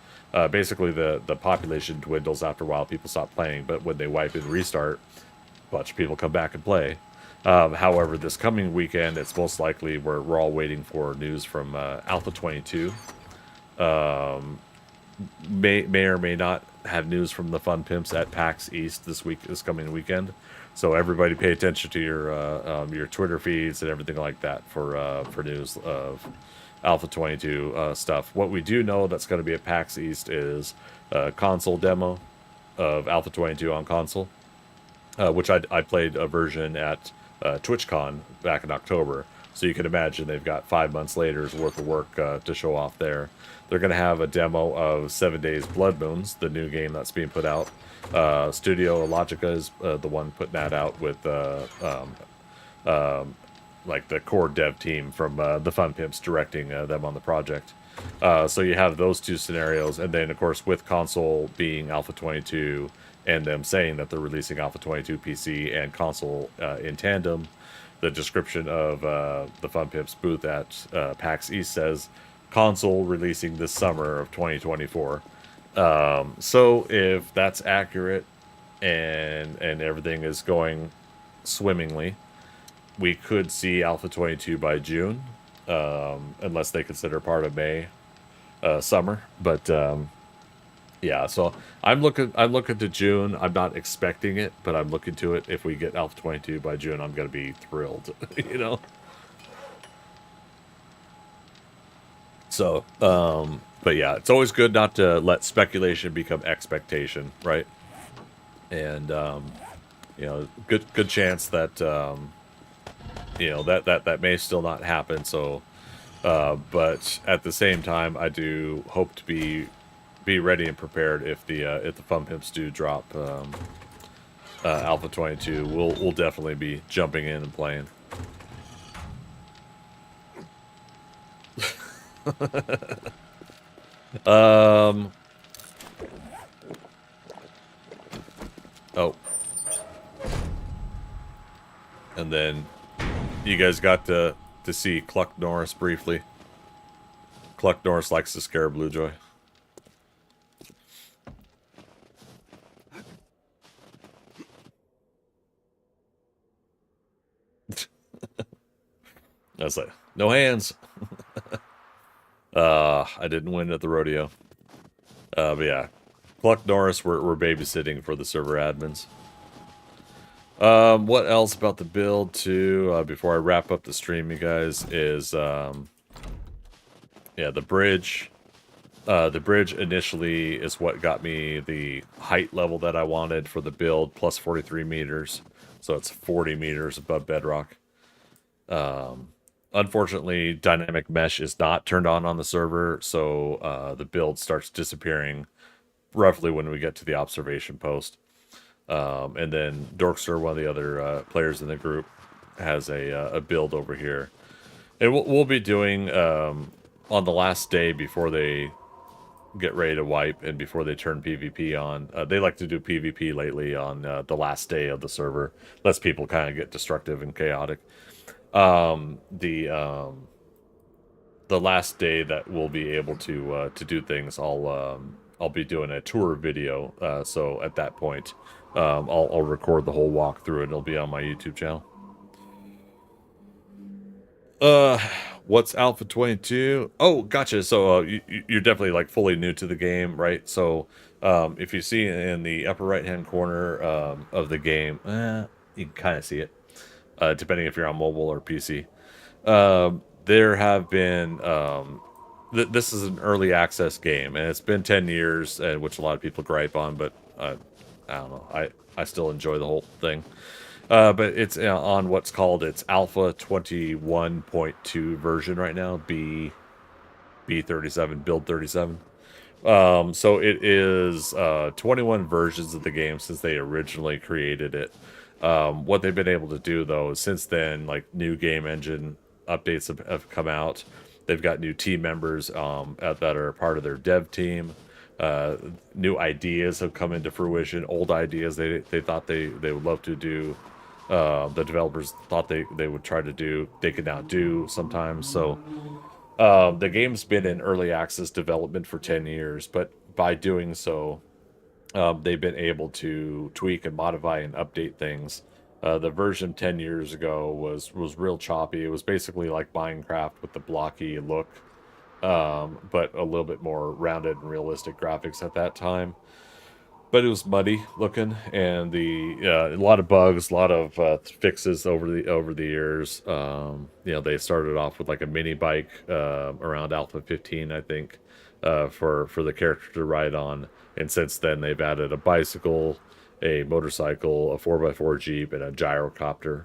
Basically, the population dwindles after a while. People stop playing, but when they wipe and restart, bunch of people come back and play. However, this coming weekend, it's most likely we're all waiting for news from Alpha 22. May or may not have news from the Fun Pimps at PAX East this coming weekend. So everybody pay attention to your Twitter feeds and everything like that for news of Alpha 22 stuff. What we do know that's going to be at PAX East is a console demo of Alpha 22 on console. Which I played a version at TwitchCon back in October. So you can imagine they've got 5 months later's worth of work to show off there. They're going to have a demo of 7 Days Blood Moons, the new game that's being put out. Studio Logica is the one putting that out with like the core dev team from the Fun Pimps directing them on the project. So you have those two scenarios, and then of course with console being Alpha 22 and them saying that they're releasing Alpha 22 PC and console in tandem. The description of the Fun Pimps booth at PAX East says console releasing this summer of 2024. So if that's accurate and everything is going swimmingly, we could see Alpha 22 by June, unless they consider part of May summer. But yeah, so I'm looking to June. I'm not expecting it, but I'm looking to it. If we get Alpha 22 by June, I'm gonna be thrilled. So, but yeah, it's always good not to let speculation become expectation, right? And good chance that that may still not happen. So, but at the same time, I do hope to be ready and prepared if the Fun Pimps do drop Alpha 22. We'll definitely be jumping in and playing. Oh. And then you guys got to see Cluck Norris briefly. Cluck Norris likes to scare Blue Joy. I was like, no hands. I didn't win at the rodeo. But yeah, Cluck Norris, we're babysitting for the server admins. What else about the build too? Before I wrap up the stream, you guys, is yeah, the bridge. The bridge initially is what got me the height level that I wanted for the build, plus 43 meters. So it's 40 meters above bedrock. Unfortunately, dynamic mesh is not turned on the server, so the build starts disappearing roughly when we get to the observation post. And then Dorkster, one of the other players in the group, has a build over here. And we'll be doing, on the last day before they get ready to wipe and before they turn PvP on, they like to do PvP lately on the last day of the server. Lets people kind of get destructive and chaotic. The last day that we'll be able to do things, I'll be doing a tour video. So at that point, I'll record the whole walkthrough and it'll be on my YouTube channel. What's Alpha 22? Oh, gotcha. So you're definitely like fully new to the game, right? So if you see in the upper right hand corner of the game, you can kind of see it, depending if you're on mobile or PC. There have been this is an early access game, and it's been 10 years, which a lot of people gripe on, but I don't know. I still enjoy the whole thing. But it's on what's called its Alpha 21.2 version right now, b37, build 37. So it is 21 versions of the game since they originally created it. What they've been able to do, though, is since then, like, new game engine updates have come out. They've got new team members that are part of their dev team. New ideas have come into fruition. Old ideas they thought they would love to do, the developers thought they would try to do, they could now do sometimes. So the game's been in early access development for 10 years, but by doing so, they've been able to tweak and modify and update things. The version 10 years ago was real choppy. It was basically like Minecraft with the blocky look, but a little bit more rounded and realistic graphics at that time. But it was muddy looking, and a lot of bugs, a lot of fixes over the years. They started off with like a mini bike around Alpha 15, I think, for the character to ride on, and since then they've added a bicycle, a motorcycle, a 4x4 Jeep, and a gyrocopter.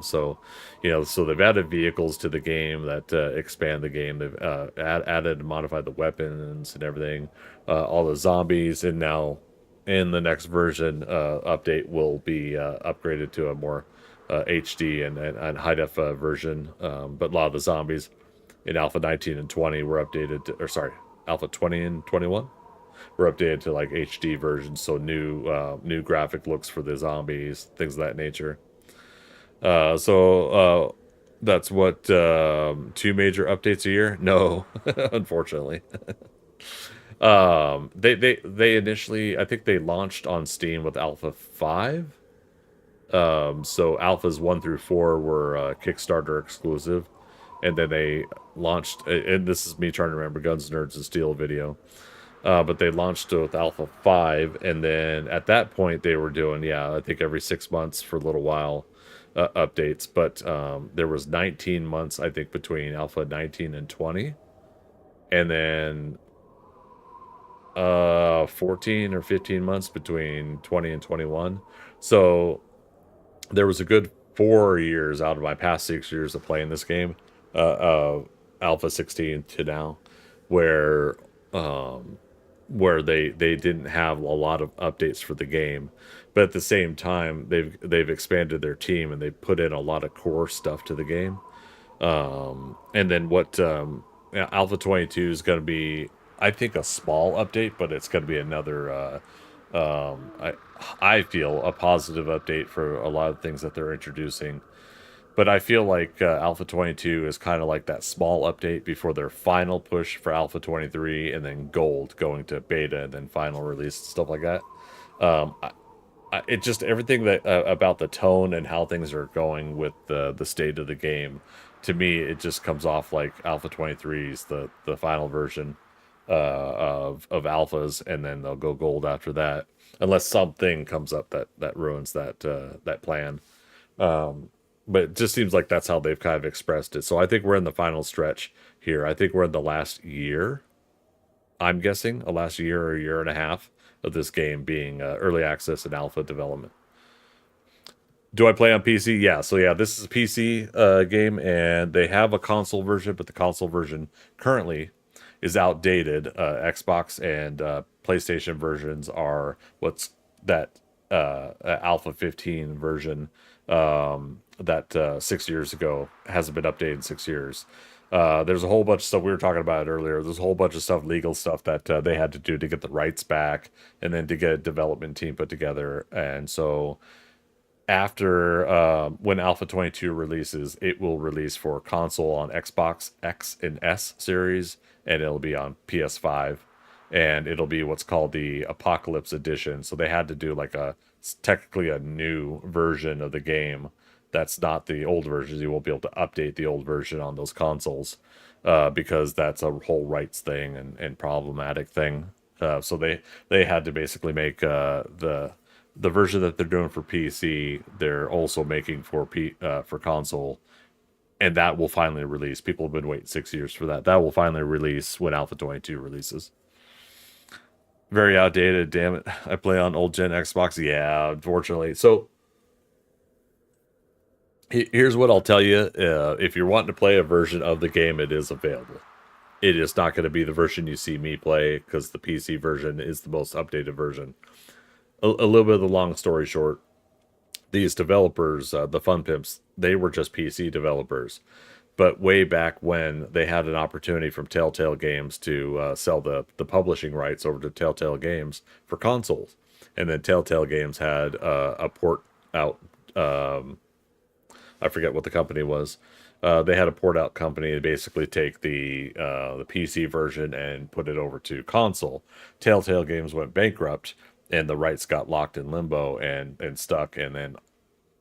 So they've added vehicles to the game that expand the game. They've added and modified the weapons and everything, all the zombies, and now in the next version update will be upgraded to a more HD and high def version. But a lot of the zombies in Alpha 19 and 20 were updated to, Alpha 20 and 21 were updated to like HD versions, so new graphic looks for the zombies, things of that nature. So that's what 2 major updates a year? No, unfortunately. They initially, I think they launched on Steam with Alpha 5. So Alphas 1 through 4 were Kickstarter exclusive, and then they launched, and this is me trying to remember Guns, Nerds, and Steel video, but they launched with Alpha 5, and then at that point they were doing, I think every 6 months for a little while, updates, but there was 19 months, I think, between Alpha 19 and 20, and then 14 or 15 months between 20 and 21. So there was a good 4 years out of my past 6 years of playing this game, Alpha 16 to now, where they didn't have a lot of updates for the game, but at the same time they've expanded their team and they put in a lot of core stuff to the game. And then what Alpha 22 is going to be, I think, a small update, but it's going to be another I feel a positive update for a lot of things that they're introducing. But I feel like Alpha 22 is kind of like that small update before their final push for Alpha 23, and then Gold going to beta, and then final release, stuff like that. Um, it just everything that about the tone and how things are going with the state of the game. To me, it just comes off like Alpha 23 is the final version of alphas, and then they'll go gold after that, unless something comes up that ruins that plan. But it just seems like that's how they've kind of expressed it. So I think we're in the final stretch here. I think we're in the last year. I'm guessing a last year or a year and a half of this game being early access and alpha development. Do I play on PC? Yeah. So yeah, this is a PC game, and they have a console version, but the console version currently is outdated. Xbox and PlayStation versions are what's that Alpha 15 version that 6 years ago hasn't been updated in 6 years. There's a whole bunch of stuff we were talking about it earlier. There's a whole bunch of stuff, legal stuff that they had to do to get the rights back, and then to get a development team put together. And so after when Alpha 22 releases, it will release for console on Xbox X and S series, and it'll be on PS5, and it'll be what's called the Apocalypse Edition. So they had to do like technically a new version of the game. That's not the old versions. You won't be able to update the old version on those consoles because that's a whole rights thing and problematic thing. So they had to basically make the version that they're doing for PC, they're also making for console, and that will finally release. People have been waiting 6 years for that. That will finally release when Alpha 22 releases. Very outdated, damn it. I play on old gen Xbox. Yeah, unfortunately. So here's what I'll tell you. If you're wanting to play a version of the game, it is available. It is not going to be the version you see me play, because the PC version is the most updated version. A little bit of the long story short, these developers, the Fun Pimps, they were just PC developers. But way back when, they had an opportunity from Telltale Games to sell the publishing rights over to Telltale Games for consoles. And then Telltale Games had a port out. I forget what the company was. They had a port out company to basically take the PC version and put it over to console. Telltale Games went bankrupt, and the rights got locked in limbo and stuck. And then,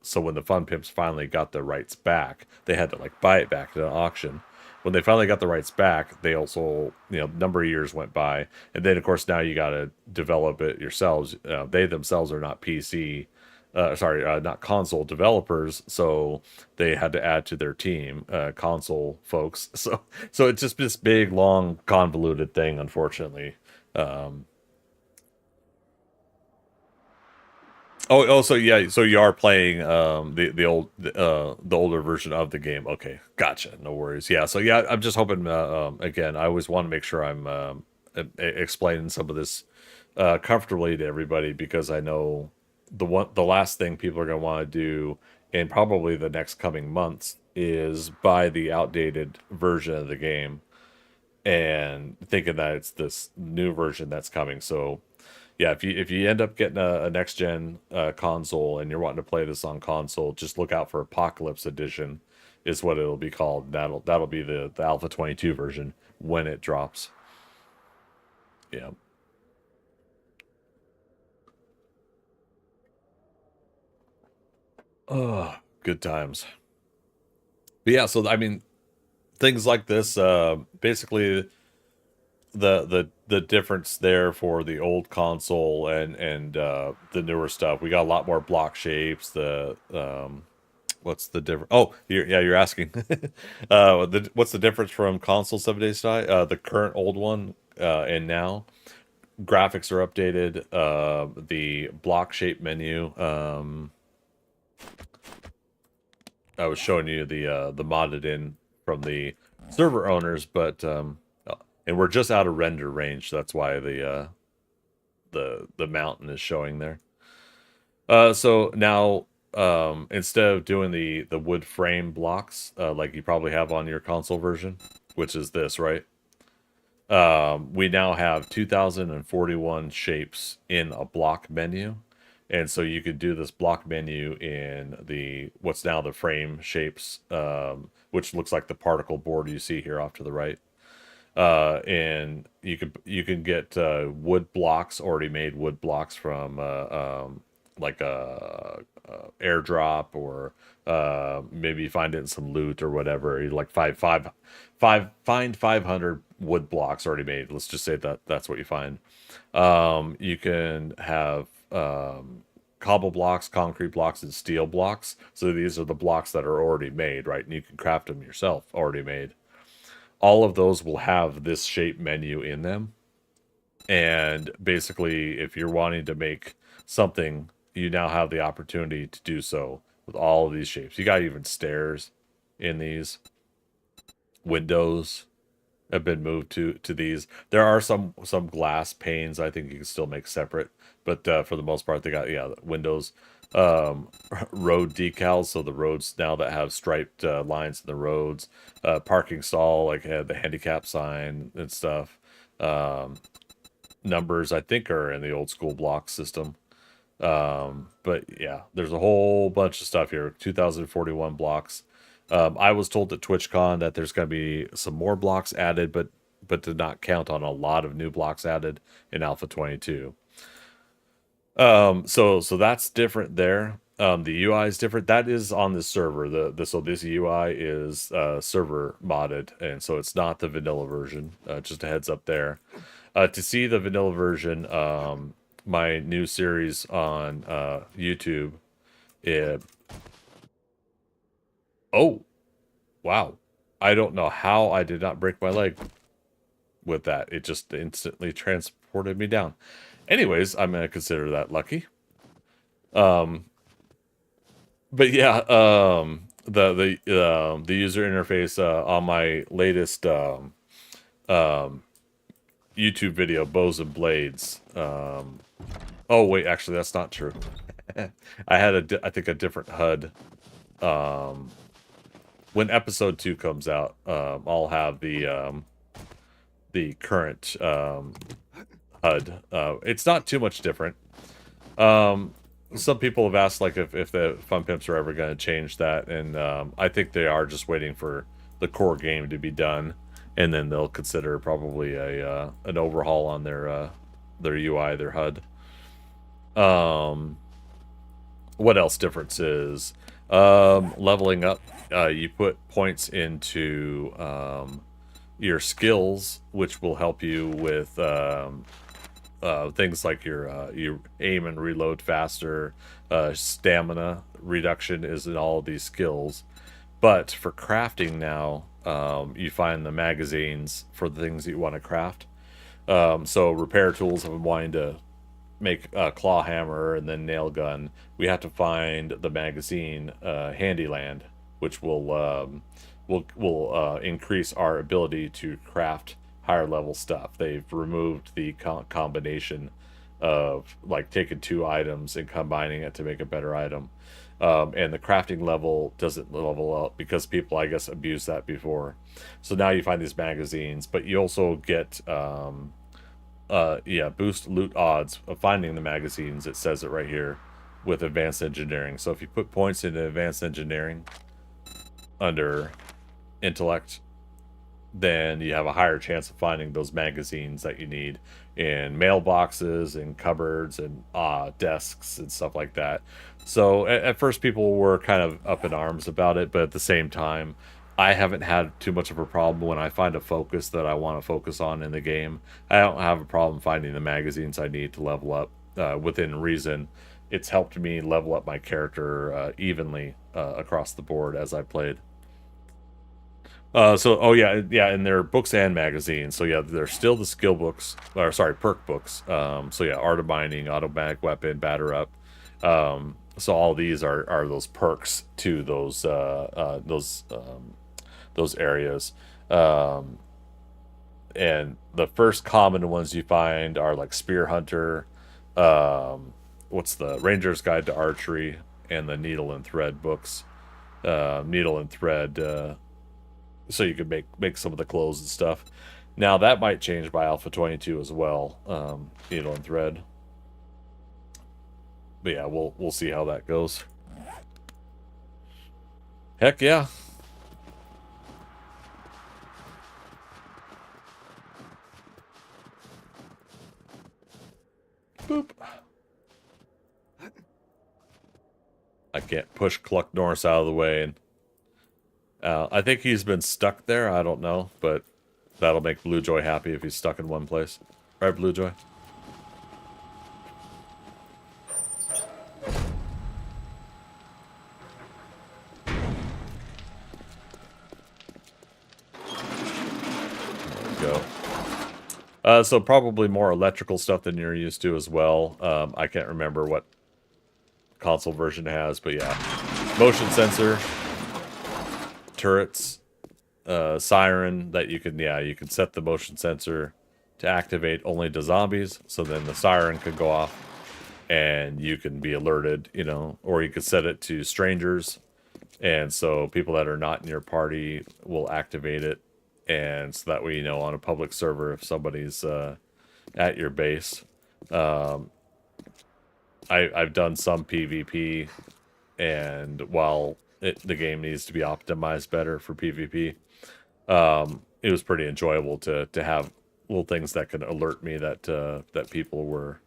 so when the Fun Pimps finally got the rights back, they had to like buy it back at an auction. When they finally got the rights back, they also, number of years went by, and then of course now you got to develop it yourselves. They themselves are not PC, not console developers, so they had to add to their team console folks. So it's just this big, long, convoluted thing, unfortunately. So yeah, so you are playing the older version of the game. Okay, gotcha. No worries. Yeah, so yeah, I'm just hoping. Again, I always want to make sure I'm explaining some of this comfortably to everybody, because I know the last thing people are going to want to do in probably the next coming months is buy the outdated version of the game and thinking that it's this new version that's coming. So yeah, if you end up getting a next gen console and you're wanting to play this on console, just look out for Apocalypse Edition, is what it'll be called. That'll be the Alpha 22 version when it drops. Yeah. Oh, good times. But yeah, so I mean, things like this, basically the difference there for the old console and the newer stuff. We got a lot more block shapes. What's the difference? Oh, you're asking. What's the difference from console 7 Days to Die? The current old one and now graphics are updated. The block shape menu. I was showing you the modded in from the server owners, but and we're just out of render range. So that's why the mountain is showing there. So now instead of doing the wood frame blocks like you probably have on your console version, which is this, right? we now have 2041 shapes in a block menu. And so you could do this block menu in the what's now the frame shapes, which looks like the particle board you see here off to the right. And you can get wood blocks, already made wood blocks from like a airdrop, or maybe find it in some loot or whatever. You like find 500 wood blocks already made. Let's just say that's what you find. You can have cobble blocks, concrete blocks, and steel blocks. So these are the blocks that are already made, right? And you can craft them yourself, already made. All of those will have this shape menu in them. And basically, if you're wanting to make something, you now have the opportunity to do so with all of these shapes. You got even stairs in these. Windows have been moved to these. There are some glass panes I think you can still make separate, but for the most part they got windows. Road decals, so the roads now that have striped lines in the roads. Parking stall, like the handicap sign and stuff. Numbers I think are in the old school block system. But yeah, there's a whole bunch of stuff here. 2041 blocks. I was told at TwitchCon that there's going to be some more blocks added, but did not count on a lot of new blocks added in Alpha 22. So that's different there. The UI is different. That is on this server. So this UI is server modded, and so it's not the vanilla version. Just a heads up there. To see the vanilla version, my new series on YouTube. Oh, wow. I don't know how I did not break my leg with that. It just instantly transported me down. Anyways, I'm going to consider that lucky. But yeah, the user interface on my latest YouTube video, Bows and Blades. Oh wait, actually that's not true. I had I think a different HUD. When episode 2 comes out, I'll have the current HUD. It's not too much different. Some people have asked like if the Fun Pimps are ever going to change that, and I think they are just waiting for the core game to be done, and then they'll consider probably an overhaul on their UI, their HUD. What else differences? Leveling up. You put points into your skills, which will help you with things like your aim and reload faster. Stamina reduction is in all of these skills. But for crafting now, you find the magazines for the things that you want to craft. So repair tools, have been wanting to make a claw hammer and then nail gun. We have to find the magazine Handyland, which will increase our ability to craft higher level stuff. They've removed the combination of like taking 2 items and combining it to make a better item. And the crafting level doesn't level up because people, I guess, abused that before. So now you find these magazines, but you also get boost loot odds of finding the magazines. It says it right here with advanced engineering. So if you put points into advanced engineering under intellect, then you have a higher chance of finding those magazines that you need in mailboxes and cupboards and desks and stuff like that. So at first people were kind of up in arms about it, but at the same time, I haven't had too much of a problem when I find a focus that I want to focus on in the game. I don't have a problem finding the magazines I need to level up within reason. It's helped me level up my character evenly across the board as I played. And they're books and magazines. So yeah, they're still the skill books, or sorry, perk books. So yeah, art of mining, automatic weapon, batter up. So all these are those perks to those areas. And the first common ones you find are like Spear Hunter, what's the Ranger's Guide to Archery, and the Needle and Thread books. Needle and Thread, so you could make some of the clothes and stuff. Now that might change by Alpha 22 as well, needle and thread. But yeah, we'll see how that goes. Heck yeah. Boop. I can't push Cluck Norris out of the way. And I think he's been stuck there. I don't know, but that'll make Bluejoy happy if he's stuck in one place. Right, Bluejoy? There we go. So probably more electrical stuff than you're used to as well. I can't remember what console version it has, but yeah. Motion sensor, turrets, siren that you can set the motion sensor to activate only to zombies, so then the siren could go off and you can be alerted, you know, or you could set it to strangers, and so people that are not in your party will activate it, and so that way, you know, on a public server, if somebody's at your base. I've done some PvP, and while the game needs to be optimized better for PvP, it was pretty enjoyable to have little things that could alert me that that people were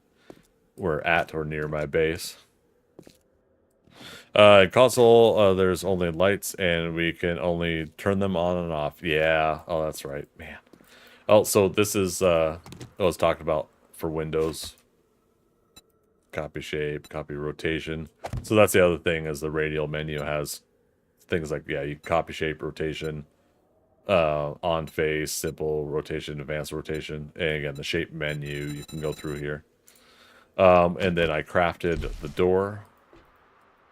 at or near my base. Console, there's only lights, and we can only turn them on and off. Yeah, oh, that's right, man. Oh, so this is I was talking about for Windows. Copy shape, copy rotation. So that's the other thing, is the radial menu has things like, yeah, you copy shape, rotation, on face, simple rotation, advanced rotation, and again the shape menu you can go through here. And then I crafted the door.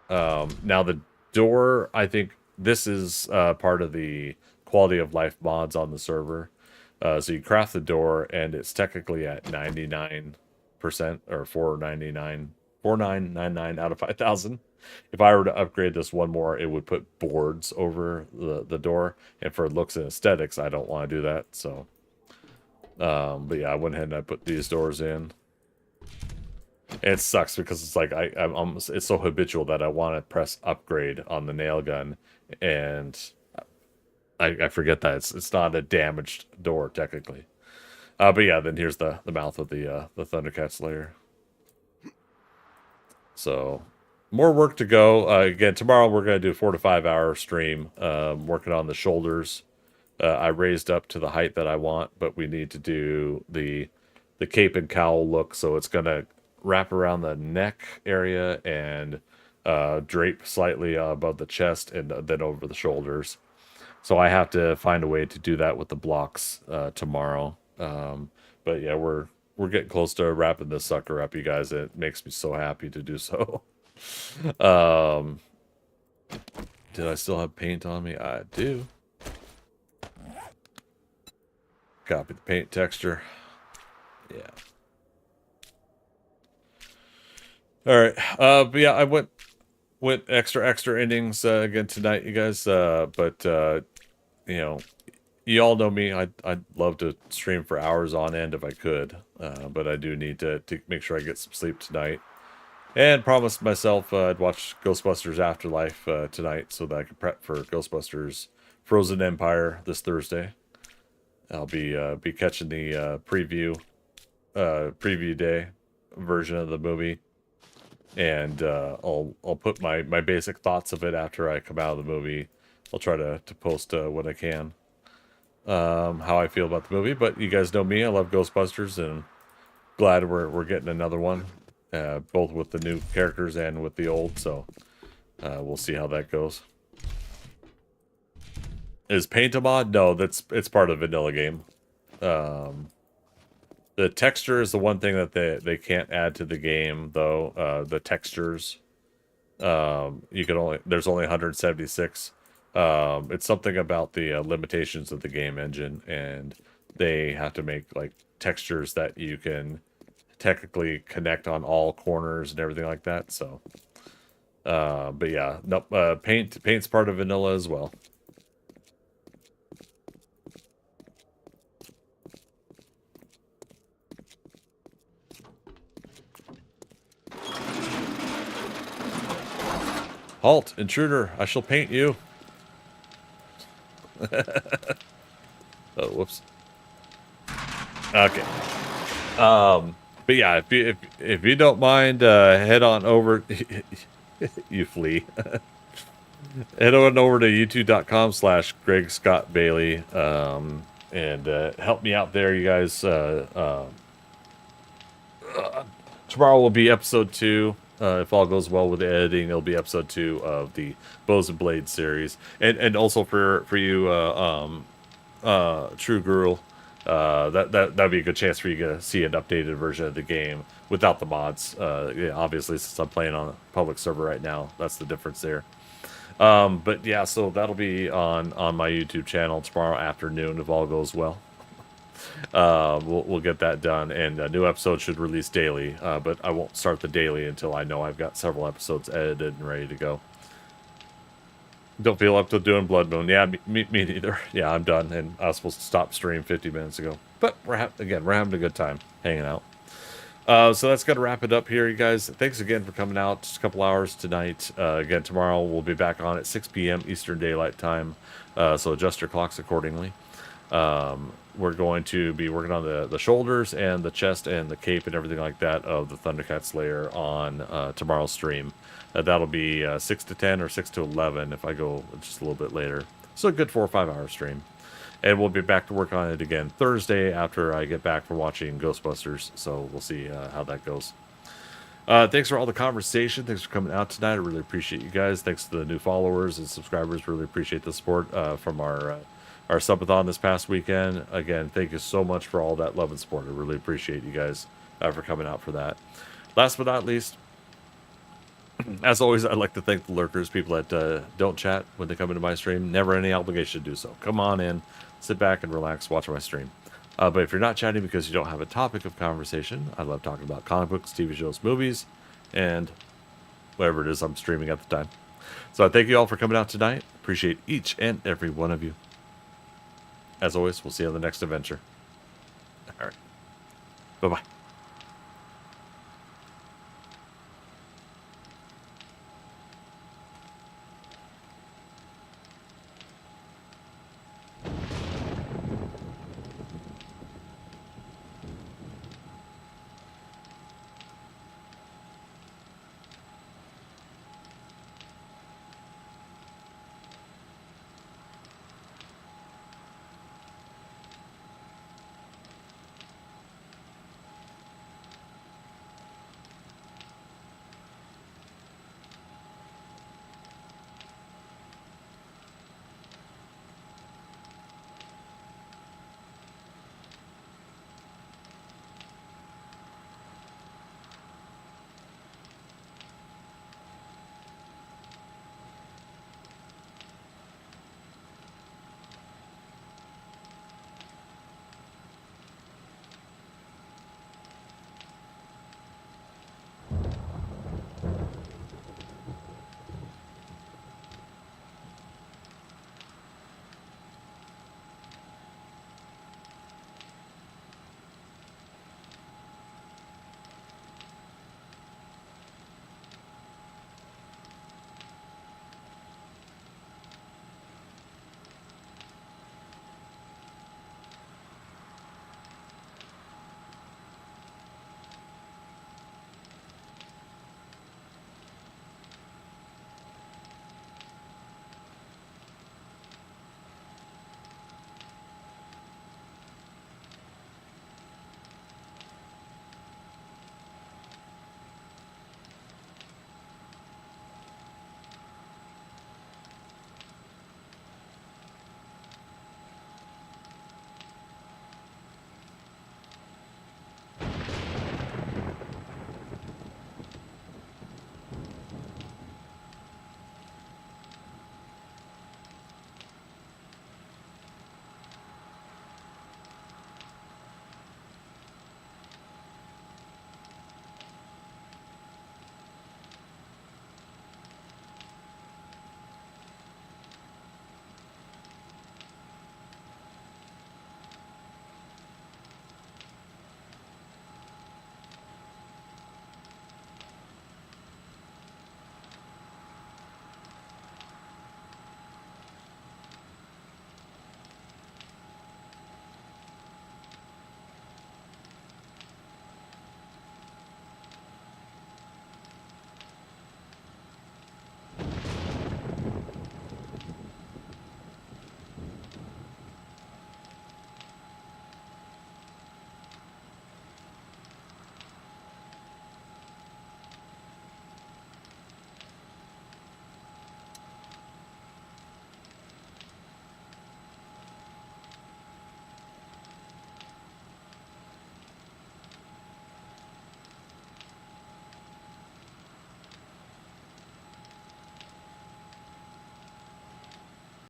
Now the door, I think this is part of the quality of life mods on the server. So you craft the door, and it's technically at 99% or 4999 out of 5,000. If I were to upgrade this one more, it would put boards over the door, and for looks and aesthetics, I don't want to do that. So, but yeah, I went ahead and I put these doors in. And it sucks because it's like it's so habitual that I want to press upgrade on the nail gun, and I forget that it's not a damaged door technically. But yeah, then here's the mouth of the ThunderCats lair. So more work to go. Again, tomorrow we're going to do a 4 to 5 hour stream, working on the shoulders. I raised up to the height that I want, but we need to do the cape and cowl look, so it's going to wrap around the neck area and drape slightly above the chest and then over the shoulders. So I have to find a way to do that with the blocks tomorrow. But yeah, we're getting close to wrapping this sucker up, you guys. It makes me so happy to do so. Did I still have paint on me? I do. Copy the paint texture. Yeah. All right. But yeah, I went extra innings again tonight, you guys. But you know, you all know me. I'd love to stream for hours on end if I could. But I do need to make sure I get some sleep tonight. And promised myself I'd watch Ghostbusters Afterlife tonight so that I can prep for Ghostbusters Frozen Empire this Thursday. I'll be catching the preview day version of the movie, and I'll put my basic thoughts of it after I come out of the movie. I'll try to post what I can, how I feel about the movie. But you guys know me, I love Ghostbusters, and glad we're getting another one, both with the new characters and with the old. So we'll see how that goes. Is paint a mod? No, it's part of the vanilla game. The texture is the one thing that they can't add to the game, though. The textures, there's only 176. It's something about the limitations of the game engine, and they have to make like textures that you can technically connect on all corners and everything like that. So, but yeah, nope. Paint's part of vanilla as well. Halt, intruder! I shall paint you. Oh, whoops. Okay. But yeah, if you don't mind, head on over. You flee. Head on over to youtube.com/Greg Scott Bailey, and help me out there, you guys. Tomorrow will be episode 2. If all goes well with the editing, it'll be episode 2 of the Bows and Blades series, and also for you, True Guru, that'd be a good chance for you to see an updated version of the game without the mods. Yeah, obviously, since I'm playing on a public server right now, that's the difference there. But yeah, so that'll be on my YouTube channel tomorrow afternoon if all goes well. We'll get that done, and a new episode should release daily, but I won't start the daily until I know I've got several episodes edited and ready to go. Don't feel up to doing Blood Moon. Yeah, me neither. Yeah, I'm done, and I was supposed to stop stream 50 minutes ago. But we're having a good time hanging out. So that's going to wrap it up here, you guys. Thanks again for coming out. Just a couple hours tonight. Again, tomorrow we'll be back on at 6 p.m. Eastern Daylight Time, so adjust your clocks accordingly. We're going to be working on the shoulders and the chest and the cape and everything like that of the ThunderCats Lair on tomorrow's stream. That'll be 6 to 10 or 6 to 11 if I go just a little bit later. So a good 4 or 5 hour stream. And we'll be back to work on it again Thursday after I get back from watching Ghostbusters. So we'll see how that goes. Thanks for all the conversation. Thanks for coming out tonight. I really appreciate you guys. Thanks to the new followers and subscribers. Really appreciate the support from our subathon this past weekend. Again, thank you so much for all that love and support. I really appreciate you guys for coming out for that. Last but not least, as always, I'd like to thank the lurkers, people that don't chat when they come into my stream. Never any obligation to do so. Come on in, sit back and relax, watch my stream. But if you're not chatting because you don't have a topic of conversation, I love talking about comic books, TV shows, movies, and whatever it is I'm streaming at the time. So I thank you all for coming out tonight. Appreciate each and every one of you. As always, we'll see you on the next adventure. All right. Bye-bye.